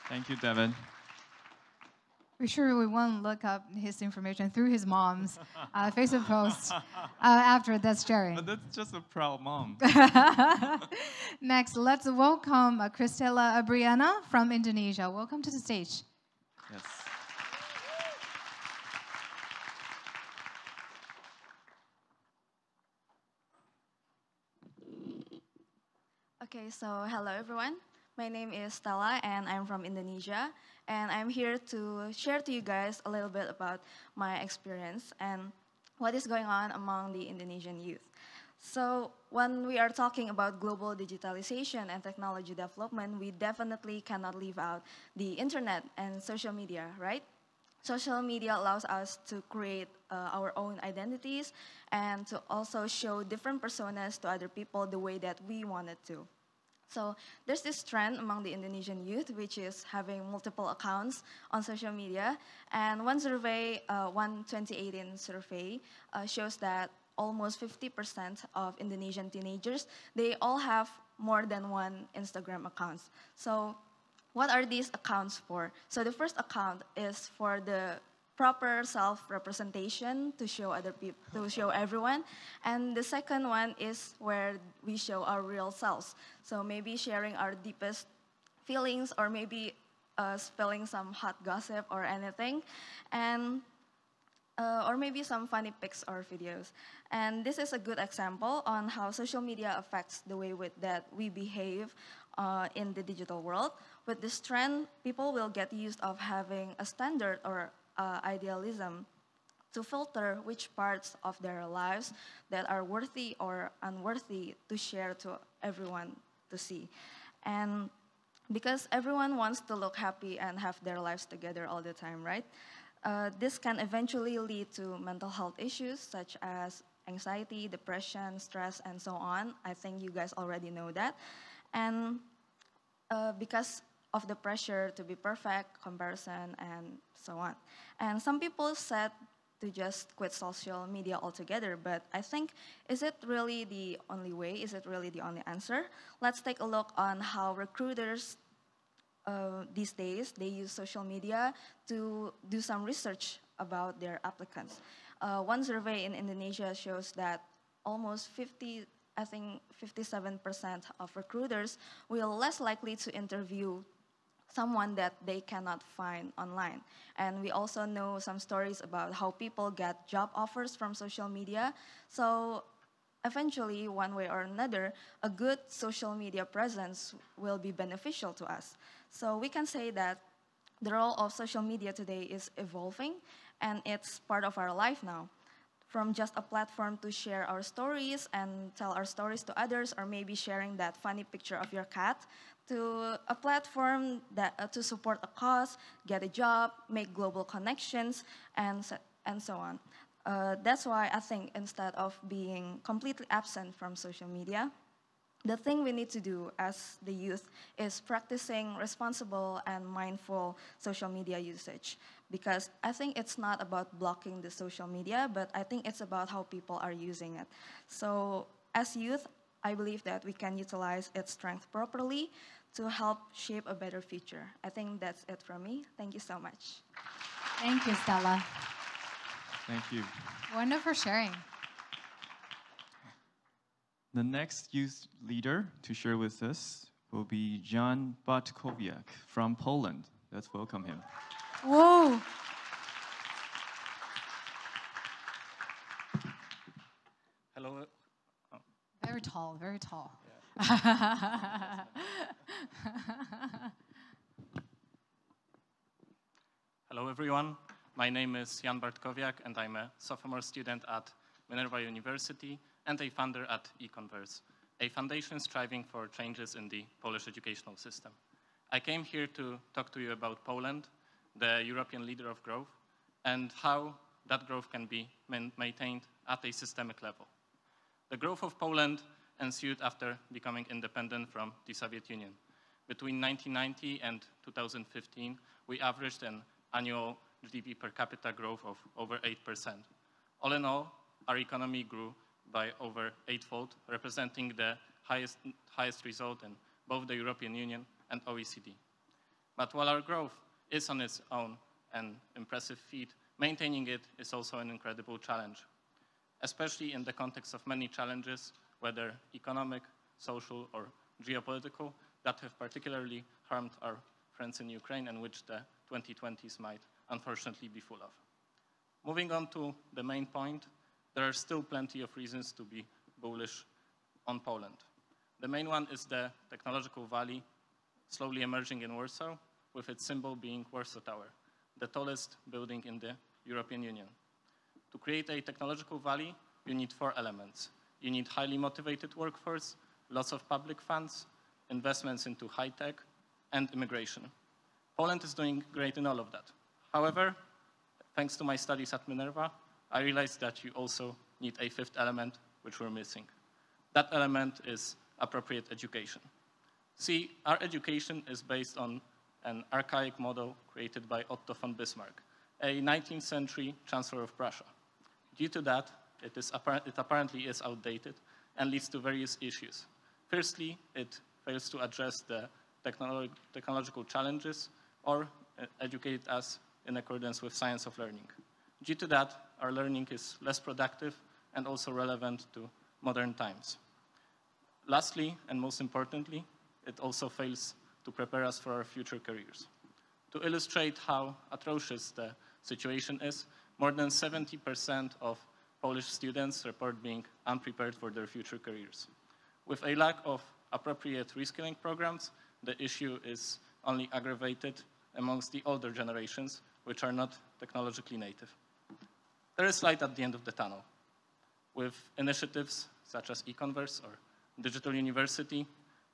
Thank you, Devin. We're sure we won't look up his information through his mom's Facebook post after that's sharing. But that's just a proud mom. Next, let's welcome Christella Abriana from Indonesia. Welcome to the stage. Yes. Okay, so hello everyone. My name is Stella and I'm from Indonesia. And I'm here to share to you guys a little bit about my experience and what is going on among the Indonesian youth. So when we are talking about global digitalization and technology development, we definitely cannot leave out the internet and social media, right? Social media allows us to create our own identities and to also show different personas to other people the way that we wanted to. So there's this trend among the Indonesian youth, which is having multiple accounts on social media. And one survey, one 2018 survey, shows that almost 50% of Indonesian teenagers, they all have more than one Instagram account. So what are these accounts for? So the first account is for the proper self-representation to show other people, to show everyone. And the second one is where we show our real selves. So maybe sharing our deepest feelings, or maybe spilling some hot gossip or anything. And or maybe some funny pics or videos. And this is a good example on how social media affects the way that we behave in the digital world. With this trend, people will get used of having a standard or idealism to filter which parts of their lives that are worthy or unworthy to share to everyone to see. And because everyone wants to look happy and have their lives together all the time, right? This can eventually lead to mental health issues such as anxiety, depression, stress, and so on. I think you guys already know that. And because of the pressure to be perfect, comparison, and so on. And some people said to just quit social media altogether, but I think, is it really the only way? Is it really the only answer? Let's take a look on how recruiters these days, they use social media to do some research about their applicants. One survey in Indonesia shows that almost 57% of recruiters will less likely to interview someone that they cannot find online. And we also know some stories about how people get job offers from social media. So eventually, one way or another, a good social media presence will be beneficial to us. So we can say that the role of social media today is evolving, and it's part of our life now. From just a platform to share our stories and tell our stories to others, or maybe sharing that funny picture of your cat, to a platform that to support a cause, get a job, make global connections, and so on. That's why I think instead of being completely absent from social media, the thing we need to do as the youth is practicing responsible and mindful social media usage. Because I think it's not about blocking the social media, but I think it's about how people are using it. So as youth, I believe that we can utilize its strength properly to help shape a better future. I think that's it from me. Thank you so much. Thank you, Stella. Thank you. Wonderful sharing. The next youth leader to share with us will be Jan Bartkowiak from Poland. Let's welcome him. Whoa. Hello. Oh. Very tall, very tall. Yeah. Hello, everyone. My name is Jan Bartkowiak, and I'm a sophomore student at Minerva University and a founder at eConverse, a foundation striving for changes in the Polish educational system. I came here to talk to you about Poland, the European leader of growth, and how that growth can be maintained at a systemic level. The growth of Poland ensued after becoming independent from the Soviet Union. Between 1990 and 2015, we averaged an annual GDP per capita growth of over 8%. All in all, our economy grew by over 8-fold, representing the highest result in both the European Union and OECD. But while our growth is on its own an impressive feat, maintaining it is also an incredible challenge, especially in the context of many challenges, whether economic, social, or geopolitical, that have particularly harmed our friends in Ukraine and which the 2020s might unfortunately be full of. Moving on to the main point, there are still plenty of reasons to be bullish on Poland. The main one is the technological valley slowly emerging in Warsaw, with its symbol being Warsaw Tower, the tallest building in the European Union. To create a technological valley, you need 4 elements. You need highly motivated workforce, lots of public funds, investments into high tech, and immigration. Poland is doing great in all of that. However, thanks to my studies at Minerva, I realized that you also need a 5th element, which we're missing. That element is appropriate education. See, our education is based on an archaic model created by Otto von Bismarck, a 19th century chancellor of Prussia. Due to that, it apparently is outdated and leads to various issues. Firstly, it fails to address the technological challenges or educate us in accordance with science of learning. Due to that, our learning is less productive and also relevant to modern times. Lastly, and most importantly, it also fails to prepare us for our future careers. To illustrate how atrocious the situation is, more than 70% of Polish students report being unprepared for their future careers. With a lack of appropriate reskilling programs, the issue is only aggravated amongst the older generations, which are not technologically native. There is light at the end of the tunnel. With initiatives such as eConverse or Digital University,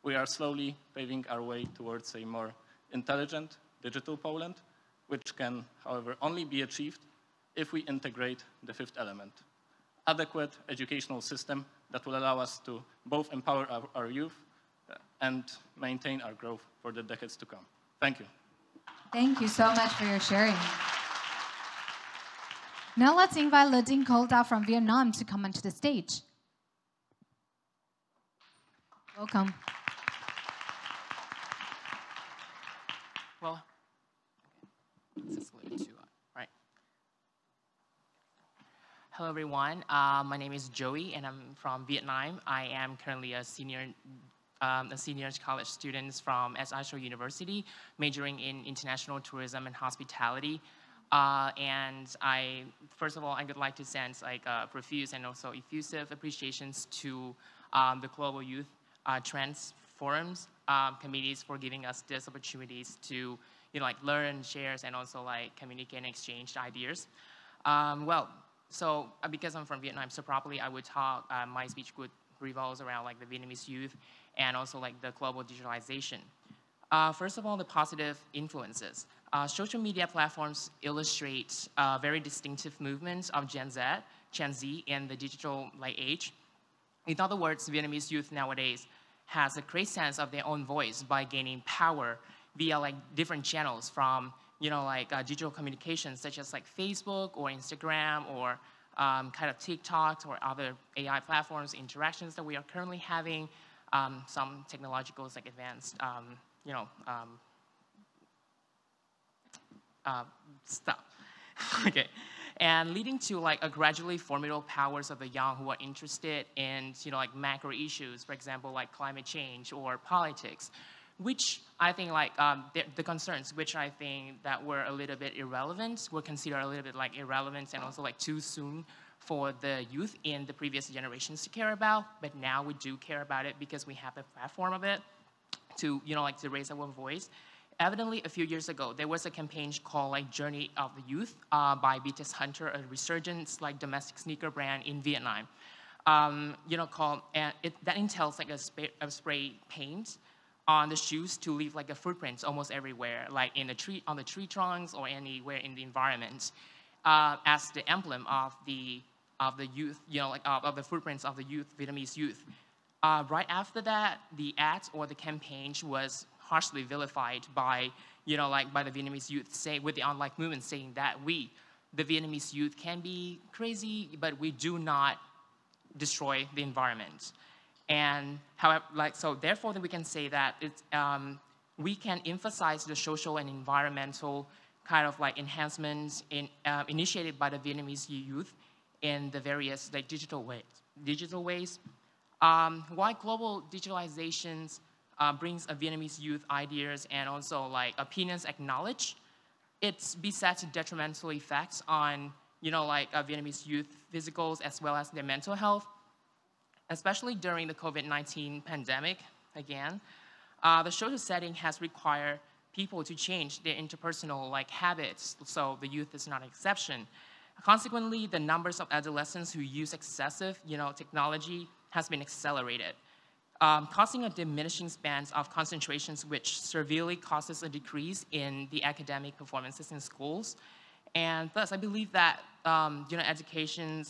we are slowly paving our way towards a more intelligent digital Poland, which can, however, only be achieved if we integrate the fifth element, adequate educational system that will allow us to both empower our youth and maintain our growth for the decades to come. Thank you. Thank you so much for your sharing. Now let's invite Ladin Kolda from Vietnam to come onto the stage. Welcome. Well, this is a little too right. Hello, everyone. My name is Joey, and I'm from Vietnam. I am currently a senior college student from Acer University, majoring in international tourism and hospitality. And first of all, I would like to send profuse and also effusive appreciations to the Global Youth Trends Forums committees for giving us these opportunities to learn, share, and also communicate and exchange ideas. Because I'm from Vietnam, so probably I would talk, my speech would revolves around the Vietnamese youth and also the global digitalization. First of all, the positive influences. Social media platforms illustrate very distinctive movements of Gen Z in the digital age. In other words, Vietnamese youth nowadays has a great sense of their own voice by gaining power via different channels from digital communications such as Facebook or Instagram or kind of TikTok or other AI platforms, interactions that we are currently having, some technological advanced stuff. Okay. And leading to a gradually formidable powers of the young who are interested in macro issues, for example, climate change or politics, which I think the concerns which I think that were a little bit irrelevant, were considered a little bit irrelevant and also too soon for the youth in the previous generations to care about, but now we do care about it because we have a platform of it to to raise our voice. Evidently, a few years ago, there was a campaign called Journey of the Youth by BTS Hunter, a resurgent domestic sneaker brand in Vietnam. That entails a spray paint on the shoes to leave a footprint almost everywhere, in the tree, on the tree trunks or anywhere in the environment, as the emblem of the youth, of the footprints of the youth, Vietnamese youth. Right after that, the ads or the campaign was harshly vilified by, by the Vietnamese youth, with the online movement saying that we, the Vietnamese youth, can be crazy, but we do not destroy the environment. And however, therefore, we can say that we can emphasize the social and environmental kind of enhancements initiated by the Vietnamese youth in the various digital ways. Why global digitalizations brings a Vietnamese youth ideas and also opinions acknowledged, it's beset detrimental effects on Vietnamese youth physicals as well as their mental health, especially during the COVID-19 pandemic. Again, the social setting has required people to change their interpersonal habits, so the youth is not an exception. Consequently, the numbers of adolescents who use excessive technology has been accelerated, causing a diminishing span of concentrations, which severely causes a decrease in the academic performances in schools. And thus, I believe that education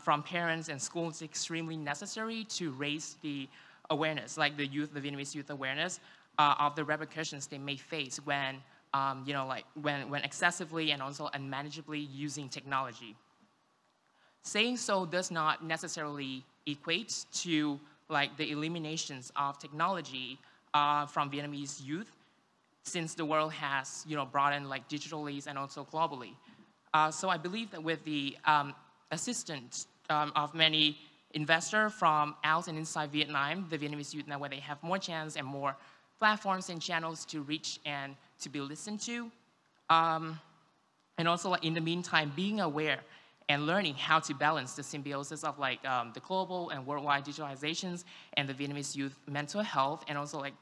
from parents and schools is extremely necessary to raise the awareness, like the Vietnamese youth awareness of the repercussions they may face when, when excessively and also unmanageably using technology. Saying so does not necessarily equate to like the eliminations of technology from Vietnamese youth, since the world has broadened like digitally and also globally. So I believe that with the assistance of many investors from out and inside Vietnam, the Vietnamese youth now, where they have more chance and more platforms and channels to reach and to be listened to. And also like, in the meantime, being aware and learning how to balance the symbiosis of like the global and worldwide digitalizations and the Vietnamese youth mental health and also like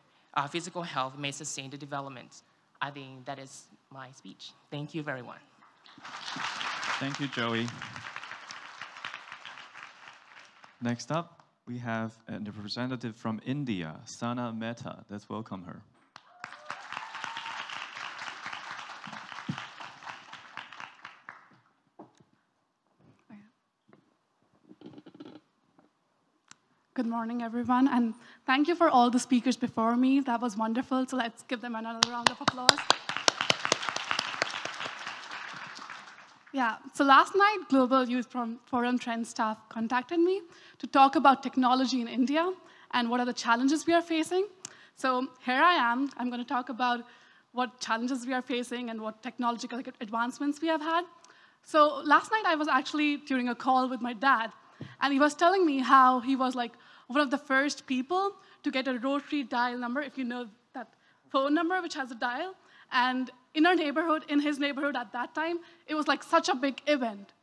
physical health may sustain the development. I think that is my speech. Thank you very much. Thank you, Joey. Next up, we have a representative from India, Sana Mehta. Let's welcome her. Good morning, everyone, and thank you for all the speakers before me. That was wonderful, so let's give them another round of applause. Yeah, so last night, Global Youth Forum Trend staff contacted me to talk about technology in India and what are the challenges we are facing. So here I am. I'm going to talk about what challenges we are facing and what technological advancements we have had. So last night, I was actually during a call with my dad, and he was telling me how he was like one of the first people to get a rotary dial number, if you know that phone number which has a dial. And in our neighborhood, in his neighborhood at that time, it was like such a big event.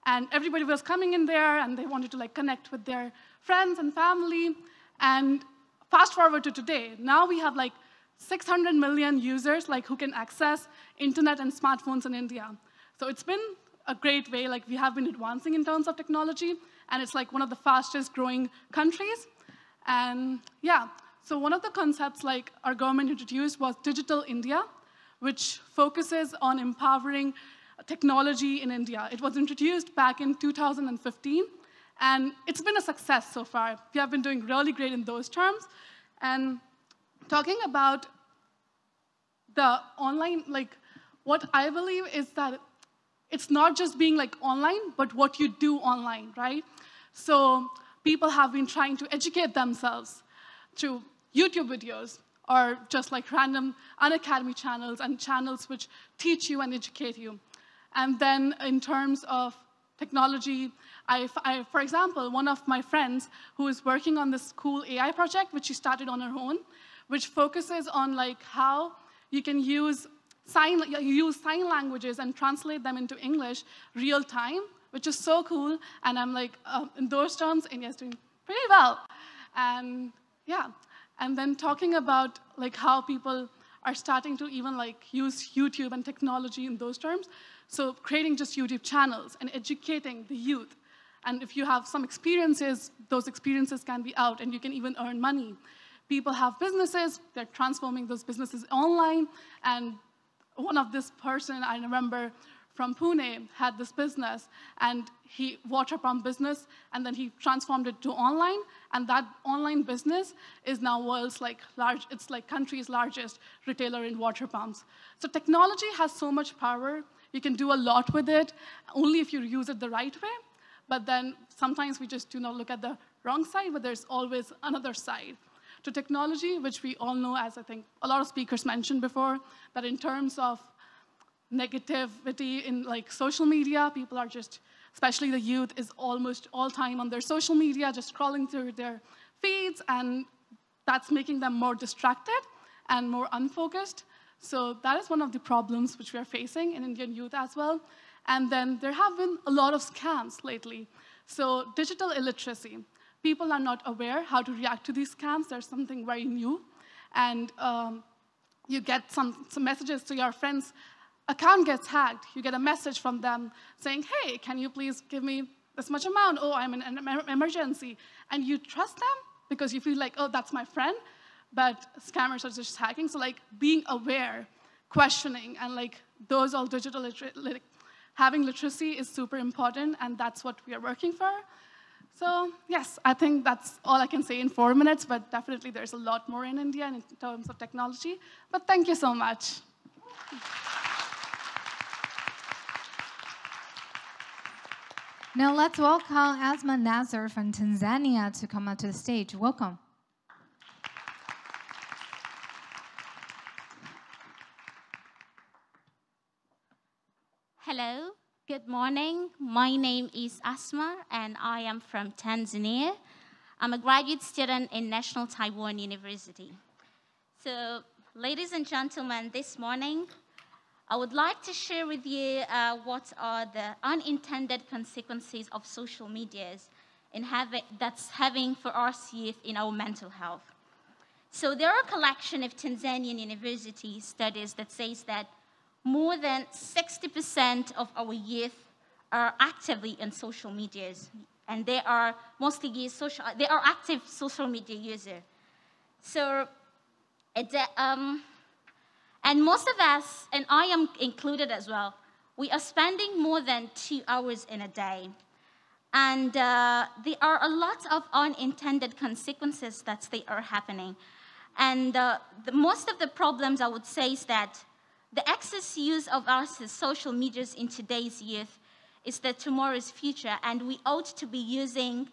And everybody was coming in there, and they wanted to like connect with their friends and family. And fast forward to today, now we have like 600 million users like who can access internet and smartphones in India. So it's been a great way, like we have been advancing in terms of technology, and it's like one of the fastest growing countries. And yeah, so one of the concepts like our government introduced was Digital India, which focuses on empowering technology in India. It was introduced back in 2015, and it's been a success so far. We have been doing really great in those terms. And talking about the online, like what I believe is that it's not just being like online, but what you do online, right? So people have been trying to educate themselves through YouTube videos, or just like random unacademy channels and channels which teach you and educate you. And then in terms of technology, for example, one of my friends who is working on this cool AI project, which she started on her own, which focuses on like how you can use sign languages and translate them into English real time, which is so cool. And I'm like, in those terms, India's doing pretty well. And yeah. And then talking about like how people are starting to even like use YouTube and technology in those terms. So creating just YouTube channels and educating the youth. And if you have some experiences, those experiences can be out and you can even earn money. People have businesses, they're transforming those businesses online. And one of this person I remember from Pune had this business, and he water pump business, and then he transformed it to online, and that online business is now world's like it's like country's largest retailer in water pumps. So technology has so much power. You can do a lot with it, only if you use it the right way. But then sometimes we just do not look at the wrong side, but there's always another side to technology, which we all know, as I think a lot of speakers mentioned before, that in terms of negativity in like social media, people are just, especially the youth, is almost all time on their social media, just scrolling through their feeds, and that's making them more distracted and more unfocused. So that is one of the problems which we are facing in Indian youth as well. And then there have been a lot of scams lately. So digital illiteracy. People are not aware how to react to these scams. There's something very new. And you get some messages to your friends' account gets hacked. You get a message from them saying, hey, can you please give me this much amount? Oh, I'm in an emergency. And you trust them because you feel like, oh, that's my friend. But scammers are just hacking. So like being aware, questioning, and like those all digital having literacy is super important, and that's what we are working for. So yes, I think that's all I can say in 4 minutes, but definitely there's a lot more in India in terms of technology. But thank you so much. Now let's welcome Asma Nasser from Tanzania to come up to the stage. Welcome. Hello, good morning. My name is Asma, and I am from Tanzania. I'm a graduate student in National Taiwan University. So, ladies and gentlemen, this morning, I would like to share with you what are the unintended consequences of social medias and that's having for us youth in our mental health. So there are a collection of Tanzanian university studies that says that more than 60% of our youth are actively on social medias, and they are mostly they are active social media users. So, and most of us, and I am included as well, we are spending more than 2 hours in a day. And there are a lot of unintended consequences that they are happening. And most of the problems, I would say, is that the excess use of our social medias in today's youth is the tomorrow's future, and we ought to be using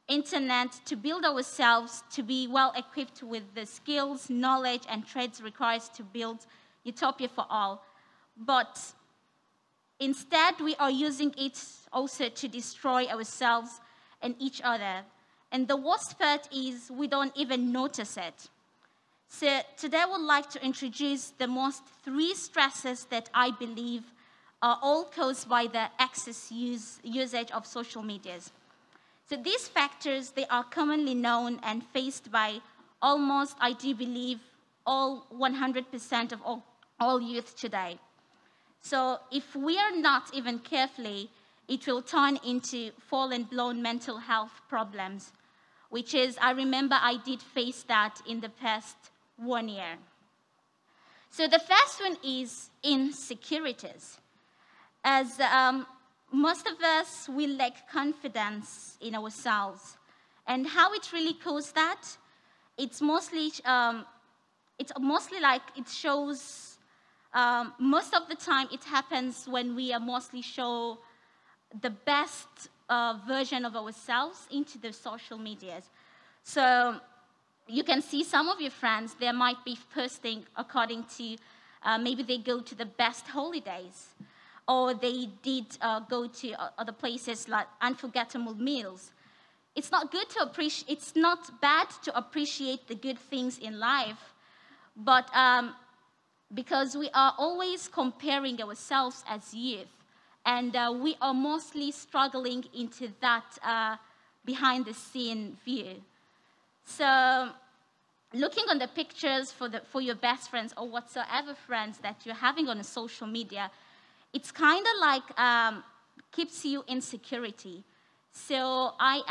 internet to build ourselves, to be well equipped with the skills, knowledge, and trades required to build utopia for all. But instead, we are using it also to destroy ourselves and each other. And the worst part is we don't even notice it. So today I would like to introduce the most 3 stresses that I believe are all caused by the excess usage of social medias. So these factors, they are commonly known and faced by almost, I do believe, all 100% of all youth today. So if we are not even carefully, it will turn into full-blown mental health problems, which is, I remember I did face that in the past 1 year. So the first one is insecurities. As most of us, we lack confidence in ourselves. And how it really caused that? It's mostly like it shows, most of the time it happens when we are mostly show the best version of ourselves into the social medias. So you can see some of your friends, they might be posting according to, maybe they go to the best holidays, or they did go to other places like unforgettable meals. It's not good to appreciate, it's not bad to appreciate the good things in life, but because we are always comparing ourselves as youth, and we are mostly struggling into that behind the scene view. So looking on the pictures for your best friends or whatsoever friends that you're having on a social media, it's kind of like keeps you in security. So I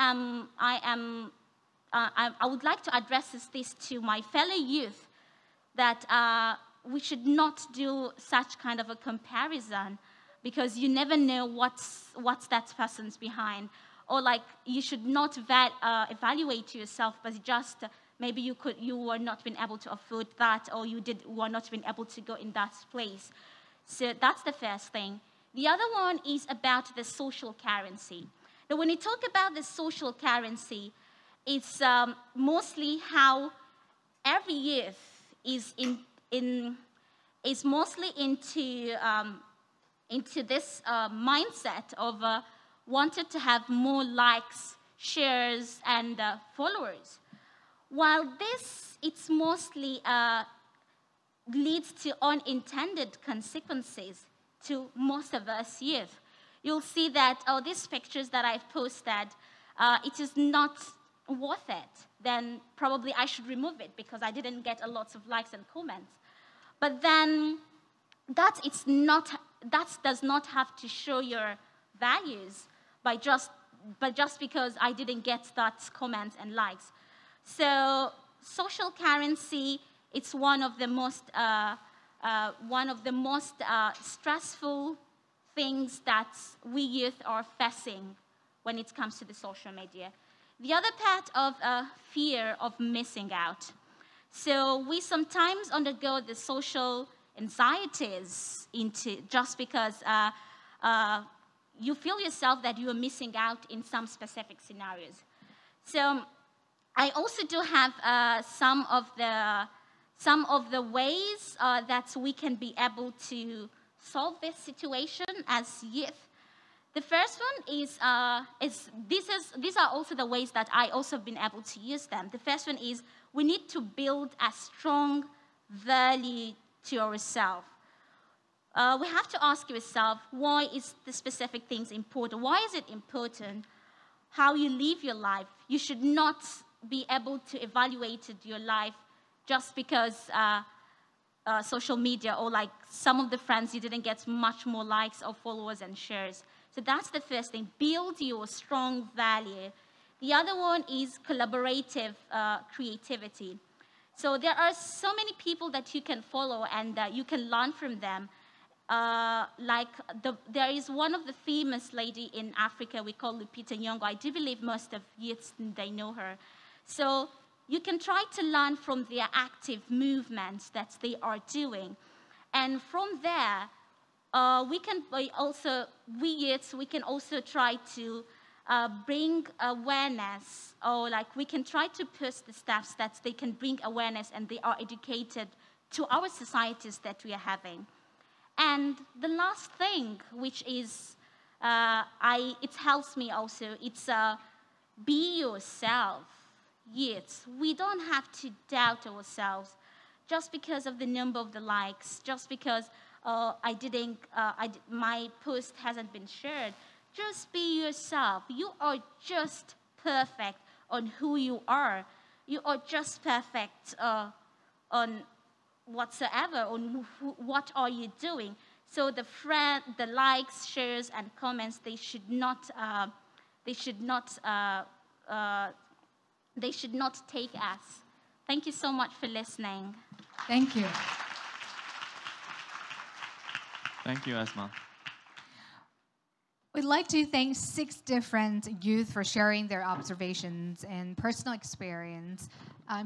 would like to address this to my fellow youth, that we should not do such kind of a comparison, because you never know what's that person's behind. Or like, you should not evaluate yourself, but just maybe you were not been able to afford that, or you were not been able to go in that place. So that's the first thing. The other one is about the social currency. Now, when you talk about the social currency, it's mostly how every youth is mostly into this mindset of wanted to have more likes, shares, and followers. While this, it's mostly leads to unintended consequences to most of us youth. You'll see that, oh, these pictures that I've posted, it is not worth it. Then probably I should remove it because I didn't get a lot of likes and comments. But then that does not have to show your values by just because I didn't get that comments and likes. So social currency, it's one of the most stressful things that we youth are facing when it comes to the social media. The other part of fear of missing out. So we sometimes undergo the social anxieties just because you feel yourself that you are missing out in some specific scenarios. So I also do have some of the ways that we can be able to solve this situation as youth. The first one is these are also the ways that I also have been able to use them. The first one is we need to build a strong value to ourselves. We have to ask yourself, why is the specific things important? Why is it important how you live your life? You should not be able to evaluate your life just because social media or like some of the friends you didn't get much more likes or followers and shares. So that's the first thing, build your strong value. The other one is collaborative creativity. So there are so many people that you can follow and you can learn from them. There is one of the famous lady in Africa, we call Lupita Nyong'o. I do believe most of youths, they know her. So you can try to learn from their active movements that they are doing. And from there, we youths, we can also try to bring awareness, or like we can try to push the steps that they can bring awareness and they are educated to our societies that we are having. And the last thing, which is, it helps me also, it's be yourself. Yes, we don't have to doubt ourselves just because of the number of the likes, just because my post hasn't been shared. Just be yourself. You are just perfect on who you are. You are just perfect on whatsoever, on what are you doing. So the likes, shares, and comments, they should not take us. Thank you so much for listening. Thank you. Thank you, Esma. We'd like to thank 6 different youth for sharing their observations and personal experience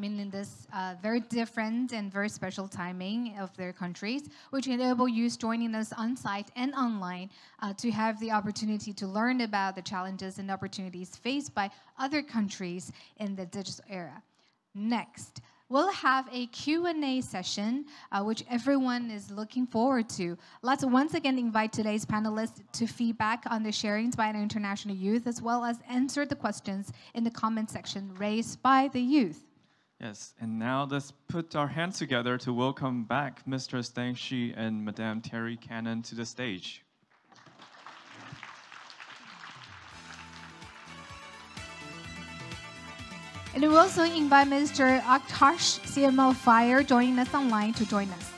in this very different and very special timing of their countries, which enable youth joining us on-site and online to have the opportunity to learn about the challenges and opportunities faced by other countries in the digital era. Next, we'll have a Q&A session, which everyone is looking forward to. Let's once again invite today's panelists to feedback on the sharings by the international youth, as well as answer the questions in the comment section raised by the youth. Yes, and now let's put our hands together to welcome back Mr. Shih and Madame Teri Cannon to the stage. And we also invite Mr. Akash, CMO Fire, joining us online to join us.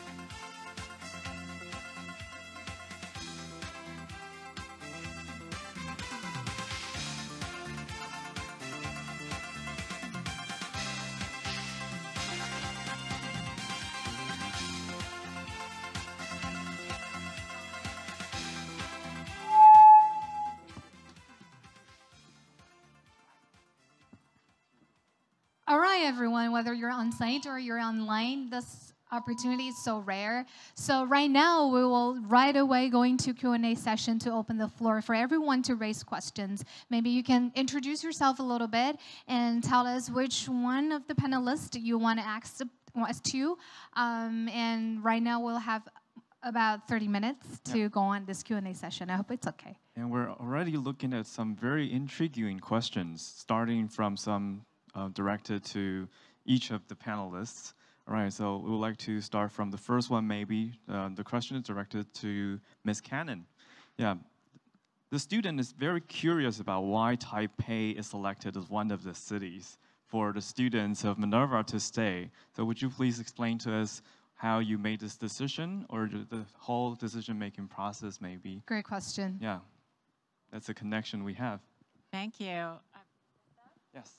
All right, everyone, whether you're on site or you're online, this opportunity is so rare. So right now, we will right away go into Q&A session to open the floor for everyone to raise questions. Maybe you can introduce yourself a little bit and tell us which one of the panelists you want to ask us to. And right now, we'll have about 30 minutes to go on this Q&A session. I hope it's okay. And we're already looking at some very intriguing questions, starting from some directed to each of the panelists. All right, so we would like to start from the first one, maybe. The question is directed to Ms. Cannon. Yeah, the student is very curious about why Taipei is selected as one of the cities for the students of Minerva to stay. So would you please explain to us how you made this decision, or the whole decision-making process, maybe? Great question. Yeah, that's a connection we have. Thank you. Yes.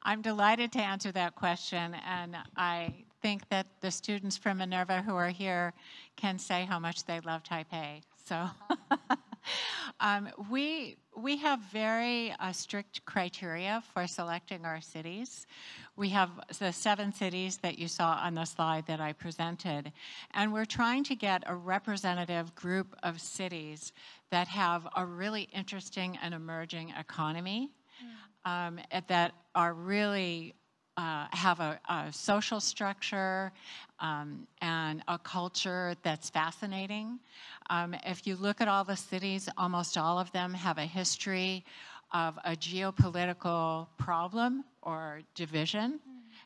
I'm delighted to answer that question, and I think that the students from Minerva who are here can say how much they love Taipei. So we we have very strict criteria for selecting our cities. We have the 7 cities that you saw on the slide that I presented, and we're trying to get a representative group of cities that have a really interesting and emerging economy, that are really have a social structure and a culture that's fascinating. If you look at all the cities, almost all of them have a history of a geopolitical problem or division.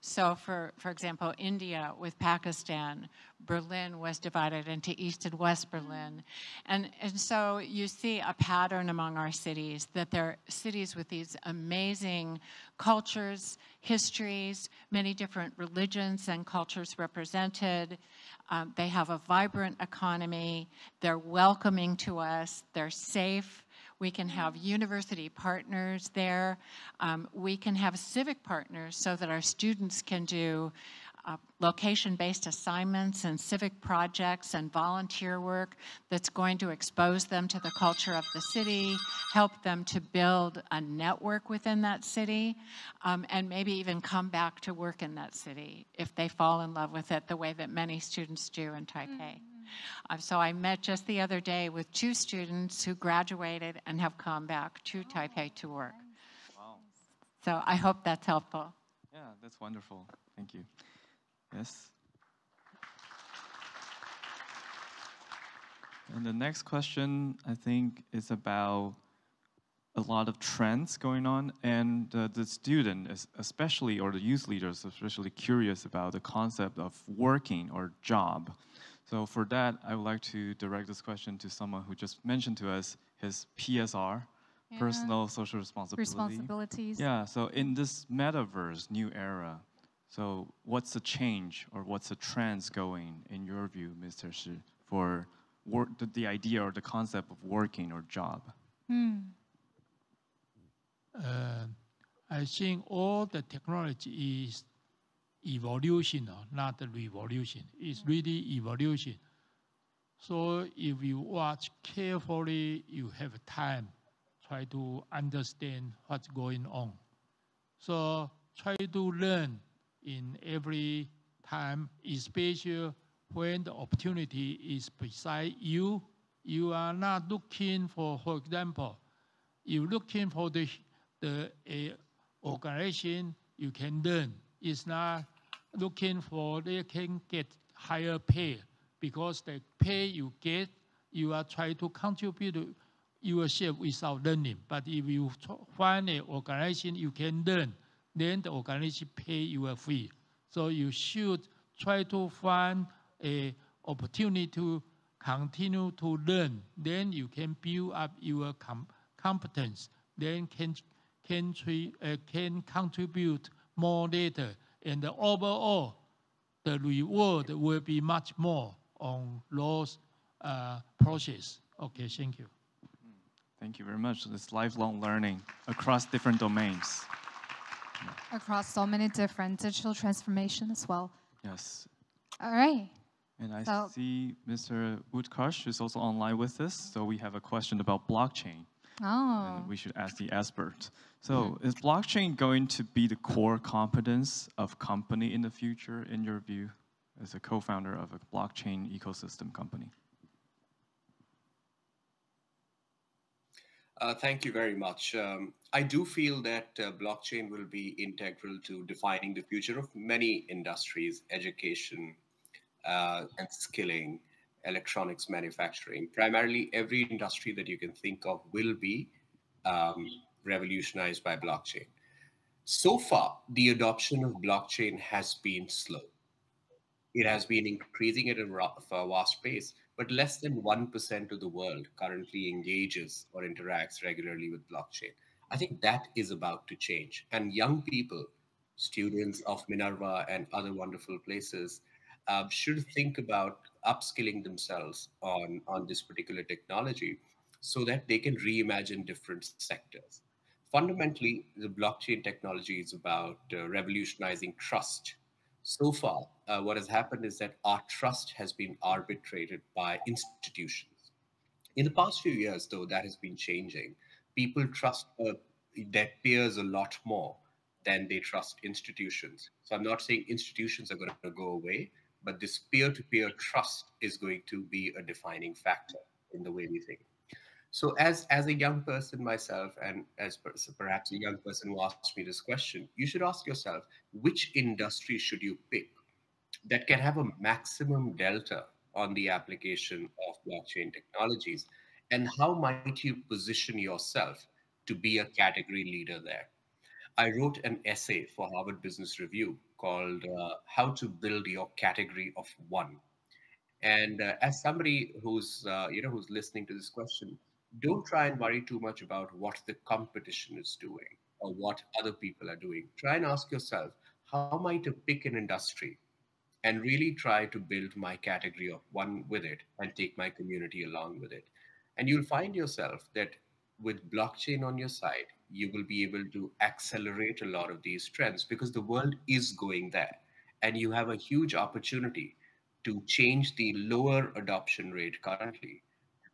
So for example, India with Pakistan, Berlin was divided into East and West Berlin. And so you see a pattern among our cities, that they're cities with these amazing cultures, histories, many different religions and cultures represented. They have a vibrant economy. They're welcoming to us. They're safe. We can have university partners there. We can have civic partners so that our students can do location-based assignments and civic projects and volunteer work that's going to expose them to the culture of the city, help them to build a network within that city, and maybe even come back to work in that city if they fall in love with it the way that many students do in Taipei. So I met just the other day with 2 students who graduated and have come back to Taipei to work. Wow. So I hope that's helpful. Yeah, that's wonderful. Thank you. Yes. And the next question, I think, is about a lot of trends going on, and the student, especially, or the youth leaders, especially curious about the concept of working or job. So for that, I would like to direct this question to someone who just mentioned to us his PSR, personal social responsibilities. Yeah, so in this metaverse new era, so what's the change or what's the trends going, in your view, Mr. Shih, for the idea or the concept of working or job? I think all the technology is evolution, not revolution. It's really evolution. So if you watch carefully, you have time, try to understand what's going on. So try to learn in every time, especially when the opportunity is beside you. You are not looking for example, you're looking for the organization you can learn. It's not looking for they can get higher pay, because the pay you get, you are trying to contribute yourself without learning. But if you find an organization you can learn, then the organization pay you a fee. So you should try to find an opportunity to continue to learn. Then you can build up your competence. Then can contribute more later. And overall, the reward will be much more on those process. Okay, thank you. Thank you very much. This lifelong learning across different domains. Across so many different digital transformation as well. Yes. All right. And I see Mr. Utkarsh is also online with us. So we have a question about blockchain. Oh. And we should ask the expert. So is blockchain going to be the core competence of company in the future, in your view, as a co-founder of a blockchain ecosystem company? Thank you very much. I do feel that blockchain will be integral to defining the future of many industries, education and skilling, electronics manufacturing. Primarily, every industry that you can think of will be revolutionized by blockchain. So far, the adoption of blockchain has been slow. It has been increasing at a vast pace, but less than 1% of the world currently engages or interacts regularly with blockchain. I think that is about to change. And young people, students of Minerva and other wonderful places, should think about upskilling themselves on this particular technology so that they can reimagine different sectors. Fundamentally, the blockchain technology is about revolutionizing trust. So far, what has happened is that our trust has been arbitrated by institutions. In the past few years, though, that has been changing. people trust their peers a lot more than they trust institutions. So I'm not saying institutions are going to go away, but this peer-to-peer trust is going to be a defining factor in the way we think. So as a young person myself, and as perhaps a young person who asks me this question, you should ask yourself, which industry should you pick that can have a maximum delta on the application of blockchain technologies? And how might you position yourself to be a category leader there? I wrote an essay for Harvard Business Review called How to Build Your Category of One. And as somebody who's listening to this question, don't try and worry too much about what the competition is doing or what other people are doing. Try and ask yourself, how might I pick an industry and really try to build my category of one with it and take my community along with it? And you'll find yourself that with blockchain on your side, you will be able to accelerate a lot of these trends because the world is going there. And you have a huge opportunity to change the lower adoption rate currently,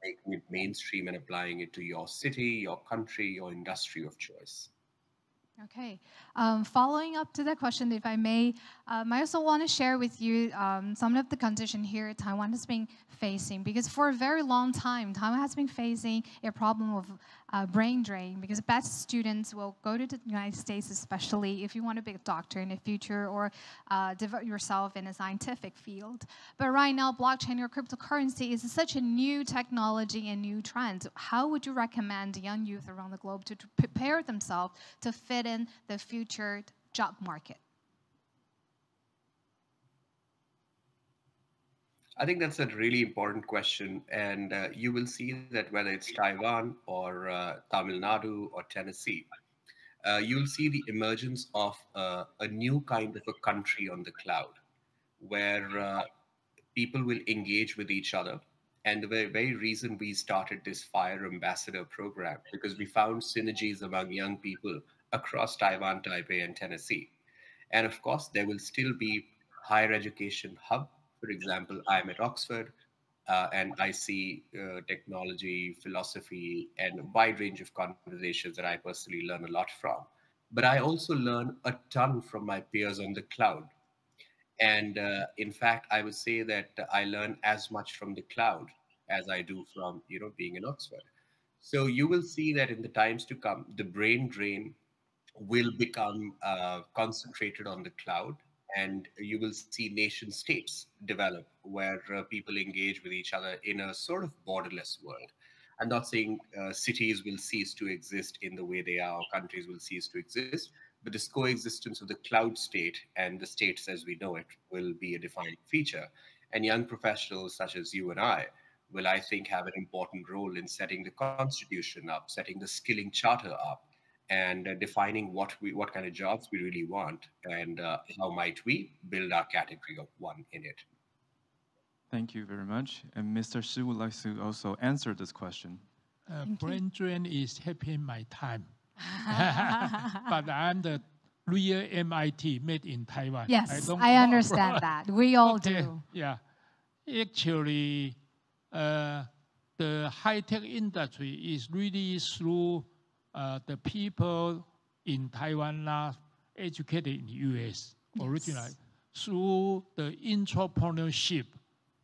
making it mainstream and applying it to your city, your country, your industry of choice. Okay. Following up to that question, if I may, I also want to share with you some of the condition here Taiwan has been facing, because for a very long time, Taiwan has been facing a problem of brain drain, because best students will go to the United States, especially if you want to be a doctor in the future or devote yourself in a scientific field. But right now, blockchain or cryptocurrency is such a new technology and new trend. How would you recommend young youth around the globe to prepare themselves to fit in the future job market? I think that's a really important question. And you will see that whether it's Taiwan or Tamil Nadu or Tennessee, you'll see the emergence of a new kind of a country on the cloud where people will engage with each other. And the very reason we started this Fire Ambassador program, because we found synergies among young people across Taiwan, Taipei, and Tennessee. And of course, there will still be higher education hub. For example, I'm at Oxford, and I see technology, philosophy, and a wide range of conversations that I personally learn a lot from. But I also learn a ton from my peers on the cloud. And in fact, I would say that I learn as much from the cloud as I do from being in Oxford. So you will see that in the times to come, the brain drain will become concentrated on the cloud. And you will see nation states develop where people engage with each other in a sort of borderless world. I'm not saying cities will cease to exist in the way they are, or countries will cease to exist, but this coexistence of the cloud state and the states as we know it will be a defining feature. And young professionals such as you and I will, I think, have an important role in setting the constitution up, setting the skilling charter up, and defining what kind of jobs we really want, and how might we build our category of one in it. Thank you very much. And Mr. Shih would like to also answer this question. Brain drain is helping my time. But I'm the real MIT made in Taiwan. Yes, I understand that. We all do. Yeah. Actually, the high-tech industry is really through the people in Taiwan now educated in the US originally, through the entrepreneurship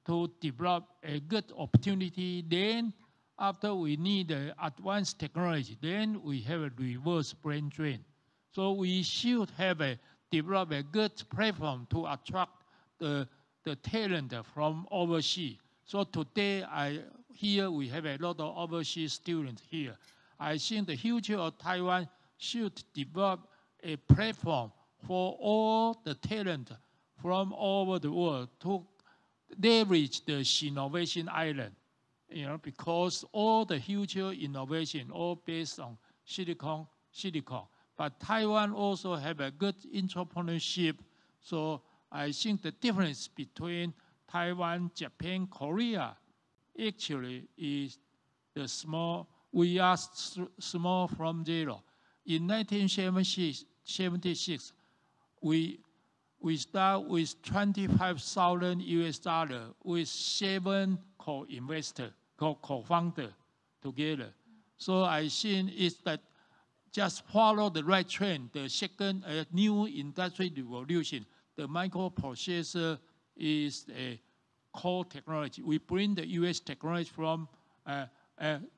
to develop a good opportunity. Then after we need advanced technology, then we have a reverse brain drain. So we should have develop a good platform to attract the talent from overseas. So today, here we have a lot of overseas students here. I think the future of Taiwan should develop a platform for all the talent from all over the world to leverage the innovation island, because all the future innovation all based on silicon. But Taiwan also have a good entrepreneurship. So I think the difference between Taiwan, Japan, Korea actually is the small. We are small from zero. In 1976, we start with $25,000 US with 7 co-investors, co-founders together. So I think it's that just follow the right trend. The second new industry revolution, the microprocessor is a core technology. We bring the U.S. technology from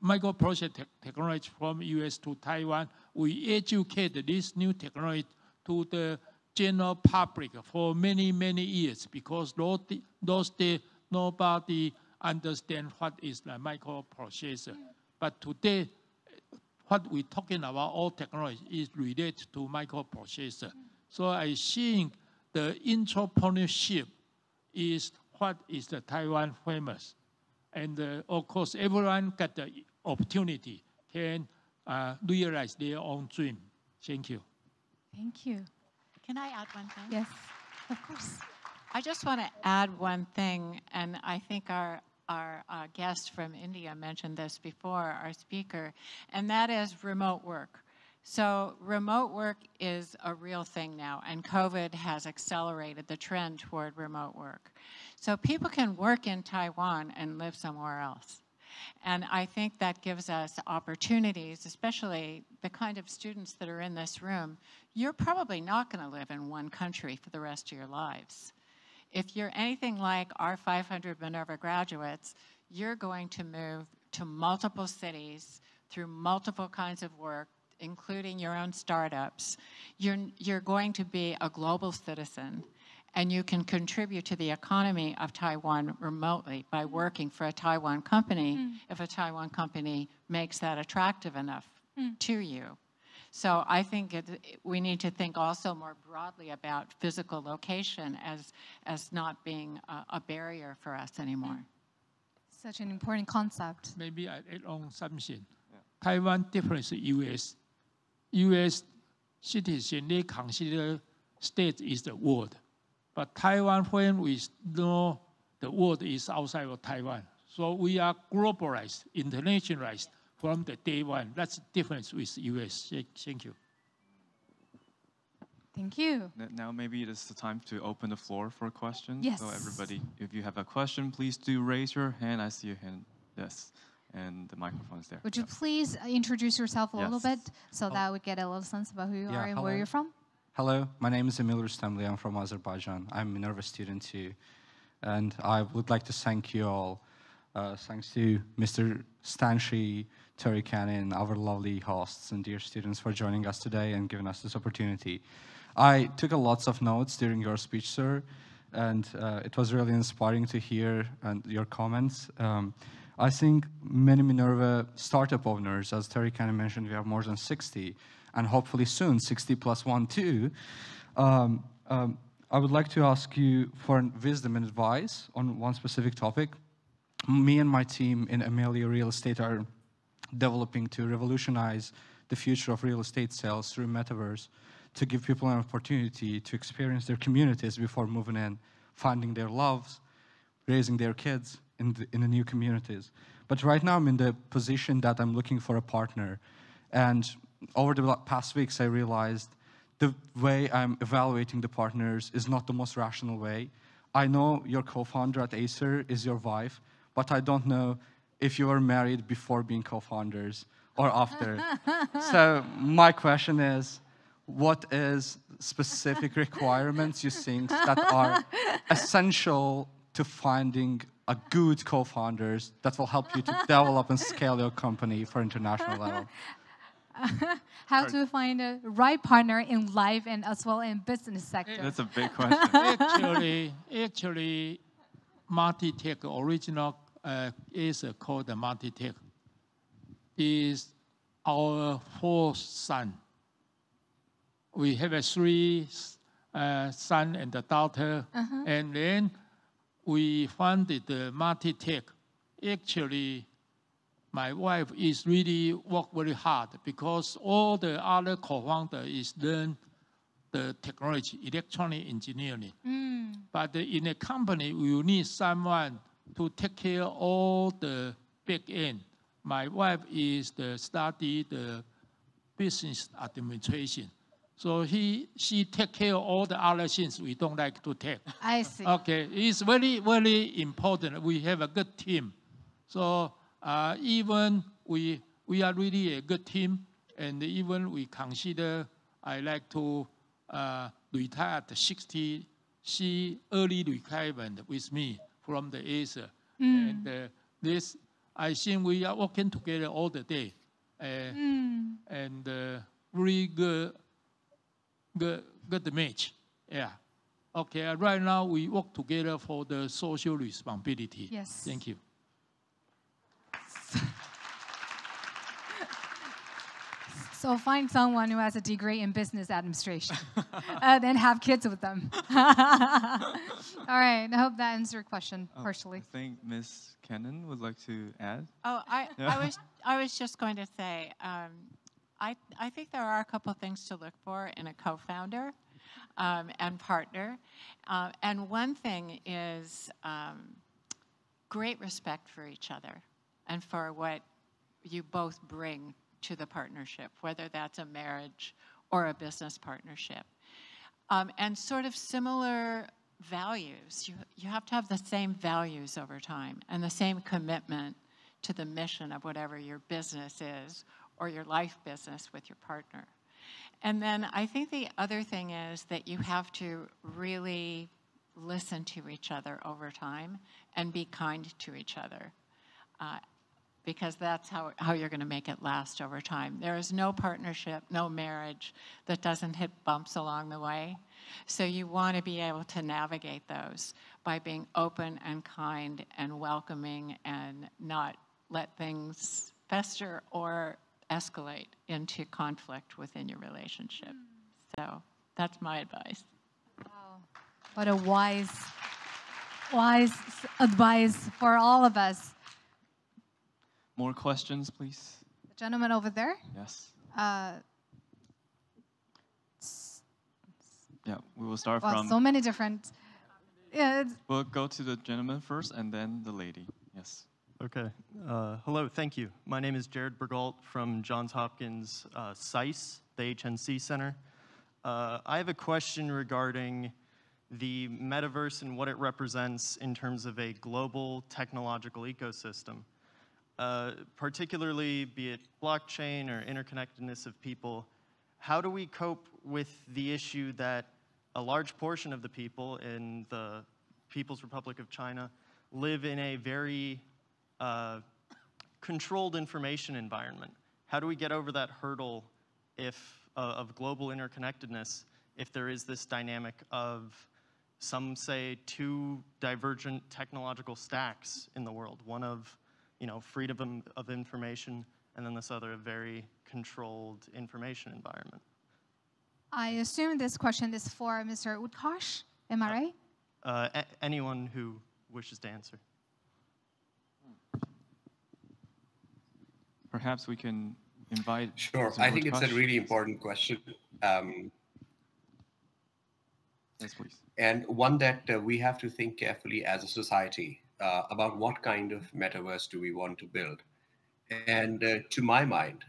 microprocessor technology from U.S. to Taiwan. We educate this new technology to the general public for many, many years because those days nobody understands what is the microprocessor. But today, what we're talking about, all technology is related to microprocessor. So I think the entrepreneurship is what is the Taiwan famous. And of course, everyone got the opportunity can realize their own dream. Thank you. Thank you. Can I add one thing? Yes, of course. I just want to add one thing, and I think our guest from India mentioned this before, our speaker, and that is remote work. So remote work is a real thing now, and COVID has accelerated the trend toward remote work. So people can work in Taiwan and live somewhere else. And I think that gives us opportunities, especially the kind of students that are in this room. You're probably not going to live in one country for the rest of your lives. If you're anything like our 500 Minerva graduates, you're going to move to multiple cities through multiple kinds of work, including your own startups. You're going to be a global citizen, and you can contribute to the economy of Taiwan remotely by working for a Taiwan company if a Taiwan company makes that attractive enough to you. So I think we need to think also more broadly about physical location as not being a barrier for us anymore. Such an important concept. Maybe I add on something. Yeah. Taiwan different from U.S. U.S. citizen, they consider state is the world. But Taiwan, when we know the world is outside of Taiwan, so we are globalized, internationalized from the day one. That's the difference with U.S. Thank you. Thank you. Now maybe it is the time to open the floor for questions. Yes. So everybody, if you have a question, please do raise your hand. I see your hand. Yes. And the microphone is there. Would you please introduce yourself a little bit so Oh. that we get a little sense about who you Yeah, are and hello. where you're from? Hello, my name is Emil Rustamli. I'm from Azerbaijan. I'm a Minerva student too. And I would like to thank you all. Thanks to Mr. Stanshi, Teri Cannon, our lovely hosts and dear students for joining us today and giving us this opportunity. I took lots of notes during your speech, sir, and it was really inspiring to hear your comments. I think many Minerva startup owners, as Teri Cannon mentioned, we have more than 60, and hopefully soon 60 plus 1 too. I would like to ask you for wisdom and advice on one specific topic. Me and my team in Amelia Real Estate are developing to revolutionize the future of real estate sales through Metaverse to give people an opportunity to experience their communities before moving in, finding their loves, raising their kids in the new communities. But right now I'm in the position that I'm looking for a partner. And over the past weeks, I realized the way I'm evaluating the partners is not the most rational way. I know your co-founder at Acer is your wife, but I don't know if you were married before being co-founders or after. So my question is, what is specific requirements you think that are essential to finding a good co-founders that will help you to develop and scale your company for international level? How to find a right partner in life and as well in business sector? That's a big question. Actually, Multitech, original Acer called the Multitech, is our fourth son. We have a 3 son and a daughter, and then we founded the Multitech. Actually, my wife is really work very hard because all the other co-founders is learn the technology, electronic engineering. But in a company, we need someone to take care of all the back end. My wife is study the business administration. So she take care of all the other things we don't like to take. I see. Okay, it's very, very important. We have a good team. So even we we are really a good team, and even we consider I like to retire at 60, she early retirement with me from the Acer. And this, I think we are working together all the day. And really good match. Yeah. Okay, right now we work together for the social responsibility. Yes. Thank you. So find someone who has a degree in business administration, then have kids with them. All right, I hope that answers your question partially. I think Ms. Cannon would like to add. Oh, I was just going to say, I think there are a couple of things to look for in a co-founder and partner. And one thing is great respect for each other and for what you both bring to the partnership, whether that's a marriage or a business partnership. And sort of similar values. You have to have the same values over time and the same commitment to the mission of whatever your business is or your life business with your partner. And then I think the other thing is that you have to really listen to each other over time and be kind to each other. Because that's how you're going to make it last over time. There is no partnership, no marriage that doesn't hit bumps along the way. So you want to be able to navigate those by being open and kind and welcoming and not let things fester or escalate into conflict within your relationship. So that's my advice. Wow. What a wise advice for all of us. More questions, please. The gentleman over there. Yes. Yeah, we will start well, from... so many different... Yeah, we'll go to the gentleman first and then the lady. Yes. Okay. Hello, thank you. My name is Jared Bergault from Johns Hopkins SAIS, the HNC Center. I have a question regarding the metaverse and what it represents in terms of a global technological ecosystem. Particularly, be it blockchain or interconnectedness of people, how do we cope with the issue that a large portion of the people in the People's Republic of China live in a very controlled information environment? How do we get over that hurdle of global interconnectedness if there is this dynamic of, some say, two divergent technological stacks in the world, one of freedom of information, and then this other very controlled information environment? I assume this question is for Mr. Utkarsh, am I right? Anyone who wishes to answer. Perhaps we can invite... Sure, I think it's a really important question. Yes, please. And one that we have to think carefully as a society about what kind of metaverse do we want to build. And to my mind,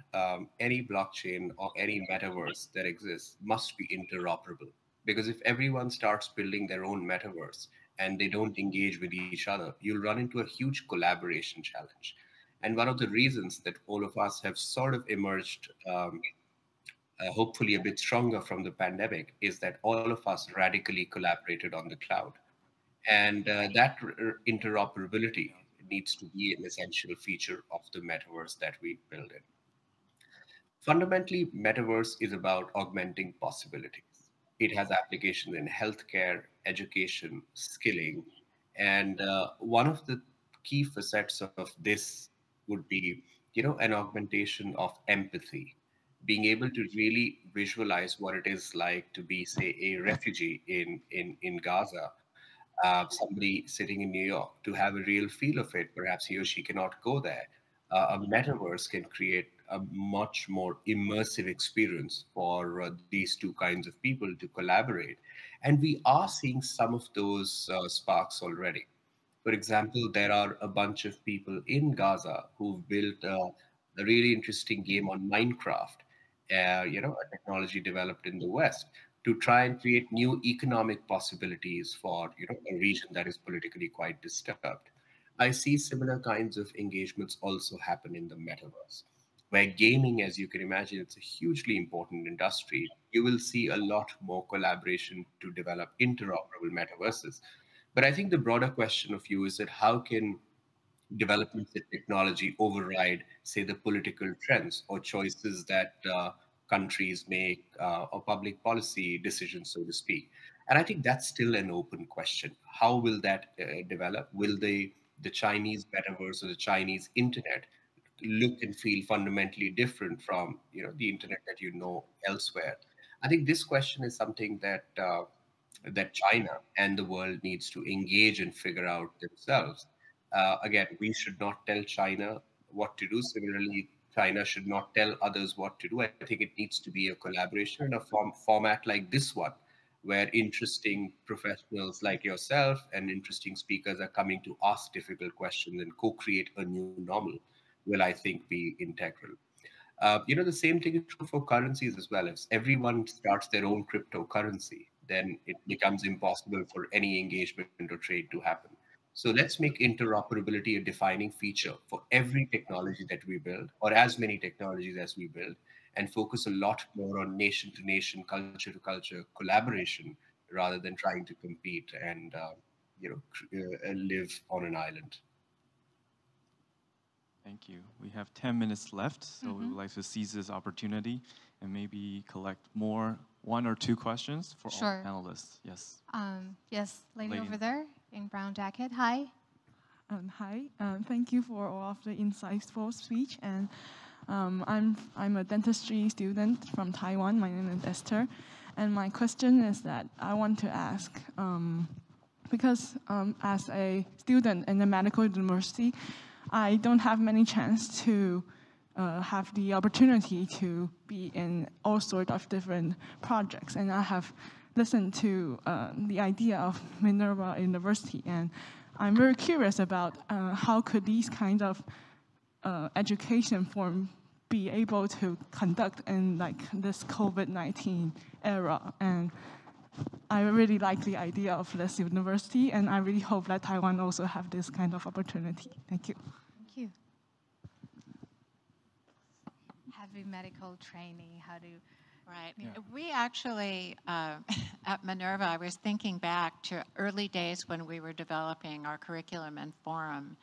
any blockchain or any metaverse that exists must be interoperable. Because if everyone starts building their own metaverse and they don't engage with each other, you'll run into a huge collaboration challenge. And one of the reasons that all of us have sort of emerged, hopefully a bit stronger from the pandemic, is that all of us radically collaborated on the cloud. And that interoperability needs to be an essential feature of the metaverse that we build in. Fundamentally, metaverse is about augmenting possibilities. It has applications in healthcare, education, skilling, and one of the key facets of this would be, an augmentation of empathy, being able to really visualize what it is like to be, say, a refugee in Gaza. Somebody sitting in New York, to have a real feel of it. Perhaps he or she cannot go there. A metaverse can create a much more immersive experience for these two kinds of people to collaborate. And we are seeing some of those sparks already. For example, there are a bunch of people in Gaza who've built a really interesting game on Minecraft, a technology developed in the West, to try and create new economic possibilities for a region that is politically quite disturbed. I see similar kinds of engagements also happen in the metaverse. where gaming, as you can imagine, it's a hugely important industry, you will see a lot more collaboration to develop interoperable metaverses. But I think the broader question of you is that how can developments in technology override, say, the political trends or choices that countries make or public policy decisions, so to speak? And I think that's still an open question. How will that develop? Will the Chinese metaverse or the Chinese internet look and feel fundamentally different from the internet that you know elsewhere? I think this question is something that that China and the world needs to engage and figure out themselves. Again, we should not tell China what to do. Similarly, China should not tell others what to do. I think it needs to be a collaboration in a format like this one, where interesting professionals like yourself and interesting speakers are coming to ask difficult questions and co-create a new normal will, I think, be integral. The same thing is true for currencies as well. If everyone starts their own cryptocurrency, then it becomes impossible for any engagement or trade to happen. So let's make interoperability a defining feature for every technology that we build, or as many technologies as we build, and focus a lot more on nation-to-nation, culture-to-culture collaboration rather than trying to compete and live on an island. Thank you. We have 10 minutes left, so we would like to seize this opportunity and maybe collect one or two questions for all panelists. Yes. Yes, lady over there in brown jacket. Hi. Hi. Thank you for all of the insightful speech. And I'm a dentistry student from Taiwan. My name is Esther. And my question is that I want to ask, because as a student in the medical university, I don't have many chance to have the opportunity to be in all sorts of different projects. And I have listened to the idea of Minerva University, and I'm very curious about how could these kinds of education form be able to conduct in like this COVID-19 era. And I really like the idea of this university, and I really hope that Taiwan also have this kind of opportunity. Thank you. Thank you. Having medical training, how do you... Right. Yeah. We actually, at Minerva, I was thinking back to early days when we were developing our curriculum and forum.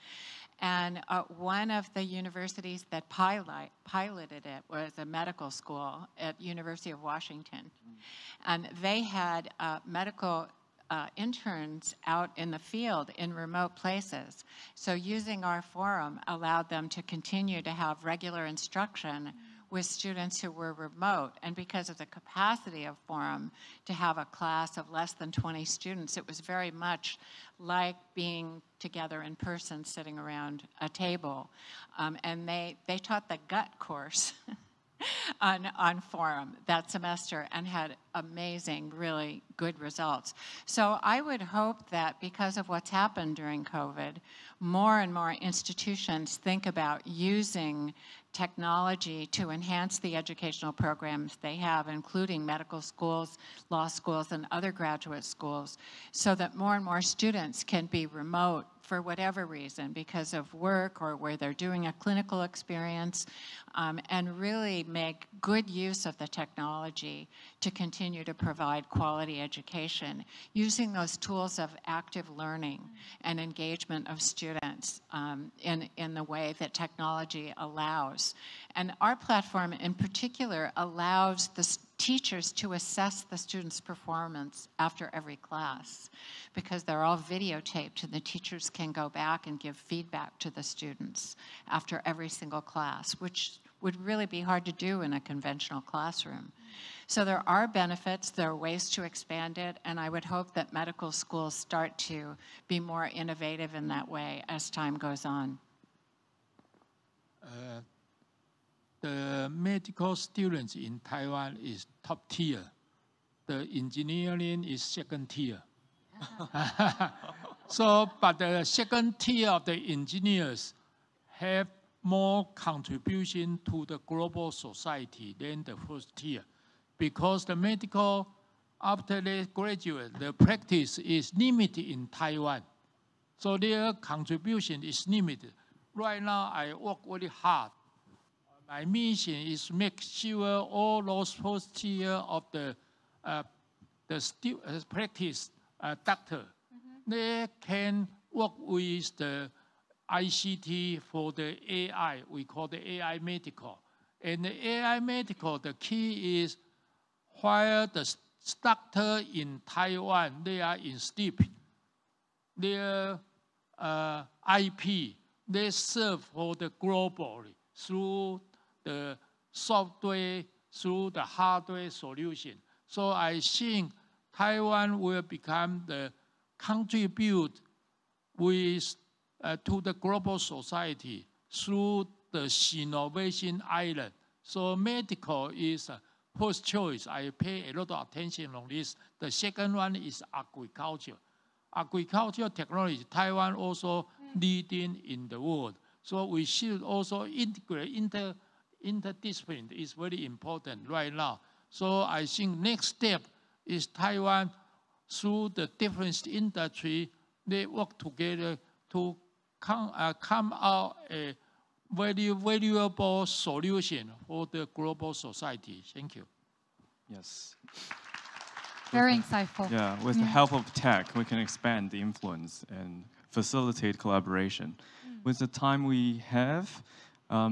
And one of the universities that piloted it was a medical school at University of Washington. And they had medical interns out in the field in remote places. So using our forum allowed them to continue to have regular instruction with students who were remote. And because of the capacity of forum to have a class of less than 20 students, it was very much like being together in person, sitting around a table. And they taught the gut course on forum that semester and had amazing, really good results. So I would hope that because of what's happened during COVID, more and more institutions think about using technology to enhance the educational programs they have, including medical schools, law schools, and other graduate schools, so that more and more students can be remote for whatever reason, because of work or where they're doing a clinical experience, and really make good use of the technology to continue to provide quality education, using those tools of active learning and engagement of students in the way that technology allows. And our platform in particular allows the teachers to assess the students' performance after every class, because they're all videotaped and the teachers can go back and give feedback to the students after every single class, which would really be hard to do in a conventional classroom. So there are benefits, there are ways to expand it, and I would hope that medical schools start to be more innovative in that way as time goes on. The medical students in Taiwan is top tier. The engineering is second tier. So, but the second tier of the engineers have more contribution to the global society than the first tier, because the medical, after they graduate, the practice is limited in Taiwan. So their contribution is limited. Right now, I work very hard My mission is make sure all those first year of the practice doctor, they can work with the ICT for the AI. We call the AI medical. And the AI medical, the key is while the doctor in Taiwan, they are in sleep, their IP, they serve for the globally through the software, through the hardware solution. So I think Taiwan will become the contribute with to the global society through the innovation island. So medical is first choice. I pay a lot of attention on this. The second one is agriculture. Agricultural technology, Taiwan also leading in the world. So we should also integrate interdiscipline is very important right now. So I think next step is Taiwan through the different industry, they work together to come out a very valuable solution for the global society. Thank you. Yes. Very insightful. Yeah, with the help of tech, we can expand the influence and facilitate collaboration. With the time we have, I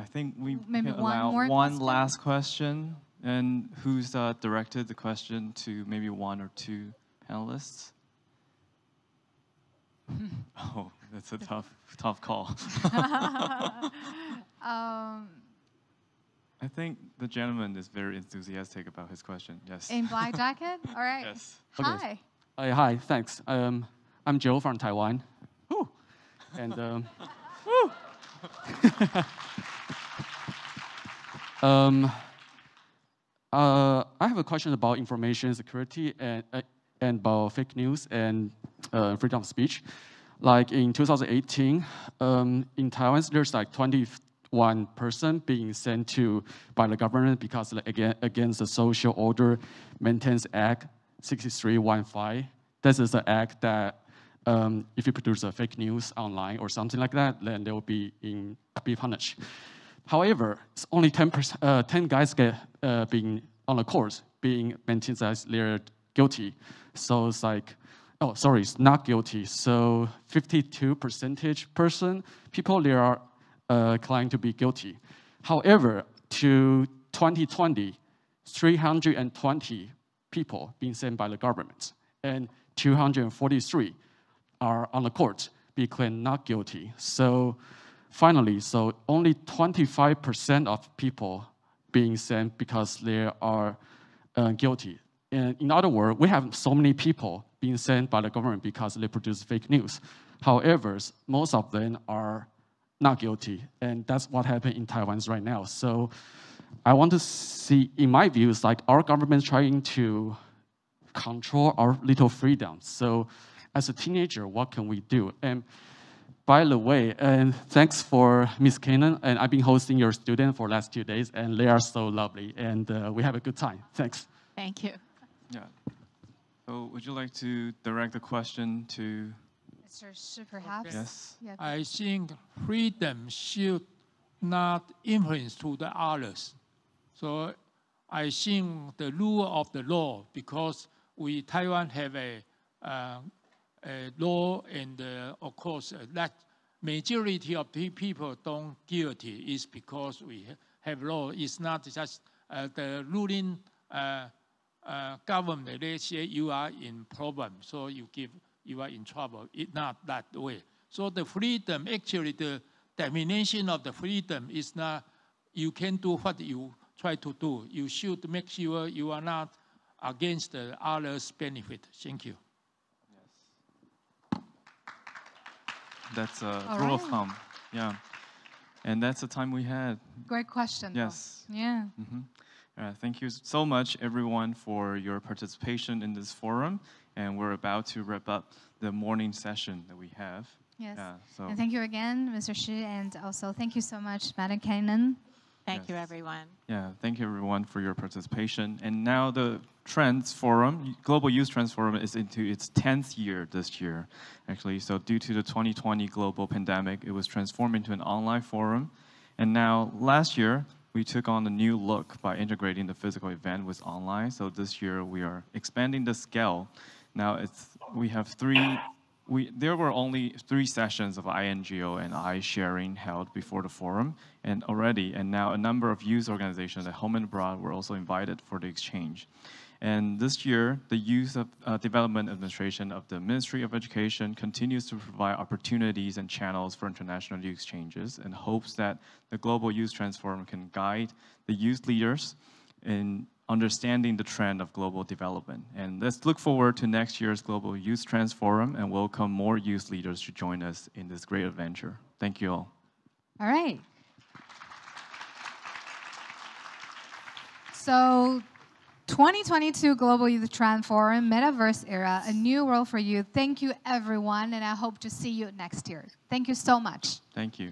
think we maybe can allow one one last question. And who's directed the question to maybe one or two panelists? Oh, that's a tough call. I think the gentleman is very enthusiastic about his question. Yes. In black jacket? All right. Yes. Hi. Okay. Hi, thanks. I'm Joe from Taiwan. Woo. And woo. I have a question about information security and about fake news and freedom of speech. Like in 2018, in Taiwan, there's like 21 person being sent to by the government because against the Social Order Maintenance Act 6315. This is the act that if you produce a fake news online or something like that, then they will be punished. However, it's only 10 guys being on the court, being maintained as they're guilty. So it's like, oh, sorry, it's not guilty. So 52% people there are claiming to be guilty. However, to 2020, 320 people being sent by the government, and 243 are on the court, be claimed not guilty. So finally, so only 25% of people being sent because they are guilty. And in other words, we have so many people being sent by the government because they produce fake news. However, most of them are not guilty, and that's what happened in Taiwan right now. So I want to see, in my view, it's like our government trying to control our little freedom. So as a teenager, what can we do? And by the way, and thanks for Ms. Cannon, and I've been hosting your students for the last 2 days, and they are so lovely, and we have a good time. Thanks. Thank you. Yeah. So would you like to direct the question to Mr. Shih, perhaps? Yes. Yeah. I think freedom should not influence to the others. So I think the rule of the law, because Taiwan have a law, and of course that majority of the people don't guilty is because we have law. It's not just the ruling government. They say you are in problem, so you are in trouble. It's not that way. So the freedom, actually the definition of the freedom is not you can do what you try to do. You should make sure you are not against the others' benefit. Thank you. That's a rule of thumb. Yeah. And that's the time we had. Great question. Yes. Though. Yeah. Thank you so much, everyone, for your participation in this forum. And we're about to wrap up the morning session that we have. Yes. So. And thank you again, Mr. Shih, and also thank you so much, Madam Cannon. Thank you, everyone. Yeah, thank you, everyone, for your participation. And now the Trends Forum, Global Youth Trends Forum, is into its 10th year this year, actually. So due to the 2020 global pandemic, it was transformed into an online forum. And now, last year, we took on a new look by integrating the physical event with online. So this year, we are expanding the scale. Now, there were only 3 sessions of INGO and I-sharing held before the forum, and now a number of youth organizations at home and abroad were also invited for the exchange. And this year, the Youth Development Administration of the Ministry of Education continues to provide opportunities and channels for international youth exchanges and hopes that the Global Youth Trends Forum can guide the youth leaders in understanding the trend of global development. And let's look forward to next year's Global Youth Trends Forum and welcome more youth leaders to join us in this great adventure. Thank you all. All right. So 2022 Global Youth Trend Forum, Metaverse Era, a new world for you. Thank you, everyone, and I hope to see you next year. Thank you so much. Thank you.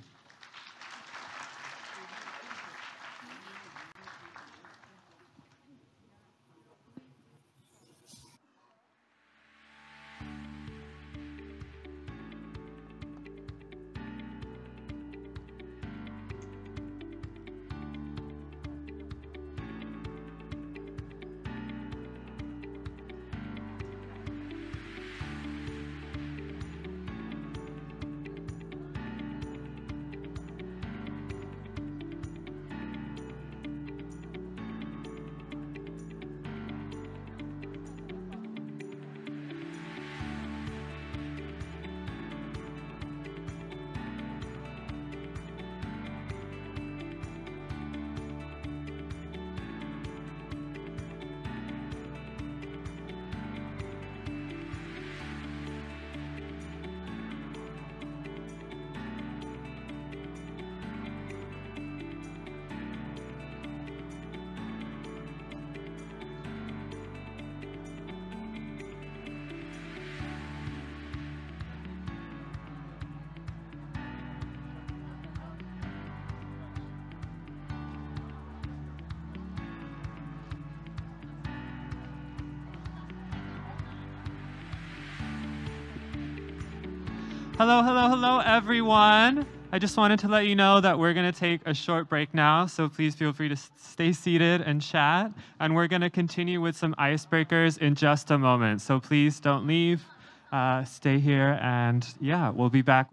Hello, everyone. I just wanted to let you know that we're going to take a short break now, so please feel free to stay seated and chat. And we're going to continue with some icebreakers in just a moment, so please don't leave. Stay here, and yeah, we'll be back.